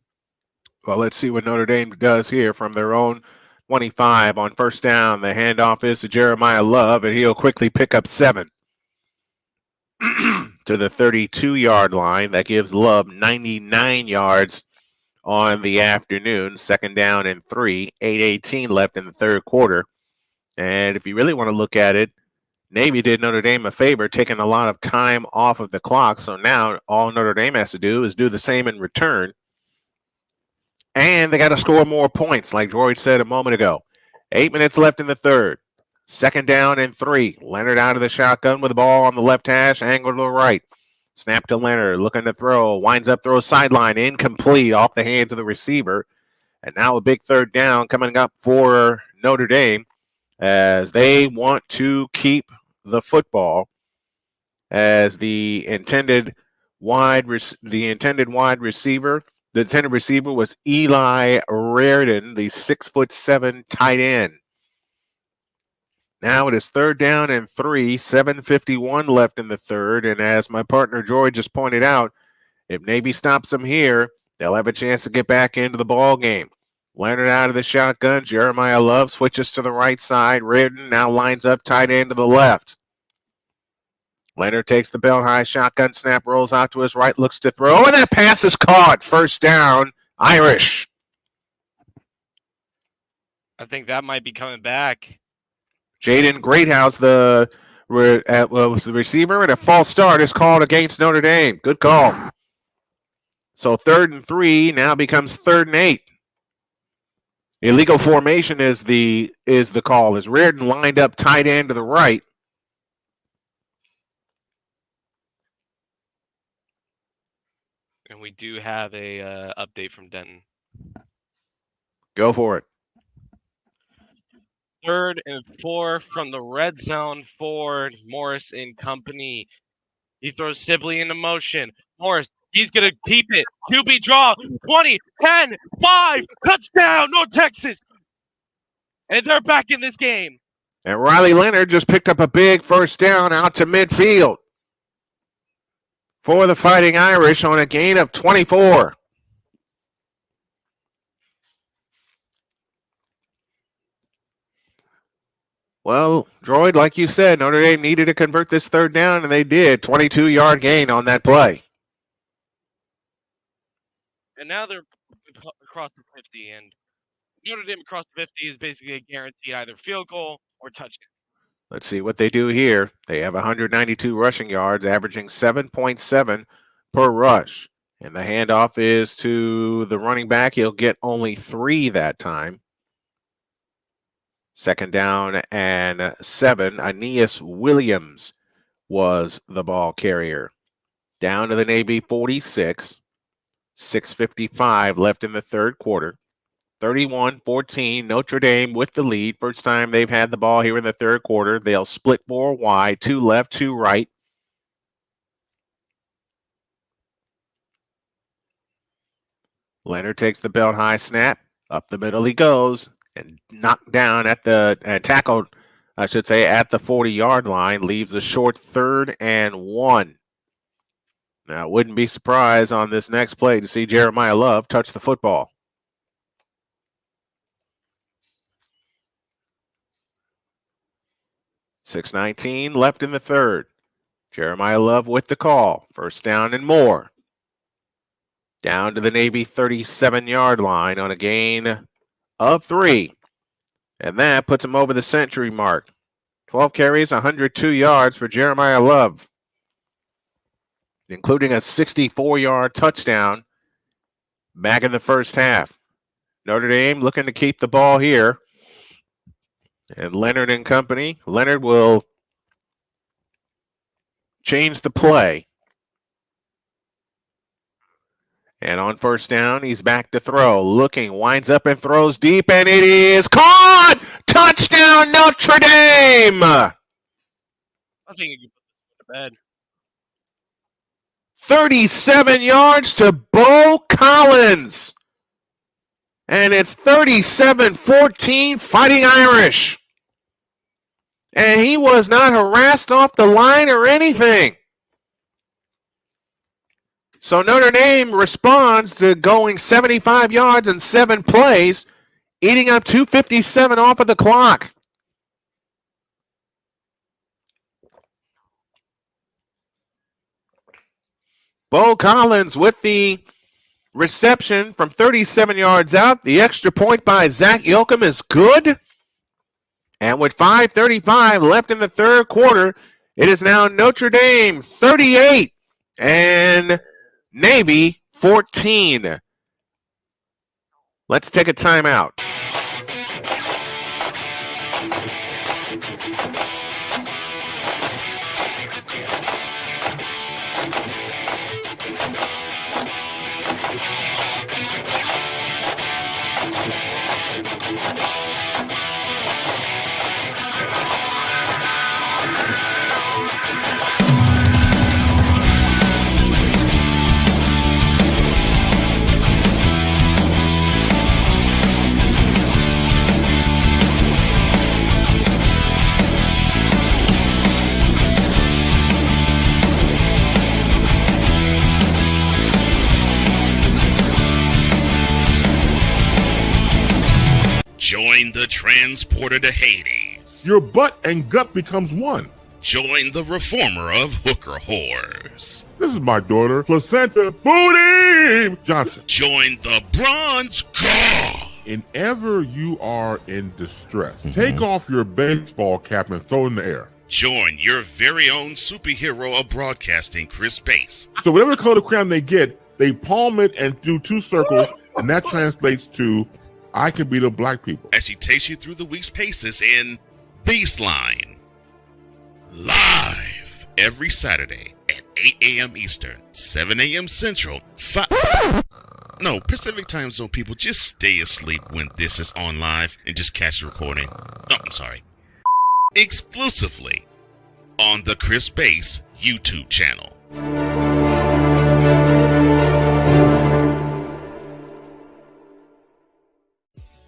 Well, let's see what Notre Dame does here from their own 25 on first down. The handoff is to Jeremiah Love, and he'll quickly pick up 7 to the 32-yard line. That gives Love 99 yards on the afternoon. 2nd down and 3, 8:18 left in the third quarter. And if you really want to look at it, Navy did Notre Dame a favor, taking a lot of time off of the clock. So now all Notre Dame has to do is do the same in return. And they got to score more points, like Droid said a moment ago. 8 minutes left in the third. 2nd down and 3. Leonard out of the shotgun with the ball on the left hash, angle to the right. Snap to Leonard, looking to throw. Winds up, throw sideline, incomplete, off the hands of the receiver. And now a big 3rd down coming up for Notre Dame as they want to keep the football, as the intended wide receiver was Eli Reardon, the 6'7" tight end. Now it is 3rd down and 3, 7:51 left in the third, and as my partner George just pointed out, if Navy stops them here, they'll have a chance to get back into the ball game. Leonard out of the shotgun. Jeremiah Love switches to the right side. Reardon now lines up tight end to the left. Leonard takes the belt high shotgun snap, rolls out to his right, looks to throw, and that pass is caught. 1st down, Irish. I think that might be coming back. Jaden Greathouse, was the receiver, and a false start is called against Notre Dame. Good call. So 3rd and 3 now becomes 3rd and 8. Illegal formation is the call. As Reardon lined up tight end to the right. And we do have a update from Denton. Go for it. 3rd and 4 from the red zone for Morris and company. He throws Sibley into motion. Morris, he's going to keep it. QB draw. 20, 10, 5. Touchdown, North Texas. And they're back in this game. And Riley Leonard just picked up a big first down out to midfield for the Fighting Irish on a gain of 24. Well, Droid, like you said, Notre Dame needed to convert this 3rd down, and they did. 22-yard gain on that play. And now they're across the 50, and Notre Dame across the 50 is basically a guaranteed either field goal or touchdown. Let's see what they do here. They have 192 rushing yards, averaging 7.7 per rush. And the handoff is to the running back. He'll get only 3 that time. 2nd down and 7. Aeneas Williams was the ball carrier. Down to the Navy 46. 6:55 left in the 3rd quarter. 31-14, Notre Dame with the lead. First time they've had the ball here in the 3rd quarter. They'll split 4 wide, 2 left, 2 right. Leonard takes the belt high snap. Up the middle he goes and knocked down at the, tackled, I should say, at the 40-yard line. Leaves a short 3rd and 1. Now, wouldn't be surprised on this next play to see Jeremiah Love touch the football. 6:19 left in the 3rd. Jeremiah Love with the call. First down and more. Down to the Navy 37-yard line on a gain of 3. And that puts him over the century mark. 12 carries, 102 yards for Jeremiah Love, including a 64-yard touchdown back in the first half. Notre Dame looking to keep the ball here. And Leonard and company. Leonard will change the play. And on first down, he's back to throw. Looking, winds up and throws deep, and it is caught! Touchdown, Notre Dame! I think you can put this to bed. 37 yards to Bo Collins. And it's 37-14 Fighting Irish. And he was not harassed off the line or anything. So Notre Dame responds to going 75 yards in 7 plays, eating up 2:57 off of the clock. Bo Collins with the reception from 37 yards out. The extra point by Zach Yoakum is good. And with 5:35 left in the 3rd quarter, it is now Notre Dame 38 and Navy 14. Let's take a timeout. Join the transporter to Hades. Your butt and gut becomes one. Join the reformer of hooker whores. This is my daughter, Placenta Booty Johnson. Join the bronze god. Whenever you are in distress, take off your baseball cap and throw it in the air. Join your very own superhero of broadcasting, Chris Bass. So whatever color crayon they get, they palm it and do 2 circles, and that translates to I can beat up black people. As she takes you through the week's paces in Baseline. Live every Saturday at 8 a.m. Eastern, 7 a.m. Central, 5 No, Pacific Time Zone people, just stay asleep when this is on live and just catch the recording. Oh, I'm sorry. Exclusively on the Chris Bass YouTube channel.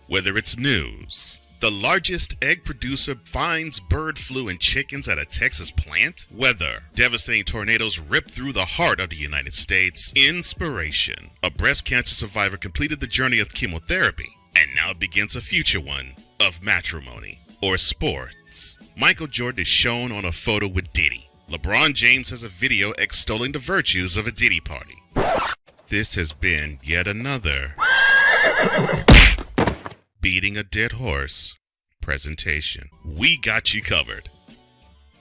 Whether it's news, the largest egg producer finds bird flu in chickens at a Texas plant, weather, devastating tornadoes rip through the heart of the United States, inspiration, a breast cancer survivor completed the journey of chemotherapy, and now begins a future one of matrimony or sports. Michael Jordan is shown on a photo with Diddy. LeBron James has a video extolling the virtues of a Diddy party. This has been yet another beating a dead horse presentation. We got you covered.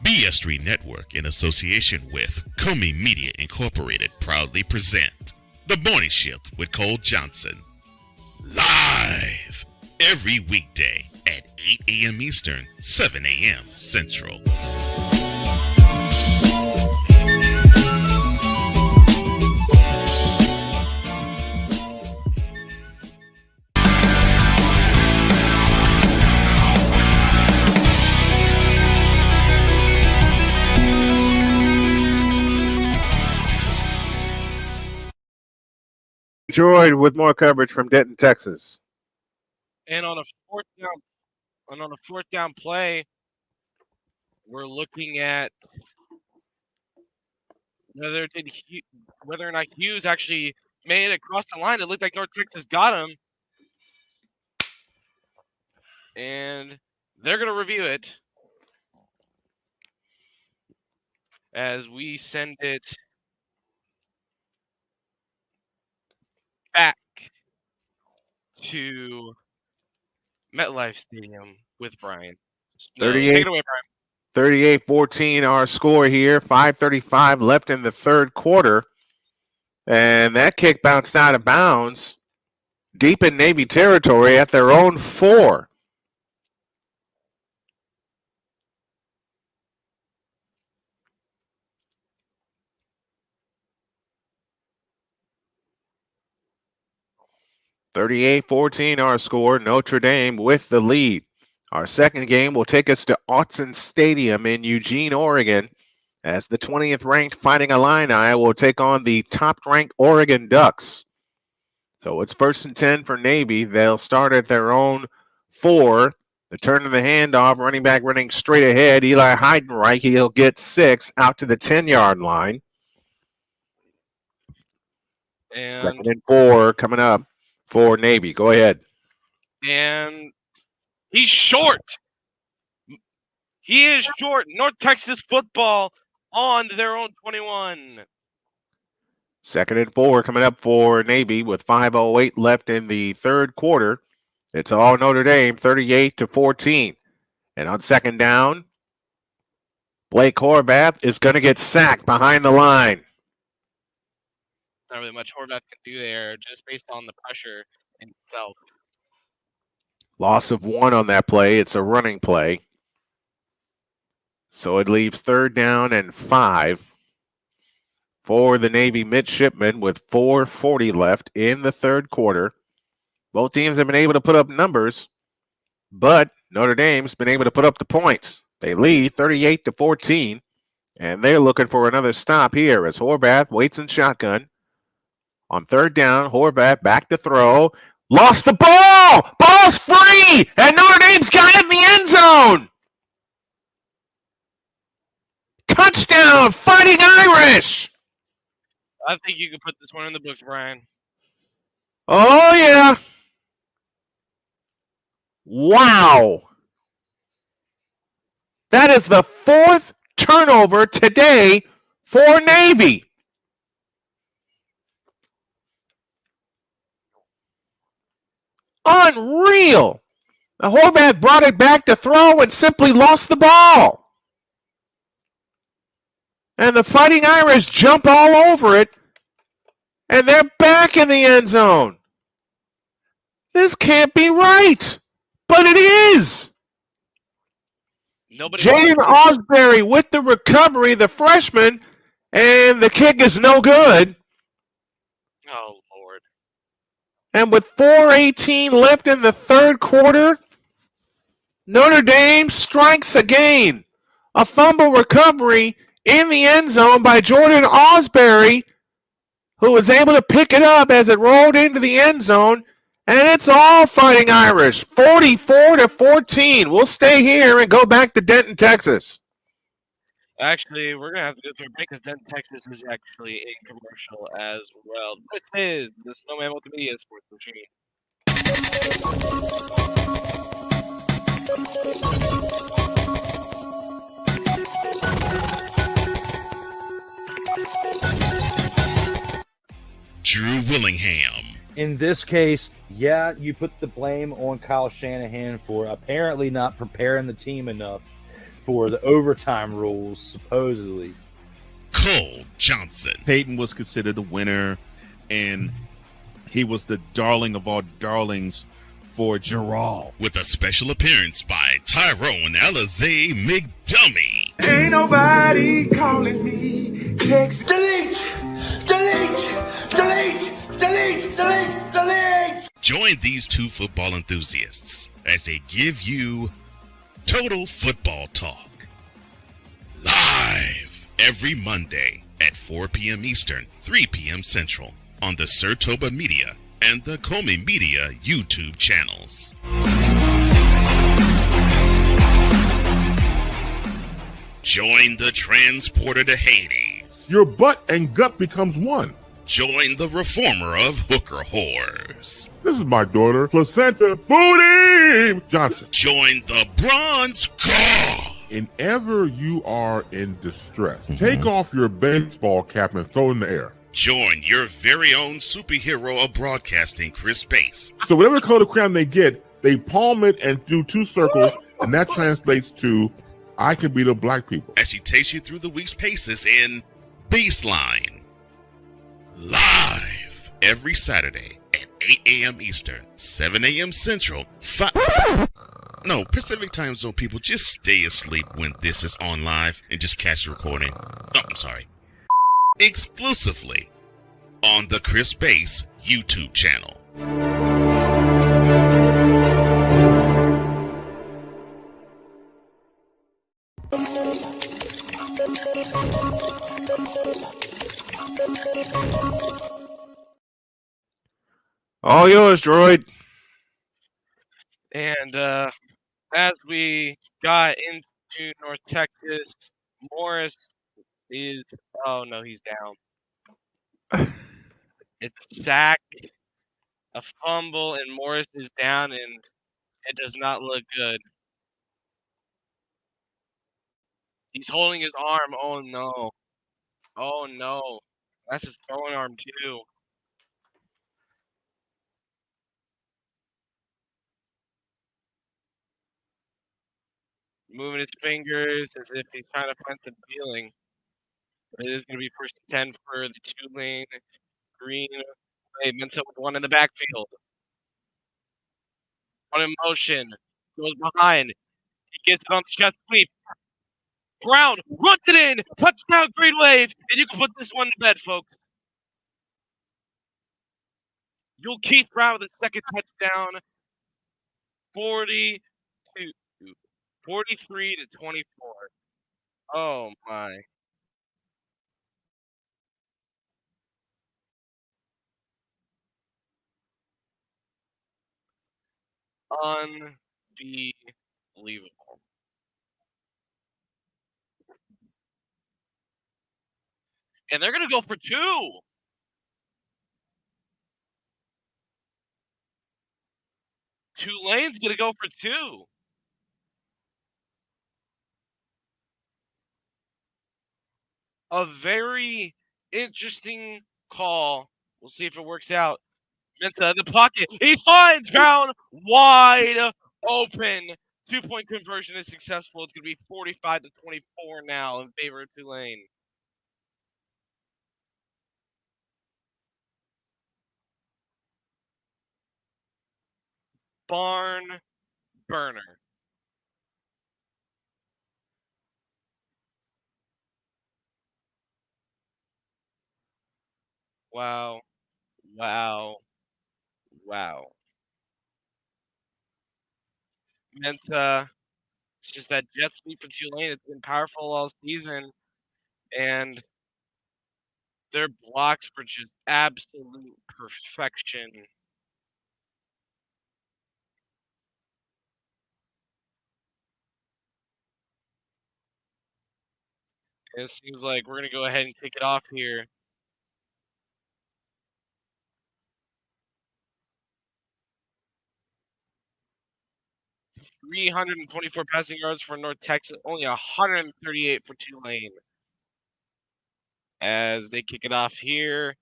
BS3 Network, in association with Comey Media Incorporated, proudly present The Morning Shift with Cole Johnson. Live every weekday at 8 a.m. Eastern, 7 a.m. Central. Droid with more coverage from Denton, Texas. And on a fourth down play, we're looking at whether or not Hughes actually made it across the line. It looked like North Texas got him, and they're going to review it as we send it back to MetLife Stadium with Brian. So, take it away, Brian. 38-14 our score here. 5:35 left in the third quarter. And that kick bounced out of bounds deep in Navy territory at their own 4. (38-14) our score. Notre Dame with the lead. Our second game will take us to Autzen Stadium in Eugene, Oregon, as the 20th ranked Fighting Illini will take on the top-ranked Oregon Ducks. So it's 1st and 10 for Navy. They'll start at their own 4. The turn of the handoff, running back running straight ahead. Eli Heidenreich, he'll get 6 out to the 10-yard line. And 2nd and 4 coming up for Navy. Go ahead. And he's short. He is short. North Texas football on their own 21. 2nd and 4 coming up for Navy with 5:08 left in the third quarter. It's all Notre Dame, 38-14. And on 2nd down, Blake Horvath is going to get sacked behind the line. Not really much Horvath can do there, just based on the pressure in itself. Loss of 1 on that play. It's a running play. So it leaves 3rd down and 5 for the Navy midshipmen with 4:40 left in the third quarter. Both teams have been able to put up numbers, but Notre Dame's been able to put up the points. They lead 38-14, and they're looking for another stop here as Horvath waits in shotgun. On 3rd down, Horvath back to throw. Lost the ball! Ball's free! And Notre Dame's got it in the end zone! Touchdown, Fighting Irish! I think you could put this one in the books, Brian. Oh, yeah. Wow. That is the 4th turnover today for Navy. Unreal. The Horvath brought it back to throw and simply lost the ball. And the Fighting Irish jump all over it, and they're back in the end zone. This can't be right, but it is. Jaden Osbury with the recovery, the freshman, and the kick is no good. Oh, Lord. And with 4:18 left in the third quarter, Notre Dame strikes again. A fumble recovery in the end zone by Jordan Osbury, who was able to pick it up as it rolled into the end zone. And it's all Fighting Irish, 44-14. We'll stay here and go back to Denton, Texas. Actually, we're going to have to go through a break because Denton, Texas is actually a commercial as well. This is the Snowman Multimedia Sports Machine. Drew Willingham. In this case, yeah, you put the blame on Kyle Shanahan for apparently not preparing the team enough for the overtime rules, supposedly. Cole Johnson. Peyton was considered the winner, and he was the darling of all darlings for Gerald. With a special appearance by Tyrone Alizé McDummy. Ain't nobody calling me. Text delete, delete, delete, delete, delete, delete. Join these two football enthusiasts as they give you Total Football Talk. Live every Monday at 4 p.m. Eastern, 3 p.m. Central on the Sertoba Media and the Comey Media YouTube channels. Join the transporter to Hades. Your butt and gut becomes one. Join the reformer of hooker whores. This is my daughter, Placenta Booty Johnson. Join the bronze car. And ever you are in distress, take off your baseball cap and throw it in the air. Join your very own superhero of broadcasting, Chris Bass. So whatever color crayon they get, they palm it and do two circles, and that translates to, I can beat up black people. As she takes you through the week's paces in Baseline. Live every Saturday at 8 a.m. Eastern, 7 a.m. Central, Pacific Time Zone people, just stay asleep when this is on live and just catch the recording. Exclusively on the Chris Bass YouTube channel. All yours, Droid. And as we got into North Texas, Morris is... Oh, no, he's down. It's sack, a fumble, and Morris is down, and it does not look good. He's holding his arm. Oh, no. Oh, no. That's his throwing arm, too. Moving his fingers as if he's trying to find some feeling. But it is going to be first and 10 for the Tulane Green. Hey, Mensa with one in the backfield. One in motion. Goes behind. He gets it on the jet sweep. Brown runs it in. Touchdown, Green Wave. And you can put this one to bed, folks. You'll Keith Brown with a second touchdown. 43-24. Oh, my. Unbelievable. And they're going to go for two. Tulane's going to go for two. A very interesting call. We'll see if it works out. Mensa in the pocket. He finds Brown wide open. 2-point conversion is successful. It's going to be 45-24 now in favor of Tulane. Barn burner. Wow. Wow. Wow. Mensa, it's just that jet sweep for Tulane. It's been powerful all season, and their blocks were just absolute perfection. And it seems like we're going to go ahead and kick it off here. .324 passing yards for North Texas, only 138 for Tulane. As they kick it off here,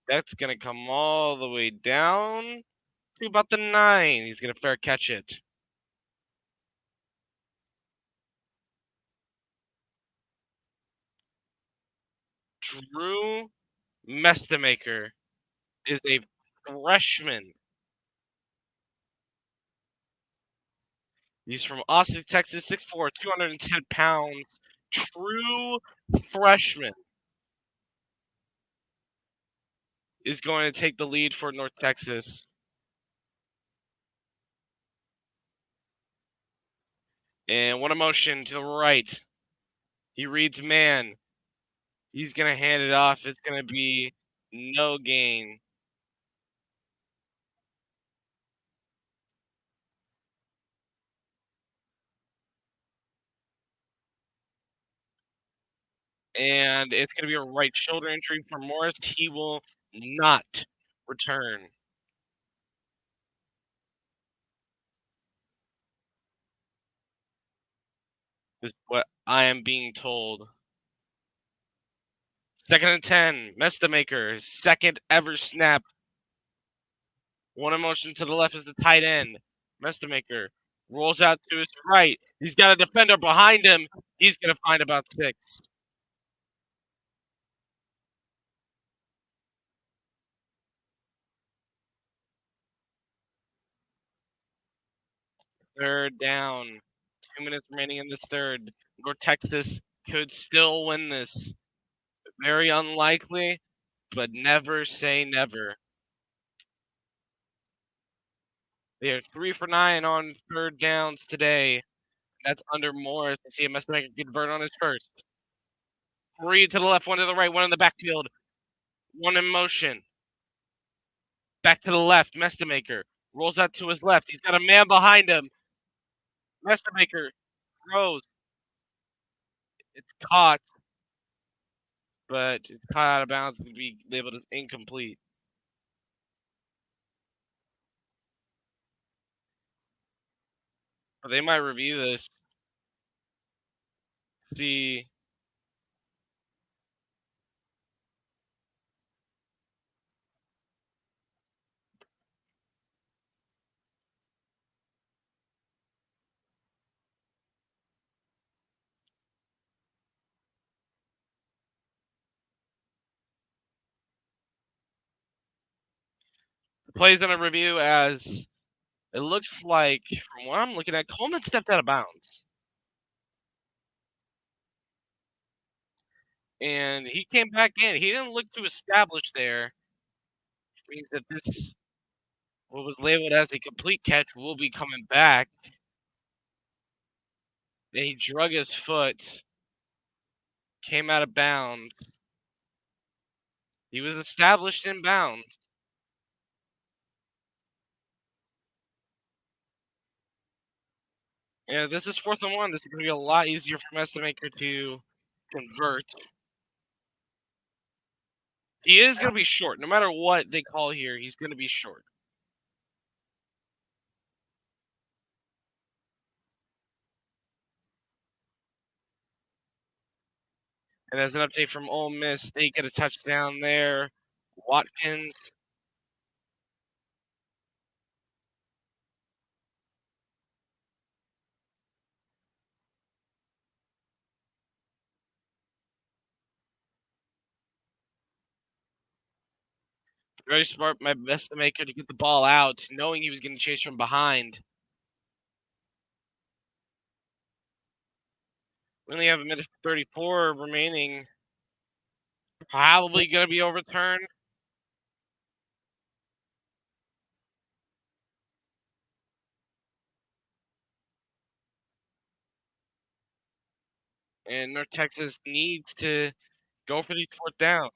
that's going to come all the way down to about the 9. He's going to fair catch it. Drew Mestamaker is a freshman. He's from Autzen, Texas, 6'4", 210 pounds. True freshman is going to take the lead for North Texas. And one motion to the right. He reads man. He's going to hand it off. It's going to be no gain. And it's going to be a right shoulder injury for Morris. He will not return. This is what I am being told. 2nd and 10. Mestamaker, second ever snap. One motion to the left is the tight end. Mestamaker rolls out to his right. He's got a defender behind him. He's going to find about 6. Third down. 2 minutes remaining in this third. North Texas could still win this. Very unlikely, but never say never. They are 3 for 9 on third downs today. That's under Morris. I see a Mestamaker convert on his first. 3 to the left, 1 to the right, 1 in the backfield. 1 in motion. Back to the left, Mestamaker rolls out to his left. He's got a man behind him. Mestamaker throws. It's caught, but it's caught out of bounds and be labeled as incomplete. But they might review this. See. The play's going to review as it looks like, from what I'm looking at, Coleman stepped out of bounds. And he came back in. He didn't look to establish there. Which means that this, what was labeled as a complete catch, will be coming back. Then he drug his foot, came out of bounds. He was established in bounds. Yeah, this is 4th and 1. This is going to be a lot easier for Mestamaker to convert. He is going to be short. No matter what they call here, he's going to be short. And as an update from Ole Miss, they get a touchdown there. Watkins. Very smart by Mestamaker to get the ball out, knowing he was getting chased from behind. We only have a minute 34 remaining. Probably going to be overturned. And North Texas needs to go for these fourth downs.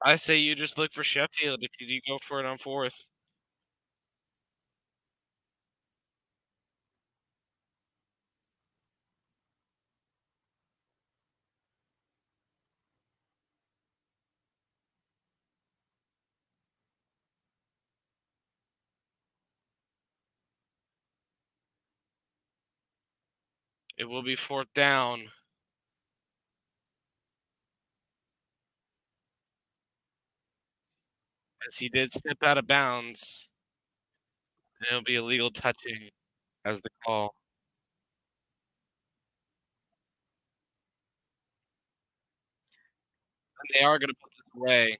I say you just look for Sheffield if you do go for it on fourth. It will be fourth down. As he did step out of bounds. And it'll be illegal touching as the call. And they are going to put this away.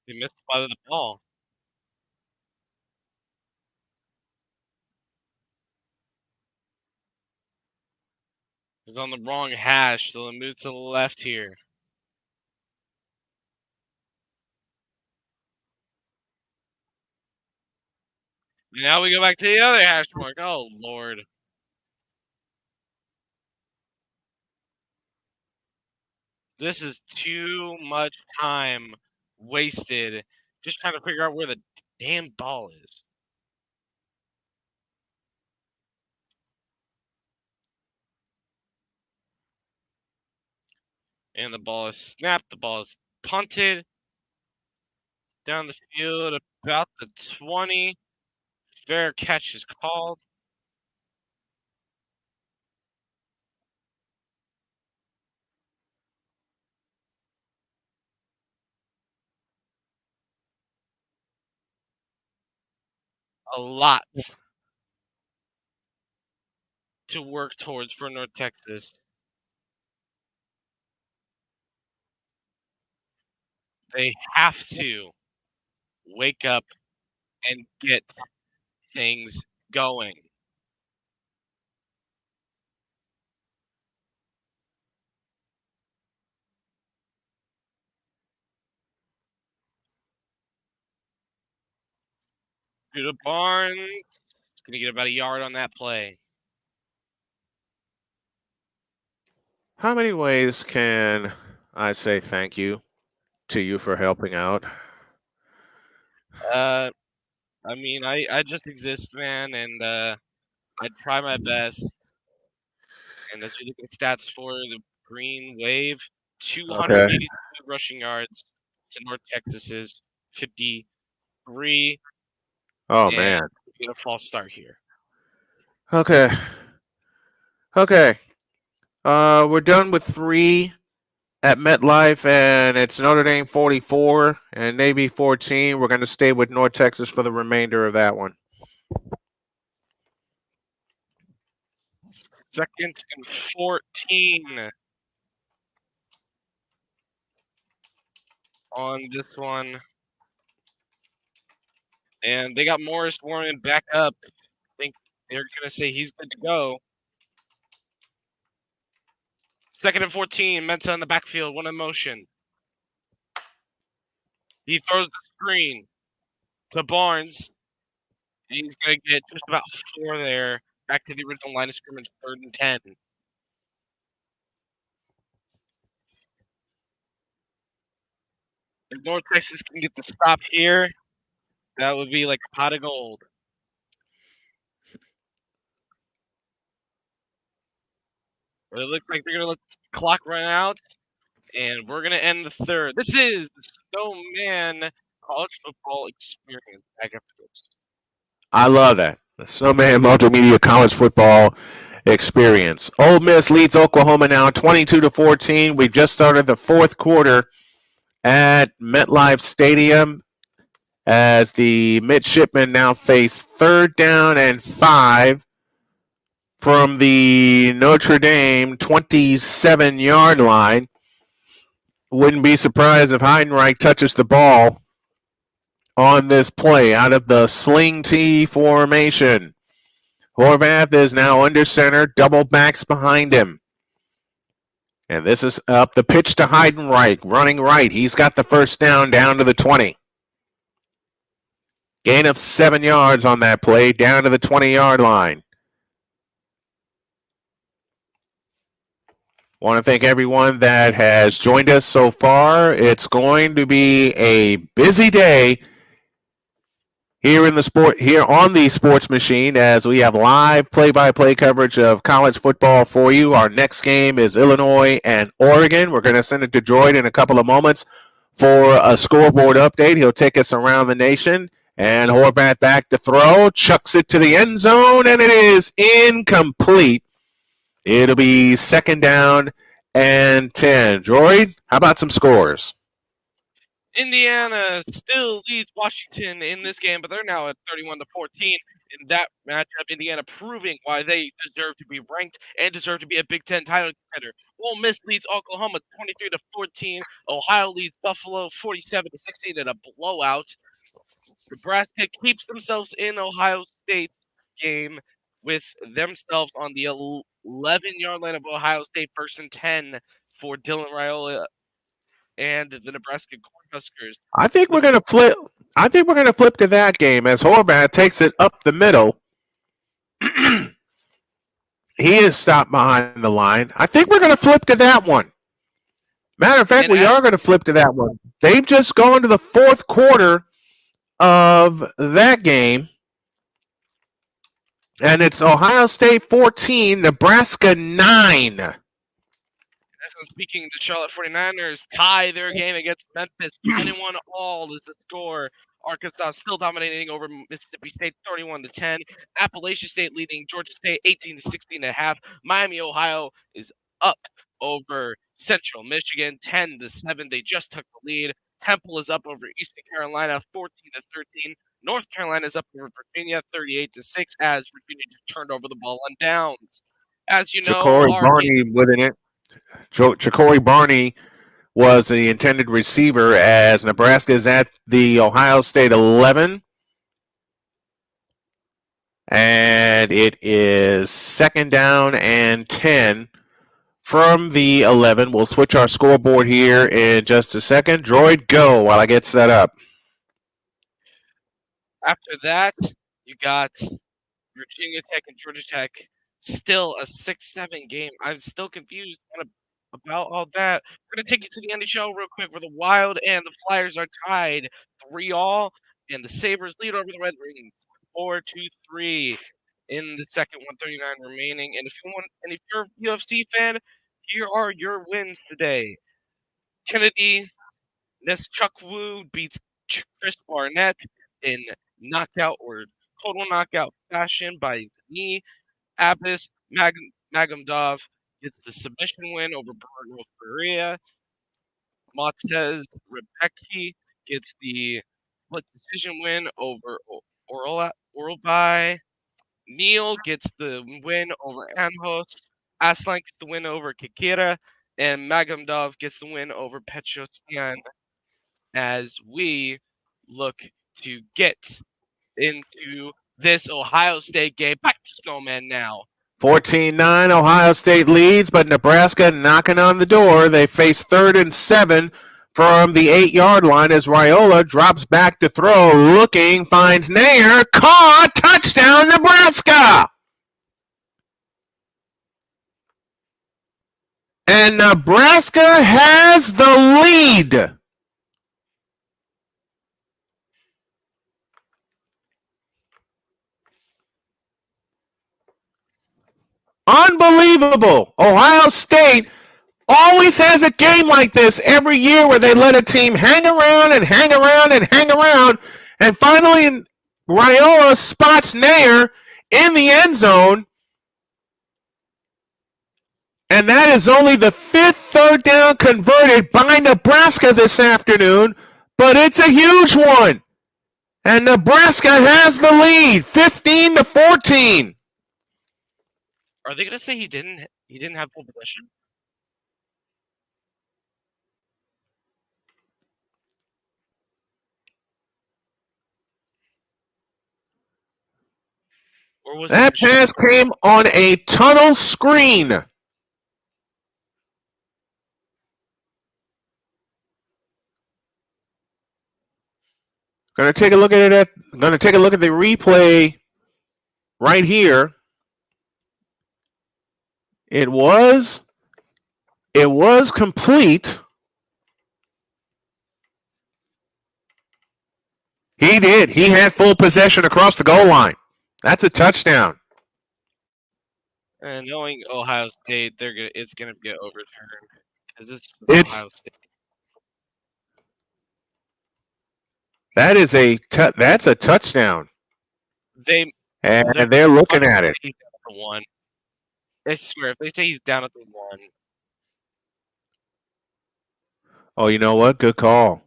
They missed by the ball. It's on the wrong hash, so it moves to the left here. Now we go back to the other hash mark. Oh, Lord. This is too much time wasted just trying to figure out where the damn ball is. And the ball is snapped. The ball is punted down the field about the 20. Fair catch is called. A lot to work towards for North Texas. They have to wake up and get things going. To Barnes. It's going to get about a yard on that play. How many ways can I say thank you to you for helping out? I mean, I just exist, man, and I try my best. And as we look at stats for the Green Wave, 282 rushing yards to North Texas's 53. Oh, and man. We get a false start here. Okay. We're done with 3 at MetLife, and it's Notre Dame 44 and Navy 14. We're going to stay with North Texas for the remainder of that one. 2nd and 14 on this one. And they got Morris Warren back up. I think they're going to say he's good to go. 2nd and 14, Mensa in the backfield, one in motion. He throws the screen to Barnes. He's going to get just about 4 there. Back to the original line of scrimmage, 3rd and 10. If North Texas can get the stop here, that would be like a pot of gold. But it looks like they're going to let the clock run out, and we're going to end the 3rd. This is the Snowman college football experience back after this. I love that. The Snowman Multimedia College Football Experience. Ole Miss leads Oklahoma now 22-14. We've just started the 4th quarter at MetLife Stadium as the midshipmen now face 3rd down and 5 from the Notre Dame 27-yard line. Wouldn't be surprised if Heidenreich touches the ball on this play out of the sling T formation. Horvath is now under center, double backs behind him. And this is up the pitch to Heidenreich, running right. He's got the first down to the 20. Gain of 7 yards on that play, down to the 20-yard line. Want to thank everyone that has joined us so far. It's going to be a busy day here on the Sports Machine, as we have live play-by-play coverage of college football for you. Our next game is Illinois and Oregon. We're going to send it to Droid in a couple of moments for a scoreboard update. He'll take us around the nation. And Horvath back to throw, chucks it to the end zone, and it is incomplete. It'll be 2nd down and 10. Droid, how about some scores? Indiana still leads Washington in this game, but they're now at 31-14. In that matchup, Indiana proving why they deserve to be ranked and deserve to be a Big Ten title contender. Ole Miss leads Oklahoma 23-14. Ohio leads Buffalo 47-16 in a blowout. Nebraska keeps themselves in Ohio State's game with themselves on the 11-yard line of Ohio State, 1st and 10 for Dylan Raiola and the Nebraska Cornhuskers. I think we're gonna flip to that game as Horvath takes it up the middle. He is stopped behind the line. I think we're gonna flip to that one. Matter of fact, we are gonna flip to that one. They've just gone to the 4th quarter of that game, and it's Ohio State 14, Nebraska 9. As speaking, the Charlotte 49ers tie their game against Memphis. 21-all is the score. Arkansas still dominating over Mississippi State 31-10. Appalachian State leading Georgia State 18-16.5. Miami, Ohio is up over Central Michigan 10-7. They just took the lead. Temple is up over Eastern Carolina 14-13. North Carolina is up over Virginia 38-6 as Virginia just turned over the ball on downs. As you know, Ja'Cory Barney was the intended receiver as Nebraska is at the Ohio State 11. And it is 2nd down and 10 from the 11. We'll switch our scoreboard here in just a second. Droid, go while I get set up. After that, you got Virginia Tech and Georgia Tech. Still a 6-7 game. I'm still confused about all that. We're going to take you to the NHL real quick where the Wild and the Flyers are tied 3-all, and the Sabres lead over the Red Wings 4-3 in the second, 139 remaining. And if you're a UFC fan, here are your wins today. Kennedy Neshchukwu beats Chris Barnett in knockout or total knockout fashion by the knee. Abis Magomedov gets the submission win over Bruno Ferreira. Montez Rebecki gets the split decision win over Orolbai. Neal gets the win over Anhos. Aslan gets the win over Kikira. And Magomedov gets the win over Petrosyan as we look to get into this Ohio State game. Back to Snowman now. 14-9, Ohio State leads, but Nebraska knocking on the door. They face 3rd and 7 from the 8-yard line as Raiola drops back to throw, looking, finds Nair, caught, touchdown, Nebraska! And Nebraska has the lead. Unbelievable. Ohio State always has a game like this every year where they let a team hang around and hang around and hang around. And finally, Raiola spots Nair in the end zone. And that is only the 5th 3rd down converted by Nebraska this afternoon, but it's a huge one. And Nebraska has the lead, 15-14. Are they gonna say he didn't have full possession? Or was That pass came on a tunnel screen. Gonna take a look at it. Gonna take a look at the replay right here. It was complete. He did. He had full possession across the goal line. That's a touchdown. And knowing Ohio State, it's gonna get overturned because this is Ohio State. That's a touchdown. And they're looking at it. He's down at the 1. I swear, if they say he's down at the 1. Oh, you know what? Good call.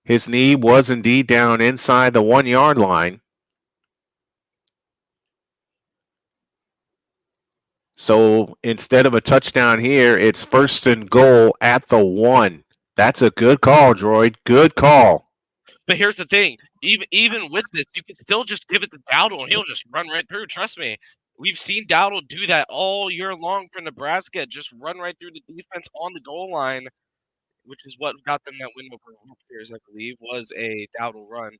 His knee was indeed down inside the 1 yard line. So instead of a touchdown here, it's 1st and goal at the 1. That's a good call, Droid. Good call. But here's the thing. Even with this, you can still just give it to Dowdle, and he'll just run right through. Trust me. We've seen Dowdle do that all year long for Nebraska. Just run right through the defense on the goal line, which is what got them that win over Hoopers, I believe, was a Dowdle run.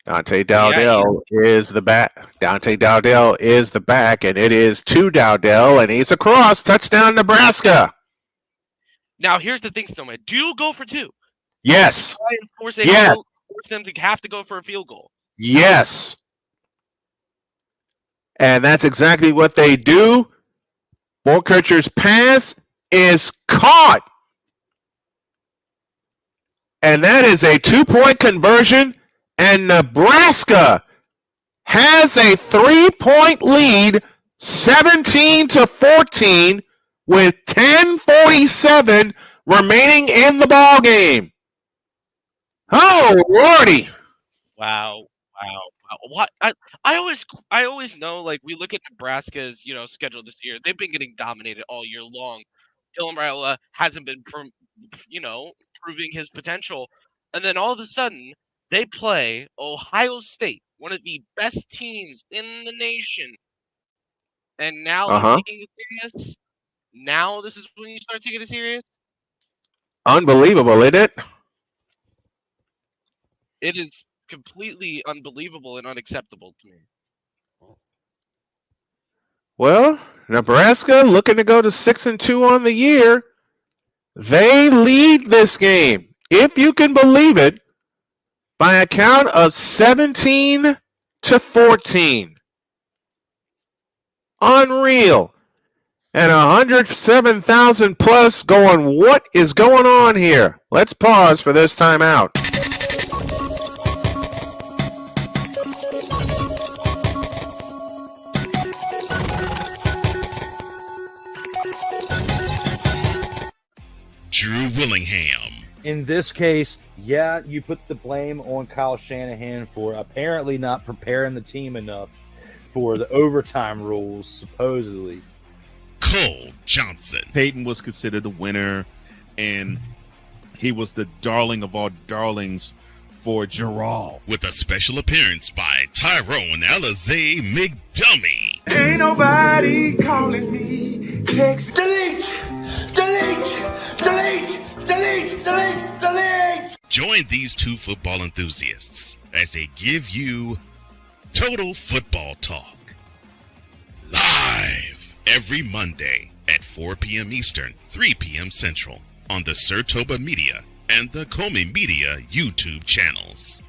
Dante Dowdell is the back. Dante Dowdell is the back, and it is to Dowdell, and he's across. Touchdown, Nebraska. Now, here's the thing, Snowman. Do you go for 2? Yes. Try and force them to have to go for a field goal. Yes. And that's exactly what they do. Borkircher's pass is caught. And that is a 2-point conversion. And Nebraska has a 3-point lead, 17-14, with 10:47 remaining in the ball game. Oh, Lordy! Wow. What I always know, like, we look at Nebraska's schedule this year. They've been getting dominated all year long. Dylan Raiola hasn't been proving his potential, and then all of a sudden they play Ohio State, one of the best teams in the nation, and now they're taking it serious. Now this is when you start taking it serious. Unbelievable, isn't it? It is completely unbelievable and unacceptable to me. Well, Nebraska looking to go to 6-2 on the year. They lead this game, if you can believe it, by a count of 17-14. Unreal. And 107,000 plus going, what is going on here? Let's pause for this timeout. Drew Willingham. In this case, yeah, you put the blame on Kyle Shanahan for apparently not preparing the team enough for the overtime rules, supposedly. Cole Johnson. Peyton was considered the winner, and he was the darling of all darlings for Gerald. With a special appearance by Tyrone Alizé McDummy. Ain't nobody calling me Texas. Delete! Join these two football enthusiasts as they give you Total Football Talk. Live every Monday at 4 p.m. Eastern, 3 p.m. Central on the Sertoba Media and the Comey Media YouTube channels.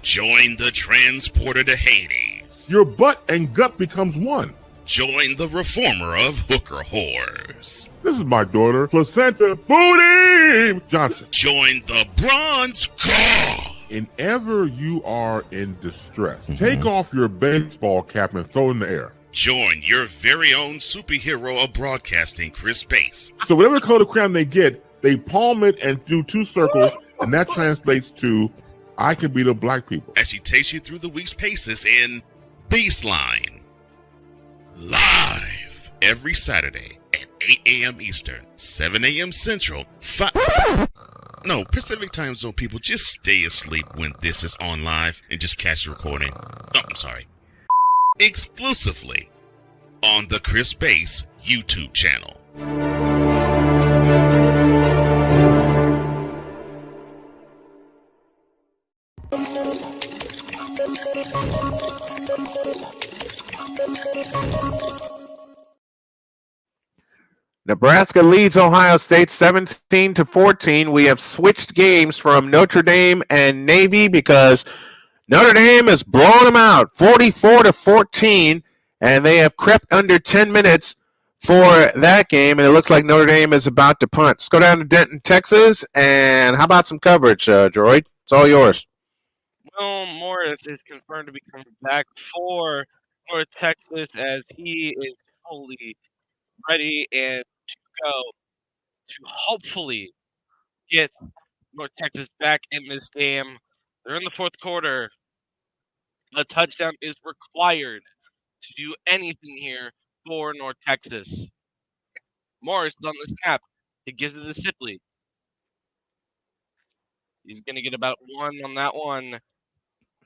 Join the transporter to Hades. Your butt and gut becomes one. Join the reformer of hooker whores. This is my daughter, Placenta Booty Johnson. Join the bronze god. Whenever you are in distress, take off your baseball cap and throw it in the air. Join your very own superhero of broadcasting, Chris Bass. So whatever color crayon they get, they palm it and do 2 circles, and that translates to, I can beat up black people. As she takes you through the week's paces in Baseline. Live every Saturday at 8 a.m. Eastern, 7 a.m. Central, Pacific Time Zone people, just stay asleep when this is on live and just catch the recording. Oh, I'm sorry. Exclusively on the Chris Bass YouTube channel. Nebraska leads Ohio State 17-14. We have switched games from Notre Dame and Navy because Notre Dame has blown them out 44-14, and they have crept under 10 minutes for that game, and it looks like Notre Dame is about to punt. Let's go down to Denton, Texas, and how about some coverage, Droid? It's all yours. Will Morris is confirmed to be coming back for North Texas as he is fully ready and to go to hopefully get North Texas back in this game. They're in the fourth quarter. A touchdown is required to do anything here for North Texas. Morris is on the snap. He gives it to Sipley. He's going to get about one on that one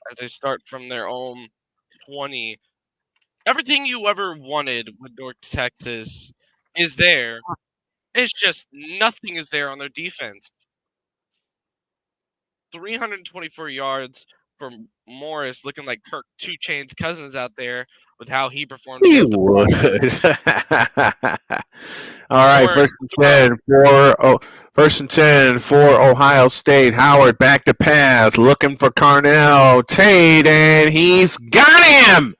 as they start from their own 20. Everything you ever wanted with North Texas is there. It's just nothing is there on their defense. 324 yards from Morris, looking like Kirk Two Chainz Cousins out there with how he performed. He would. All right, first and 10 for Ohio State. Howard back to pass, looking for Carnell Tate, and he's got him!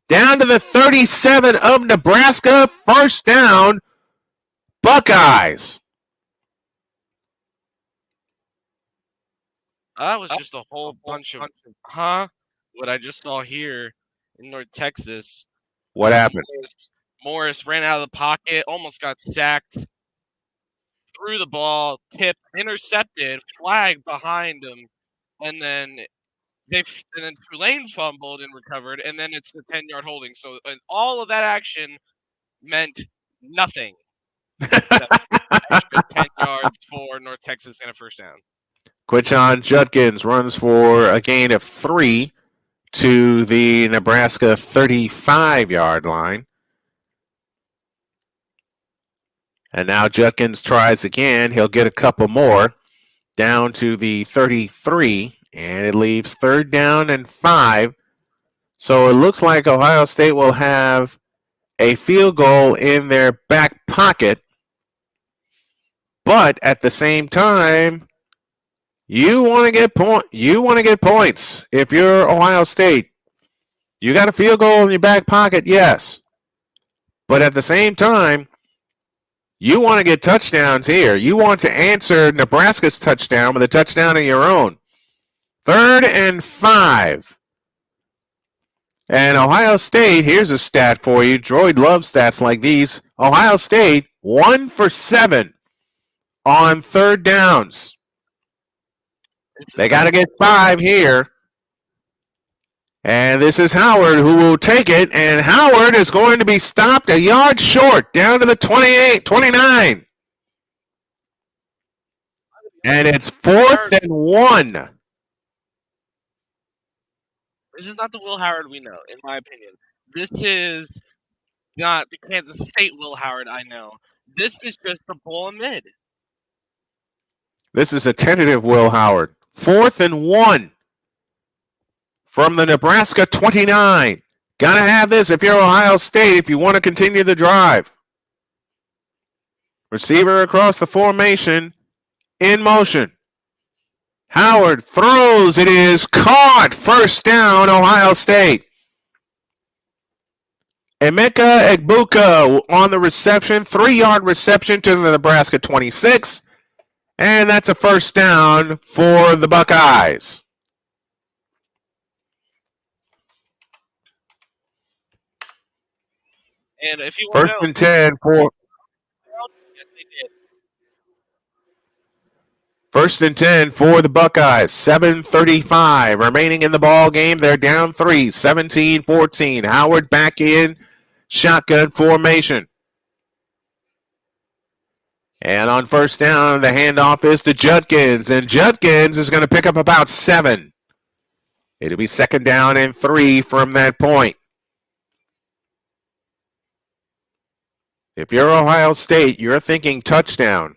Down to the 37 of Nebraska, first down, Buckeyes. That was just a whole bunch of what I just saw here in North Texas. What happened? Morris ran out of the pocket, almost got sacked, threw the ball, tipped, intercepted, flag behind him, and then Tulane fumbled and recovered, and then it's the 10-yard holding. So all of that action meant nothing. Extra 10 yards for North Texas and a first down. Quinton Judkins runs for a gain of 3 to the Nebraska 35-yard line. And now Judkins tries again. He'll get a couple more down to the 33, and it leaves third down and 5. So it looks like Ohio State will have a field goal in their back pocket. But at the same time, you want to get points. If you're Ohio State, you got a field goal in your back pocket, yes. But at the same time, you want to get touchdowns here. You want to answer Nebraska's touchdown with a touchdown of your own. 3rd and 5. And Ohio State, here's a stat for you. Droid loves stats like these. Ohio State, 1 for 7 on third downs. They got to get 5 here. And this is Howard who will take it. And Howard is going to be stopped a yard short, down to the 29. And it's 4th and 1. This is not the Will Howard we know, in my opinion. This is not the Kansas State Will Howard I know. This is just the bull and mid. This is a tentative Will Howard. 4th and 1 from the Nebraska 29. Gotta have this if you're Ohio State, if you want to continue the drive. Receiver across the formation, in motion. Howard throws. It is caught. First down, Ohio State. Emeka Egbuka on the reception. 3-yard reception to the Nebraska 26. And that's a first down for the Buckeyes. And if you want First and 10 for... Yes, they did. First and 10 for the Buckeyes. 7:35 remaining in the ball game. They're down 3, 17-14. Howard back in shotgun formation. And on first down, the handoff is to Judkins. And Judkins is going to pick up about 7. It'll be second down and 3 from that point. If you're Ohio State, you're thinking touchdown.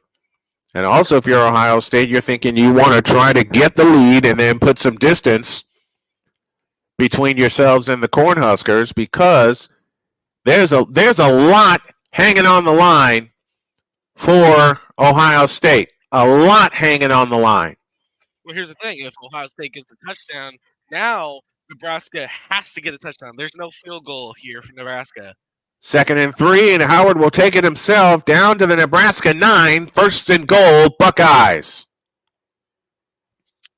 And also, if you're Ohio State, you're thinking you want to try to get the lead and then put some distance between yourselves and the Cornhuskers, because there's a lot hanging on the line for Ohio State. A lot hanging on the line. Well, here's the thing. If Ohio State gets a touchdown, now Nebraska has to get a touchdown. There's no field goal here for Nebraska. Second and 3, and Howard will take it himself down to the Nebraska 9. First and goal, Buckeyes.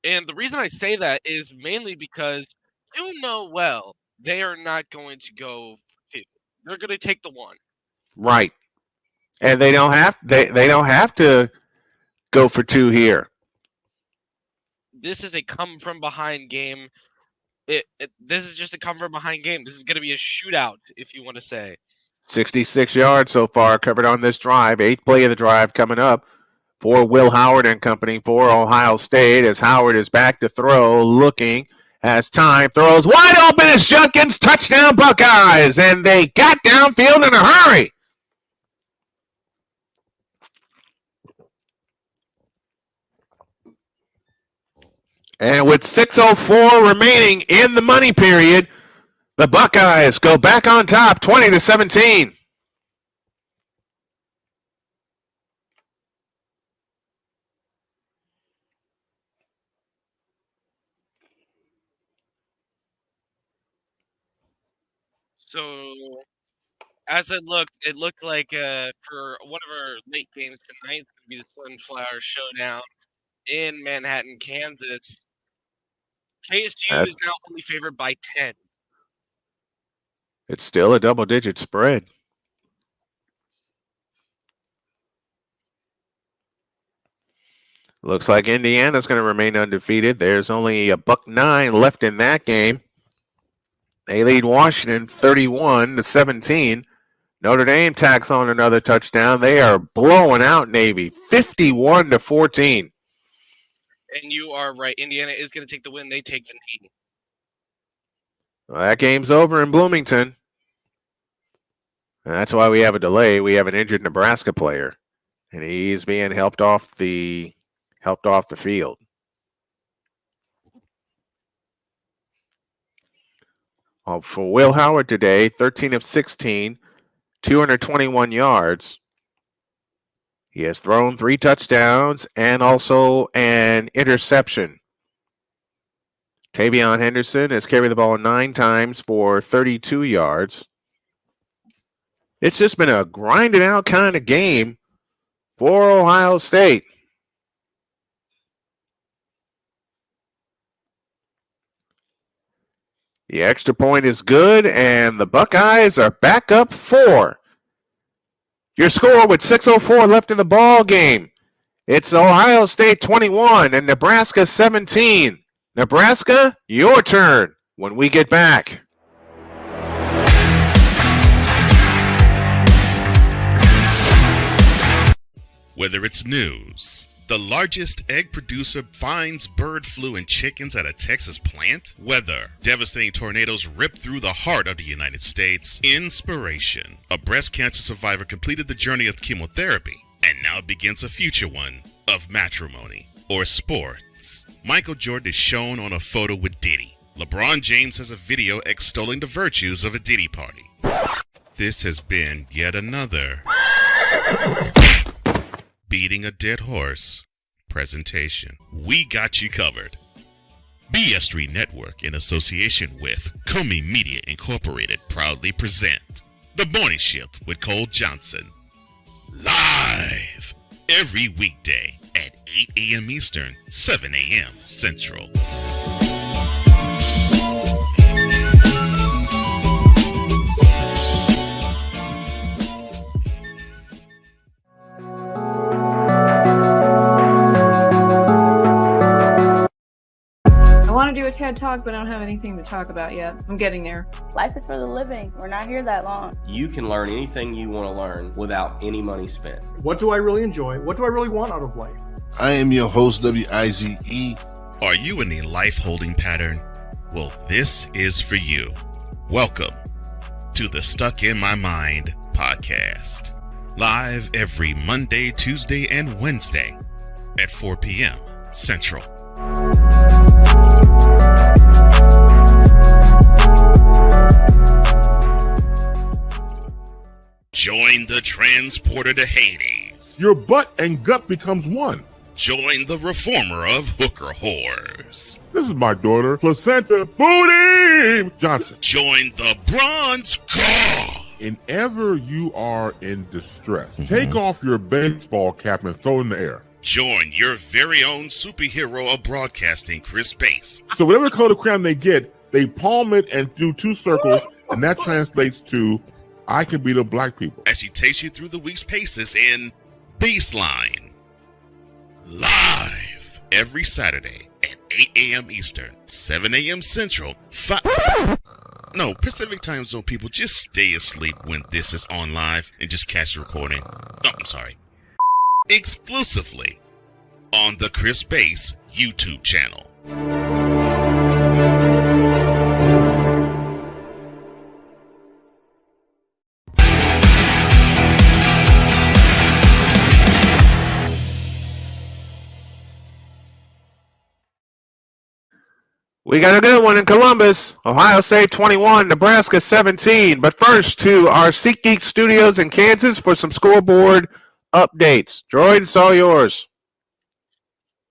And the reason I say that is mainly because you know well they are not going to go for 2. They're going to take the 1. Right. And they don't have to go for 2 here. This is a come from behind game. This is just a come from behind game. This is going to be a shootout, if you want to say. 66 yards so far covered on this drive. 8th play of the drive coming up for Will Howard and company for Ohio State, as Howard is back to throw, looking, has time, throws wide open as Judkins, touchdown Buckeyes, and they got downfield in a hurry. And with 6:04 remaining in the money period, the Buckeyes go back on top, 20-17. So, as it looked like for one of our late games tonight, it's going to be the Sunflower Showdown in Manhattan, Kansas. KSU is now only favored by 10. It's still a double-digit spread. Looks like Indiana's going to remain undefeated. There's only a $1.09 left in that game. They lead Washington 31-17. Notre Dame tacks on another touchdown. They are blowing out Navy 51-14. And you are right. Indiana is going to take the win. They take the knee. Well, that game's over in Bloomington. And that's why we have a delay. We have an injured Nebraska player, and he's being helped off the field. For Will Howard today, 13 of 16, 221 yards. He has thrown 3 touchdowns and also an interception. Tavion Henderson has carried the ball 9 times for 32 yards. It's just been a grinded out kind of game for Ohio State. The extra point is good, and the Buckeyes are back up 4. Your score with 6:04 left in the ball game. It's Ohio State 21 and Nebraska 17. Nebraska, your turn when we get back. Whether it's news, the largest egg producer finds bird flu in chickens at a Texas plant, weather, devastating tornadoes rip through the heart of the United States, inspiration, a breast cancer survivor completed the journey of chemotherapy, and now begins a future one of matrimony, or sports. Michael Jordan is shown on a photo with Diddy. LeBron James has a video extolling the virtues of a Diddy party. This has been yet another beating a dead horse presentation. We got you covered. BS3 Network, in association with Comey Media Incorporated, proudly present The Morning Shift with Cole Johnson. Live every weekday at 8 a.m. Eastern, 7 a.m. Central. want to do a TED Talk, but I don't have anything to talk about yet. I'm getting there. Life is for the living. We're not here that long. You can learn anything you want to learn without any money spent. What do I really enjoy? What do I really want out of life? I am your host, WIZE. Are you in a life holding pattern? Well, this is for you. Welcome to the Stuck in My Mind podcast. Live every Monday, Tuesday, and Wednesday at 4 p.m. Central. Join the transporter to Hades. Your butt and gut becomes one. Join the reformer of hooker whores. This is my daughter, Placenta Booty Johnson. Join the bronze god. Whenever you are in distress, take off your baseball cap and throw it in the air. Join your very own superhero of broadcasting, Chris Bass. So whatever color crayon they get, they palm it and do two circles, and that translates to, I can beat up black people. As she takes you through the week's paces in Baseline. Live every Saturday at 8 a.m. Eastern, 7 a.m. Central, Pacific Time Zone people, just stay asleep when this is on live and just catch the recording. Oh, I'm sorry. Exclusively on the Chris Bass YouTube channel. We got a good one in Columbus. Ohio State 21, Nebraska 17. But first to our SeatGeek studios in Kansas for some scoreboard updates. Droid, it's all yours.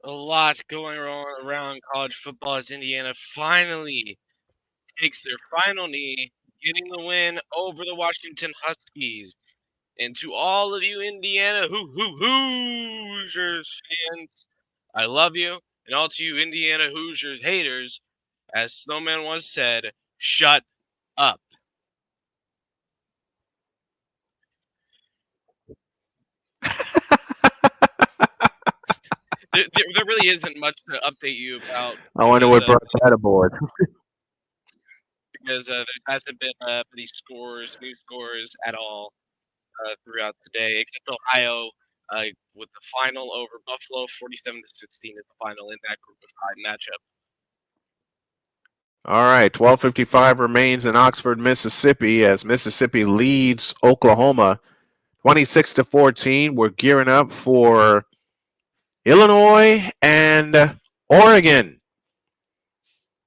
A lot going on around college football as Indiana finally takes their final knee, getting the win over the Washington Huskies. And to all of you Indiana Hoosiers fans, I love you. And all to you Indiana Hoosiers haters, as Snowman once said, shut up. There really isn't much to update you about. I wonder what brought that aboard. Because there hasn't been any new scores at all throughout the day, except Ohio with the final over Buffalo, 47-16 is the final in that Group of 5 matchup. All right, 12:55 remains in Oxford, Mississippi, as Mississippi leads Oklahoma 26-14. We're gearing up for Illinois and Oregon.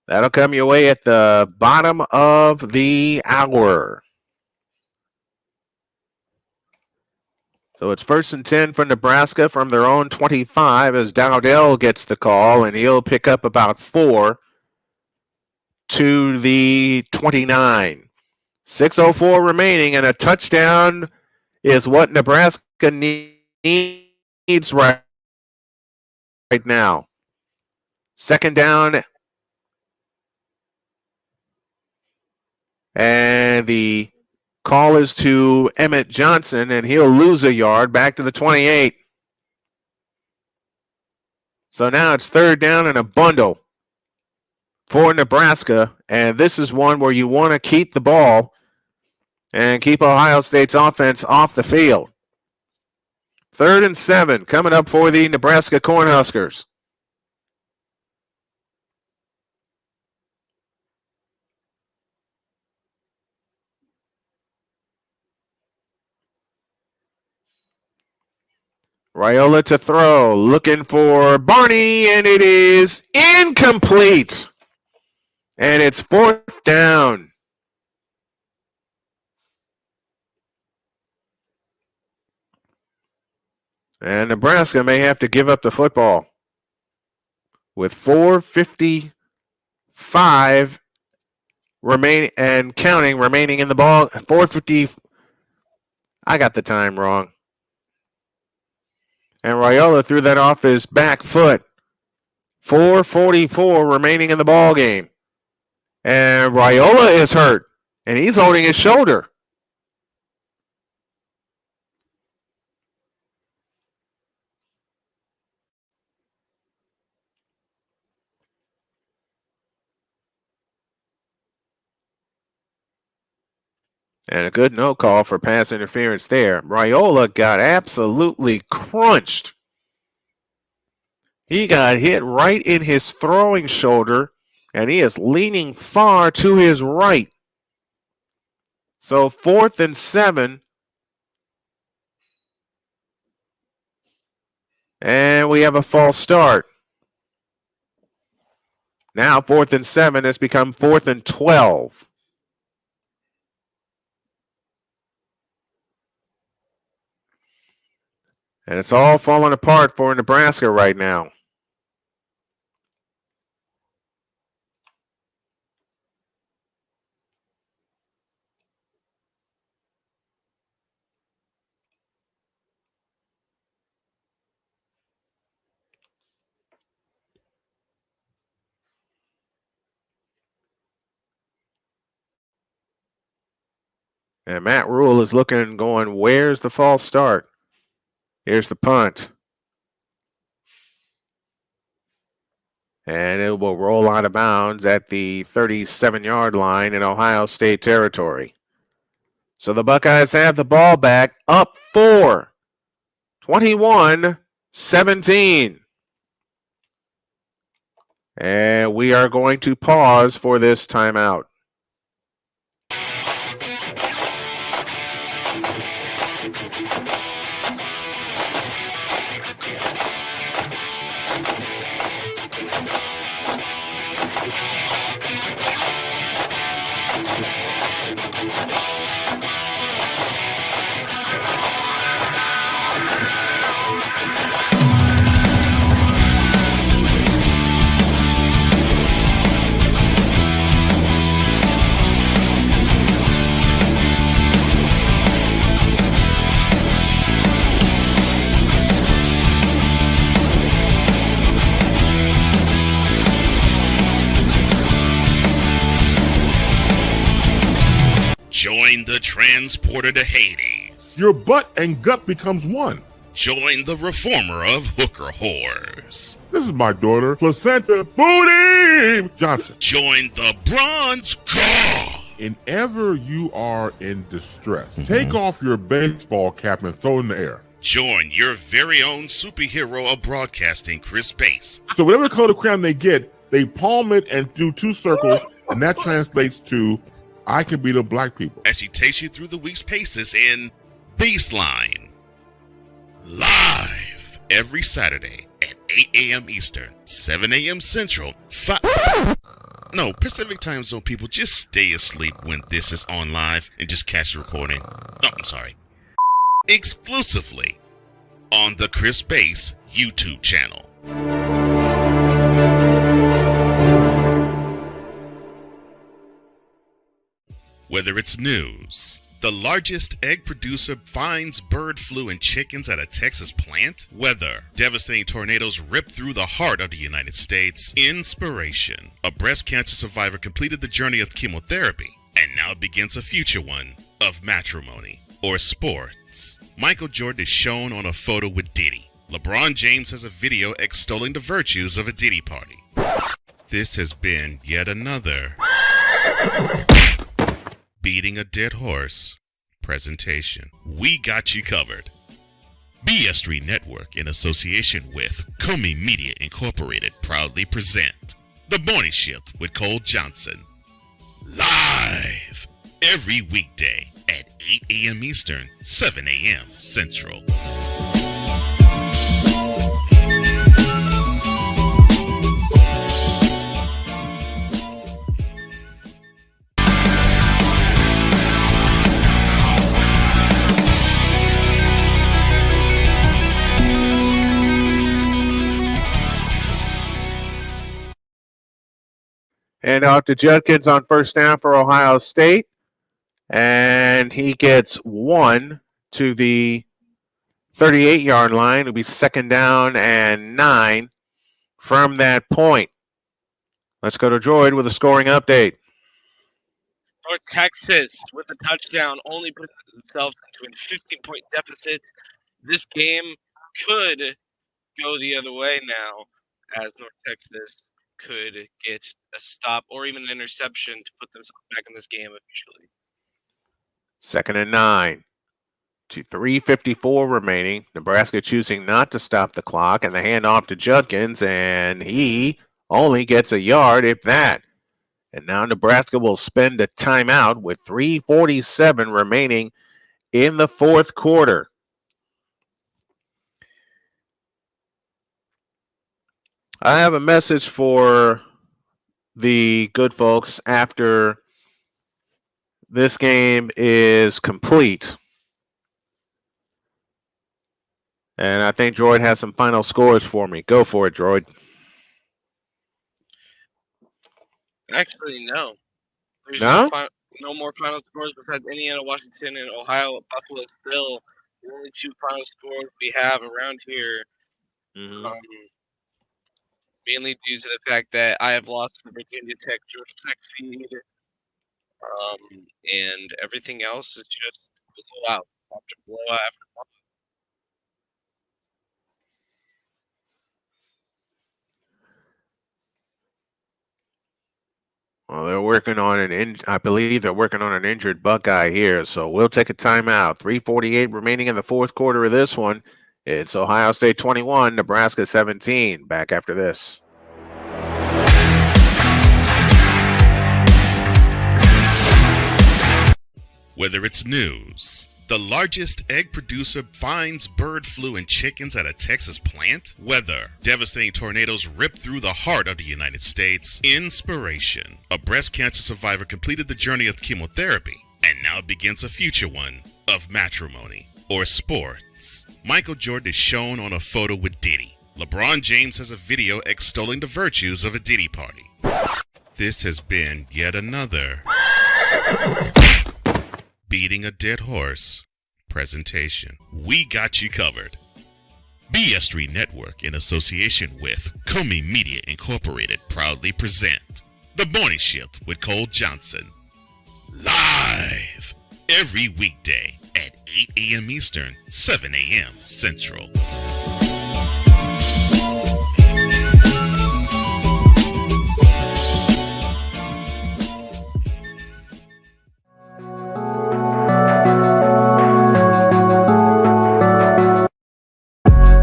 That'll come your way at the bottom of the hour. So it's 1st and 10 for Nebraska from their own 25 as Dowdell gets the call, and he'll pick up about 4 to the 29. 6:04 remaining, and a touchdown is what Nebraska needs right now. Second down, and the call is to Emmett Johnson, and he'll lose a yard back to the 28. So now it's 3rd down and a bundle for Nebraska, and this is one where you want to keep the ball and keep Ohio State's offense off the field. 3rd and 7 coming up for the Nebraska Cornhuskers. Raiola to throw, looking for Barney, and it is incomplete. And it's 4th down. And Nebraska may have to give up the football with 4:55 remaining and counting remaining in the ball. 4:50. I got the time wrong. And Raiola threw that off his back foot. 4:44 remaining in the ball game. And Raiola is hurt, and he's holding his shoulder. And a good no call for pass interference there. Raiola got absolutely crunched. He got hit right in his throwing shoulder, and he is leaning far to his right. So 4th and 7. And we have a false start. Now 4th and 7 has become 4th and 12. And it's all falling apart for Nebraska right now. And Matt Rule is looking and going, where's the false start? Here's the punt. And it will roll out of bounds at the 37-yard line in Ohio State territory. So the Buckeyes have the ball back, up 4, 21-17. And we are going to pause for this timeout. Join the transporter to Hades. Your butt and gut becomes one. Join the reformer of hooker whores. This is my daughter, Placenta Booty Johnson. Join the bronze god. Whenever you are in distress, take off your baseball cap and throw it in the air. Join your very own superhero of broadcasting, Chris Bass. So whatever color crayon they get, they palm it and do 2 circles, and that translates to, I can beat up black people. As she takes you through the week's paces in Baseline. Live every Saturday at 8 a.m. Eastern, 7 a.m. Central, Pacific Time Zone people, just stay asleep when this is on live and just catch the recording. Oh, I'm sorry. Exclusively on the Chris Bass YouTube channel. Whether it's news, the largest egg producer finds bird flu in chickens at a Texas plant, weather, devastating tornadoes rip through the heart of the United States, inspiration, a breast cancer survivor completed the journey of chemotherapy, and now begins a future one of matrimony or sports. Michael Jordan is shown on a photo with Diddy. LeBron James has a video extolling the virtues of a Diddy party. This has been yet another beating a dead horse presentation. We got you covered. BS3 Network, in association with Comey Media Incorporated, proudly present The Morning Shift with Cole Johnson. Live every weekday at 8 a.m. Eastern, 7 a.m. Central. And off to Judkins on first down for Ohio State. And he gets 1 to the 38-yard line. It'll be 2nd down and 9 from that point. Let's go to Droid with a scoring update. North Texas with a touchdown only put themselves into a 15-point deficit. This game could go the other way now, as North Texas could get a stop or even an interception to put themselves back in this game officially. 2nd and 9. To 3:54 remaining. Nebraska choosing not to stop the clock, and the handoff to Judkins, and he only gets a yard, if that. And now Nebraska will spend a timeout with 3:47 remaining in the fourth quarter. I have a message for the good folks after this game is complete. And I think Droid has some final scores for me. Go for it, Droid. Actually, no. There's No? no more final scores besides Indiana, Washington, and Ohio. Buffalo is still the only two final scores we have around here. Mainly due to the fact that I have lost the Virginia Tech Georgia Tech feed, and everything else is just blowout after blowout after blowout. Well, they're working on I believe they're working on an injured Buckeye here, so we'll take a timeout. 3:48 remaining in the fourth quarter of this one. It's Ohio State 21, Nebraska 17. Back after this. Whether it's news, the largest egg producer finds bird flu in chickens at a Texas plant, weather, devastating tornadoes rip through the heart of the United States, inspiration, a breast cancer survivor completed the journey of chemotherapy, and now begins a future one of matrimony, or sports. Michael Jordan is shown on a photo with Diddy. LeBron James has a video extolling the virtues of a Diddy party. This has been yet another beating a dead horse presentation. We got you covered. BS3 Network, in association with Comey Media Incorporated, proudly present The Morning Shift with Cole Johnson. Live every weekday at 8 a.m. Eastern, 7 a.m. Central.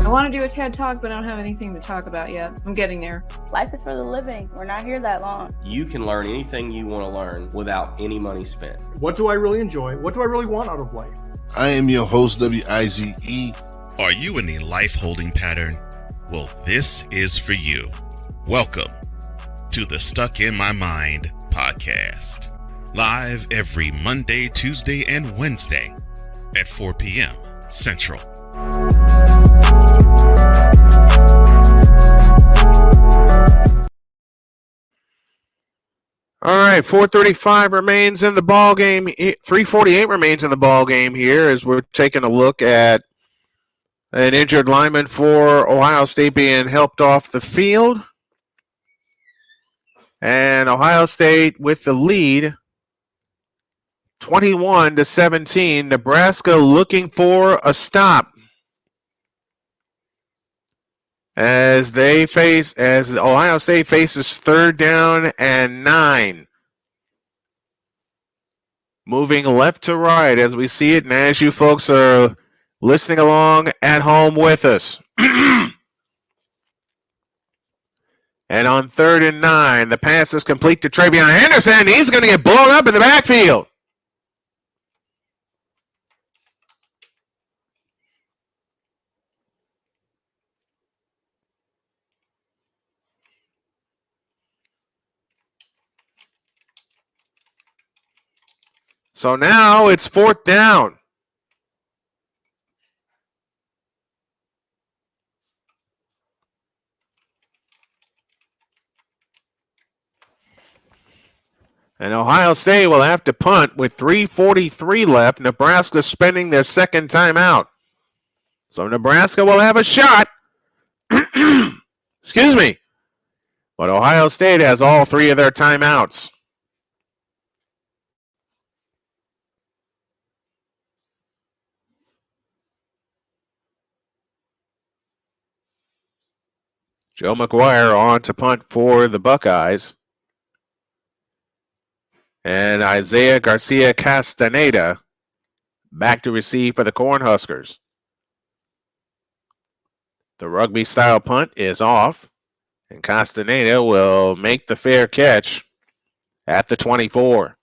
I want to do a TED Talk, but I don't have anything to talk about yet. I'm getting there. Life is for the living. We're not here that long. You can learn anything you want to learn without any money spent. What do I really enjoy? What do I really want out of life? I am your host, WIZE. Are you in a life holding pattern? Well, this is for you. Welcome to the Stuck in My Mind podcast. Live every Monday, Tuesday, and Wednesday at 4 p.m. Central. All right, 4:35 remains in the ball game. 3:48 remains in the ball game here as we're taking a look at an injured lineman for Ohio State being helped off the field. And Ohio State with the lead, 21-17. Nebraska looking for a stop as Ohio State faces 3rd down and 9. Moving left to right as we see it and as you folks are listening along at home with us. And on 3rd and 9, the pass is complete to Travion Henderson. He's going to get blown up in the backfield. So now it's 4th down. And Ohio State will have to punt with 3:43 left. Nebraska spending their 2nd timeout. So Nebraska will have a shot. Excuse me. But Ohio State has all 3 of their timeouts. Joe McGuire on to punt for the Buckeyes. And Isaiah Garcia Castaneda back to receive for the Cornhuskers. The rugby-style punt is off, and Castaneda will make the fair catch at the 24.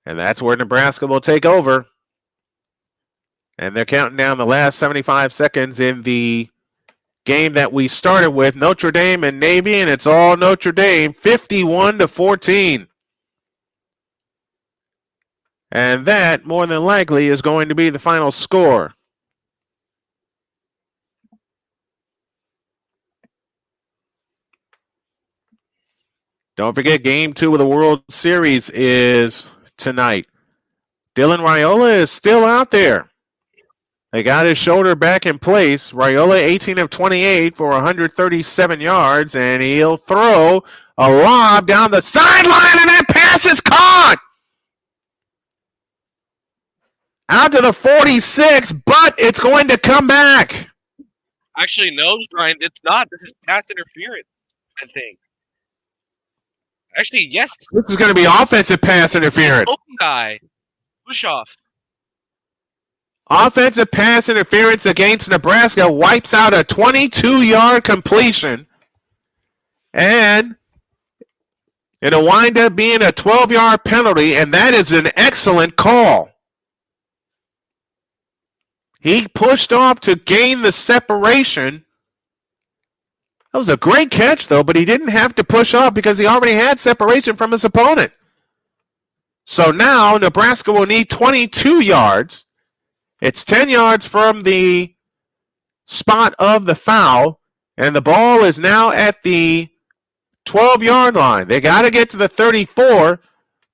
And that's where Nebraska will take over. And they're counting down the last 75 seconds in the game that we started with, Notre Dame and Navy, and it's all Notre Dame, 51-14. And that, more than likely, is going to be the final score. Don't forget, Game 2 of the World Series is tonight. Dylan Raiola is still out there. They got his shoulder back in place. Raiola, 18 of 28 for 137 yards, and he'll throw a lob down the sideline, and that pass is caught! Out to the 46, but it's going to come back. Actually, no, Brian, it's not. This is pass interference, I think. Actually, yes. This is going to be offensive pass interference. Open guy. Push off. Offensive pass interference against Nebraska wipes out a 22-yard completion. And it'll wind up being a 12-yard penalty, and that is an excellent call. He pushed off to gain the separation. That was a great catch, though, but he didn't have to push off because he already had separation from his opponent. So now Nebraska will need 22 yards. It's 10 yards from the spot of the foul, and the ball is now at the 12-yard line. They got to get to the 34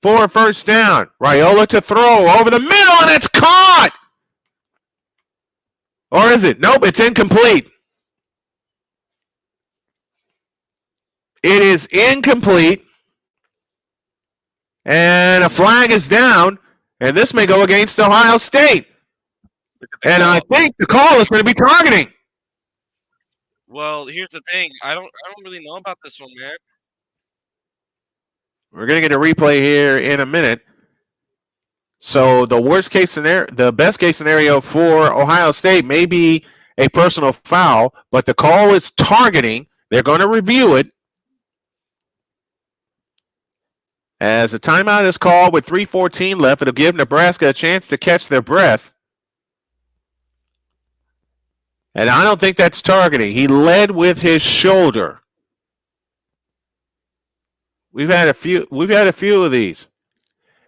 for a first down. Raiola to throw over the middle, and it's caught! Or is it? Nope, it's incomplete. It is incomplete. And a flag is down, and this may go against Ohio State. And I think the call is going to be targeting. Well, here's the thing. I don't really know about this one, man. We're going to get a replay here in a minute. So the worst case scenario, the best case scenario for Ohio State may be a personal foul, but the call is targeting. They're going to review it. As a timeout is called with 3:14 left, it'll give Nebraska a chance to catch their breath. And I don't think that's targeting. He led with his shoulder. We've had a few of these.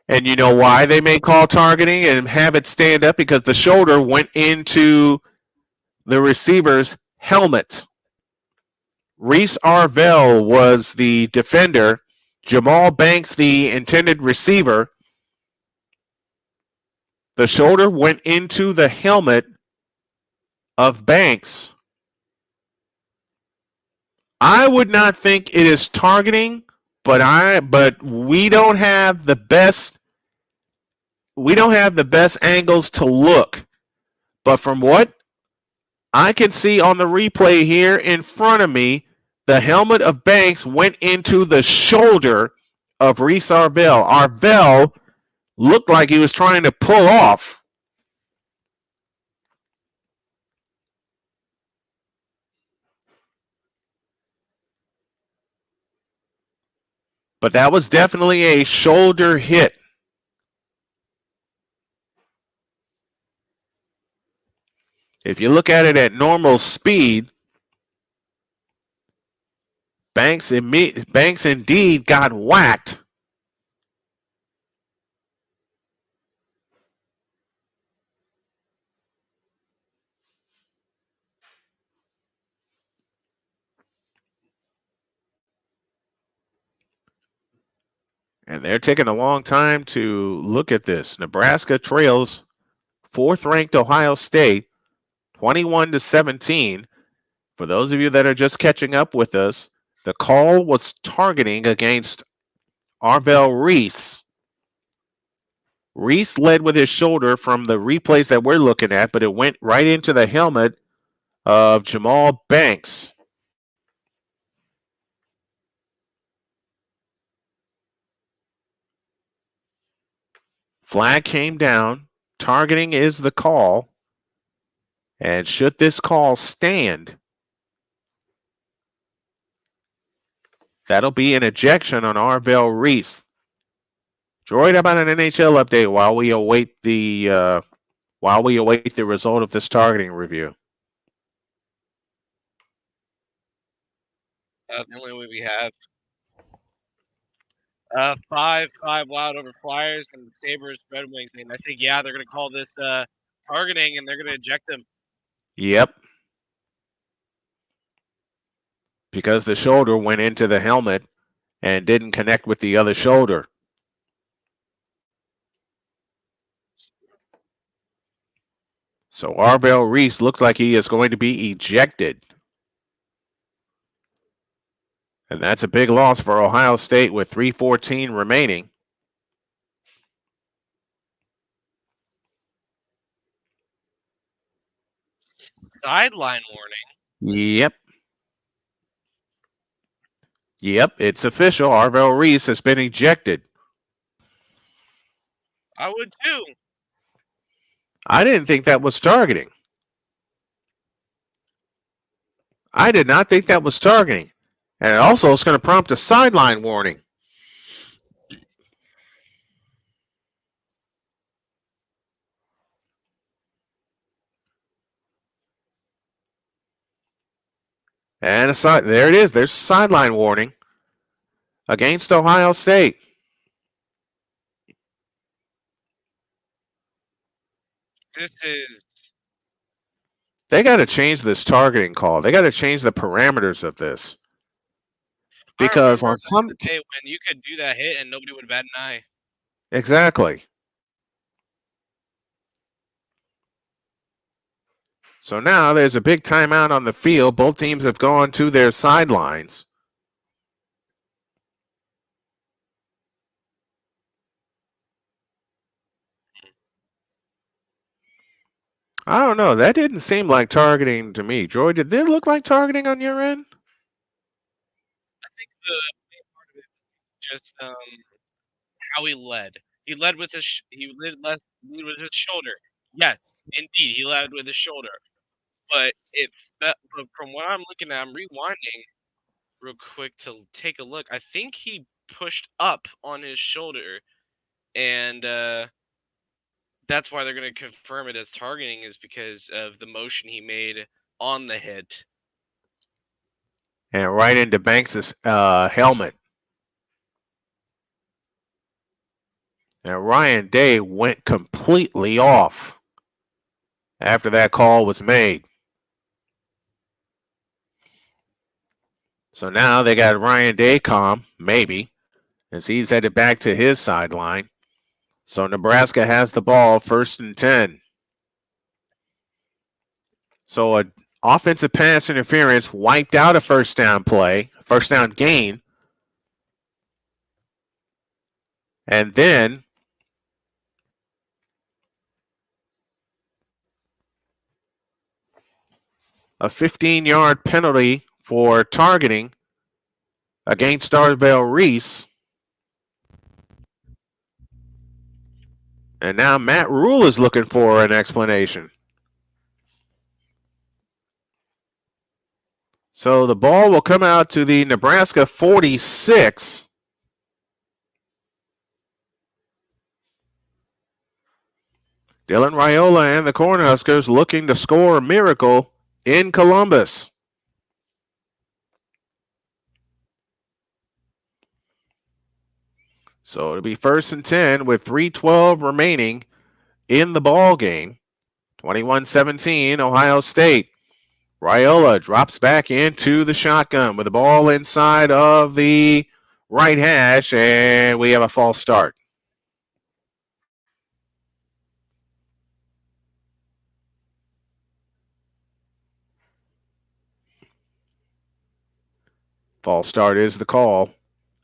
And you know why they may call targeting and have it stand up? Because the shoulder went into the receiver's helmet. Reese Arvell was the defender. Jamal Banks, the intended receiver. The shoulder went into the helmet of Banks. I would not think it is targeting, but we don't have the best angles to look. But from what I can see on the replay here in front of me, the helmet of Banks went into the shoulder of Reese Arvell. Arvell looked like he was trying to pull off. But that was definitely a shoulder hit. If you look at it at normal speed, Banks indeed got whacked. And they're taking a long time to look at this. Nebraska trails fourth-ranked Ohio State 21-17. For those of you that are just catching up with us, the call was targeting against Arvell Reese. Reese led with his shoulder from the replays that we're looking at, but it went right into the helmet of Jamal Banks. Flag came down targeting is the call. And should this call stand, that'll be an ejection on Arvell Reese. Droid, how about an NHL update while we await the result of this targeting review? The only way we have 5 Wild over Flyers and the Sabres Red Wings, and I think they're going to call this targeting and they're going to eject him. Yep. Because the shoulder went into the helmet and didn't connect with the other shoulder. So Arvell Reese looks like he is going to be ejected. And that's a big loss for Ohio State with 3:14 remaining. Sideline warning. Yep, it's official. Arvell Reese has been ejected. I would too. I didn't think that was targeting. I did not think that was targeting. And also it's going to prompt a sideline warning. And there it is. There's a sideline warning against Ohio State. They got to change this targeting call. They got to change the parameters of this. Because on some day when you could do that hit and nobody would bat an eye. Exactly. So now there's a big timeout on the field. Both teams have gone to their sidelines. I don't know. That didn't seem like targeting to me. Joy, did it look like targeting on your end? I think the main part of it was just how he led. He led with his with his shoulder. Yes, indeed, he led with his shoulder. But but from what I'm looking at, I'm rewinding real quick to take a look. I think he pushed up on his shoulder, and that's why they're going to confirm it as targeting, is because of the motion he made on the hit. And right into Banks' helmet. And Ryan Day went completely off after that call was made. So now they got Ryan Day calm, maybe, as he's headed back to his sideline. So Nebraska has the ball, 1st and 10. So an offensive pass interference wiped out a first down gain. And then a 15-yard penalty for targeting against Arvell Reese. And now Matt Rule is looking for an explanation. So the ball will come out to the Nebraska 46. Dylan Raiola and the Cornhuskers looking to score a miracle in Columbus. So it'll be 1st and 10 with 3:12 remaining in the ball game. 21-17, Ohio State. Raiola drops back into the shotgun with the ball inside of the right hash, and we have a false start. False start is the call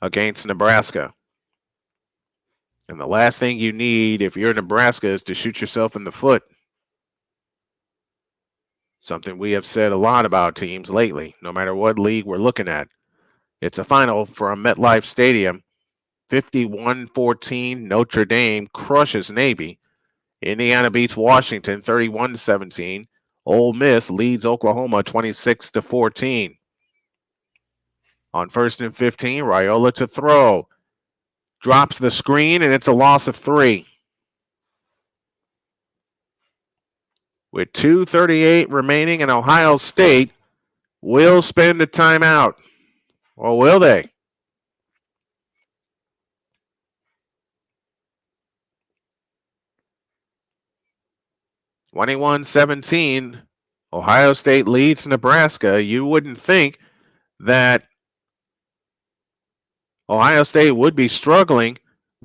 against Nebraska. And the last thing you need if you're Nebraska is to shoot yourself in the foot. Something we have said a lot about teams lately, no matter what league we're looking at. It's a final from MetLife Stadium. 51-14, Notre Dame crushes Navy. Indiana beats Washington 31-17. Ole Miss leads Oklahoma 26-14. On 1st and 15, Raiola to throw. Drops the screen, and it's a loss of 3. With 2:38 remaining, and Ohio State will spend a timeout. Or will they? (21-17), Ohio State leads Nebraska. You wouldn't think that Ohio State would be struggling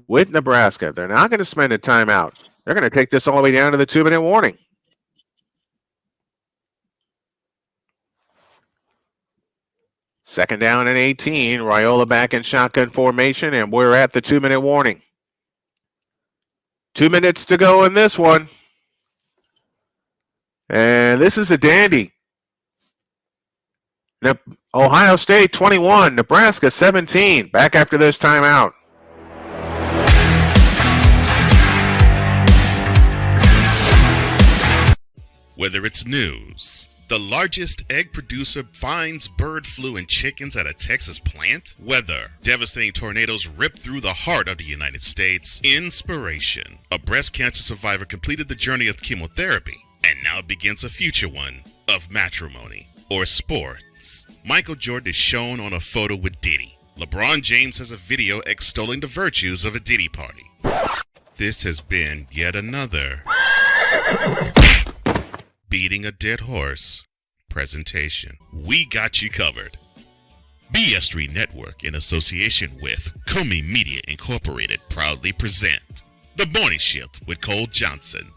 with Nebraska. They're not going to spend a timeout. They're going to take this all the way down to the 2-minute warning. Second down and 18. Raiola back in shotgun formation, and we're at the 2-minute warning. 2 minutes to go in this one. And this is a dandy. Ohio State 21, Nebraska 17. Back after this timeout. Whether it's news, the largest egg producer finds bird flu in chickens at a Texas plant, weather, devastating tornadoes rip through the heart of the United States, inspiration, a breast cancer survivor completed the journey of chemotherapy, and now begins a future one of matrimony or sports. Michael Jordan is shown on a photo with Diddy. LeBron James has a video extolling the virtues of a Diddy party. This has been yet another beating a dead horse presentation. We got you covered. BS3 Network, in association with Comey Media Incorporated, proudly present The Morning Shift with Cole Johnson.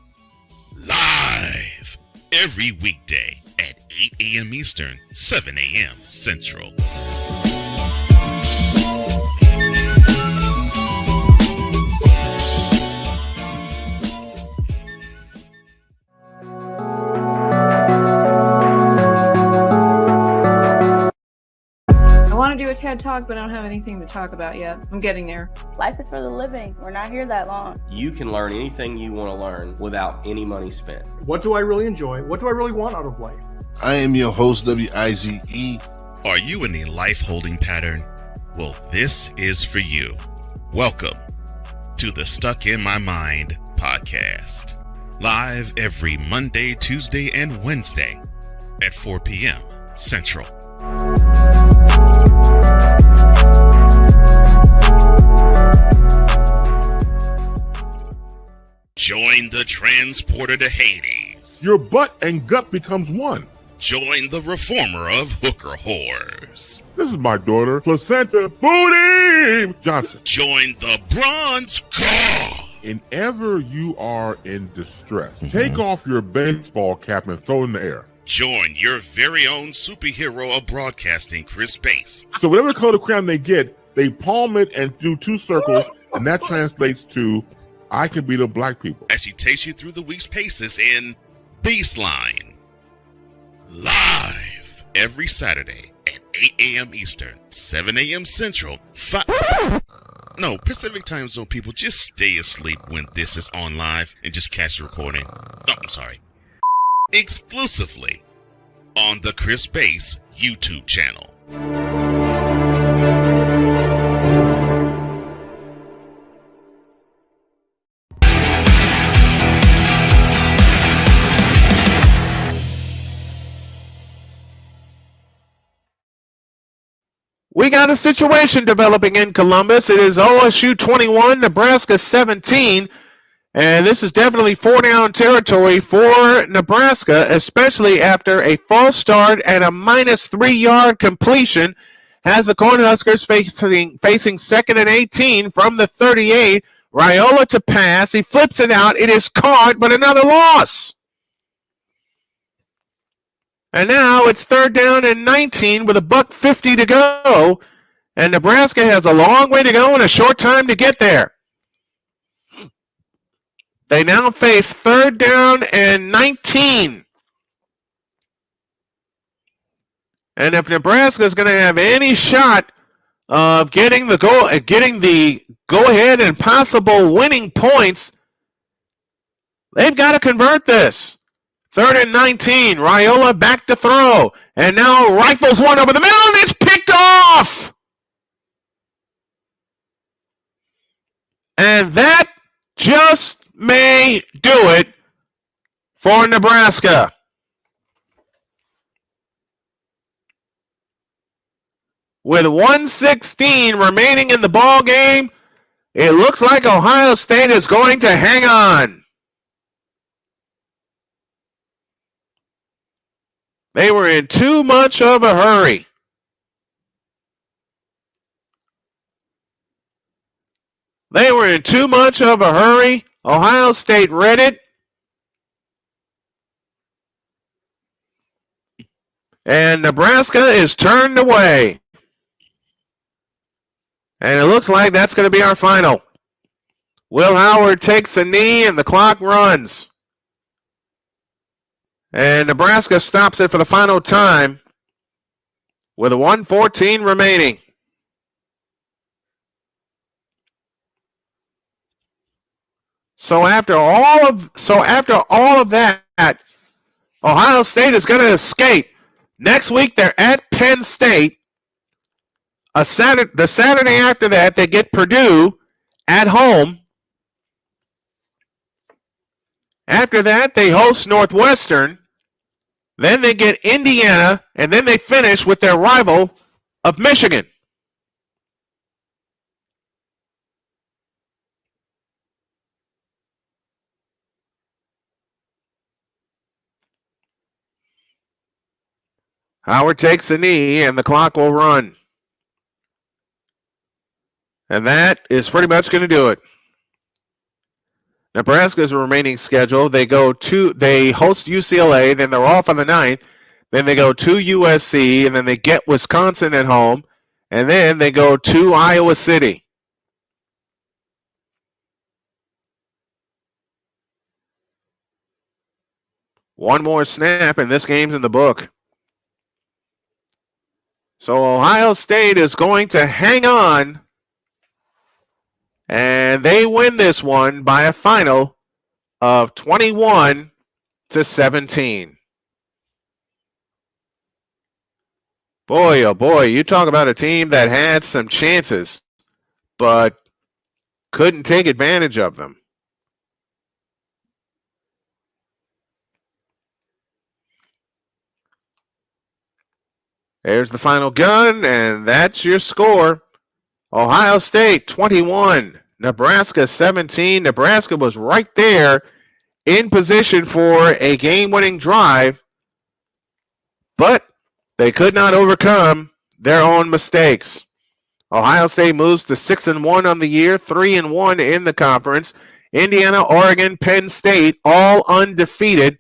Live every weekday at 8 a.m. Eastern, 7 a.m. Central. I want to do a TED Talk, but I don't have anything to talk about yet. I'm getting there. Life is for the living. We're not here that long. You can learn anything you want to learn without any money spent. What do I really enjoy? What do I really want out of life? I am your host, WIZE. Are you in a life holding pattern? Well, this is for you. Welcome to the Stuck in My Mind podcast. Live every Monday, Tuesday, and Wednesday at 4 p.m. Central. Join the transporter to Hades. Your butt and gut becomes one. Join the reformer of hooker whores. This is my daughter, Placenta Booty Johnson. Join the bronze car. Whenever you are in distress, take off your baseball cap and throw it in the air. Join your very own superhero of broadcasting, Chris Bass. So whatever color crayon they get, they palm it and do 2 circles, and that translates to I can beat up black people. As she takes you through the week's paces in Baseline. Live every Saturday at 8 a.m. Eastern, 7 a.m. Central, Pacific Time Zone people, just stay asleep when this is on live and just catch the recording. Exclusively on the Chris Bass YouTube channel. We got a situation developing in Columbus. It is OSU 21, Nebraska 17. And this is definitely 4-down territory for Nebraska, especially after a false start and a -3-yard completion. Has the Cornhuskers facing 2nd and 18 from the 38. Raiola to pass. He flips it out. It is caught, but another loss. And now it's 3rd down and 19 with $1:50 to go. And Nebraska has a long way to go and a short time to get there. They now face 3rd down and 19. And if Nebraska is going to have any shot of getting the go-ahead and possible winning points, They've got to convert this. 3rd and 19. Raiola back to throw. And now rifles one over the middle, and it's picked off. And that just may do it for Nebraska. With 1:16 remaining in the ball game, it looks like Ohio State is going to hang on. They were in too much of a hurry. Ohio State read it. And Nebraska is turned away. And it looks like that's going to be our final. Will Howard takes a knee and the clock runs. And Nebraska stops it for the final time with 1:14 remaining. So after all of that, Ohio State is going to escape. Next week they're at Penn State. The Saturday after that, they get Purdue at home. After that, they host Northwestern. Then they get Indiana, and then they finish with their rival of Michigan. Howard takes a knee, and the clock will run. And that is pretty much going to do it. Nebraska's remaining schedule, they host UCLA, then they're off on the 9th, then they go to USC, and then they get Wisconsin at home, and then they go to Iowa City. One more snap, and this game's in the book. So Ohio State is going to hang on, and they win this one by a final of 21-17. Boy, oh boy, you talk about a team that had some chances, but couldn't take advantage of them. There's the final gun, and that's your score. Ohio State 21, Nebraska 17. Nebraska was right there in position for a game-winning drive, but they could not overcome their own mistakes. Ohio State moves to 6-1 on the year, 3-1 in the conference. Indiana, Oregon, Penn State, all undefeated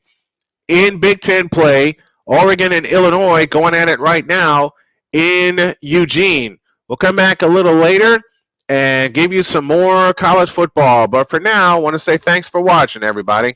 in Big Ten play. Oregon and Illinois going at it right now in Eugene. We'll come back a little later and give you some more college football. But for now, I want to say thanks for watching, everybody.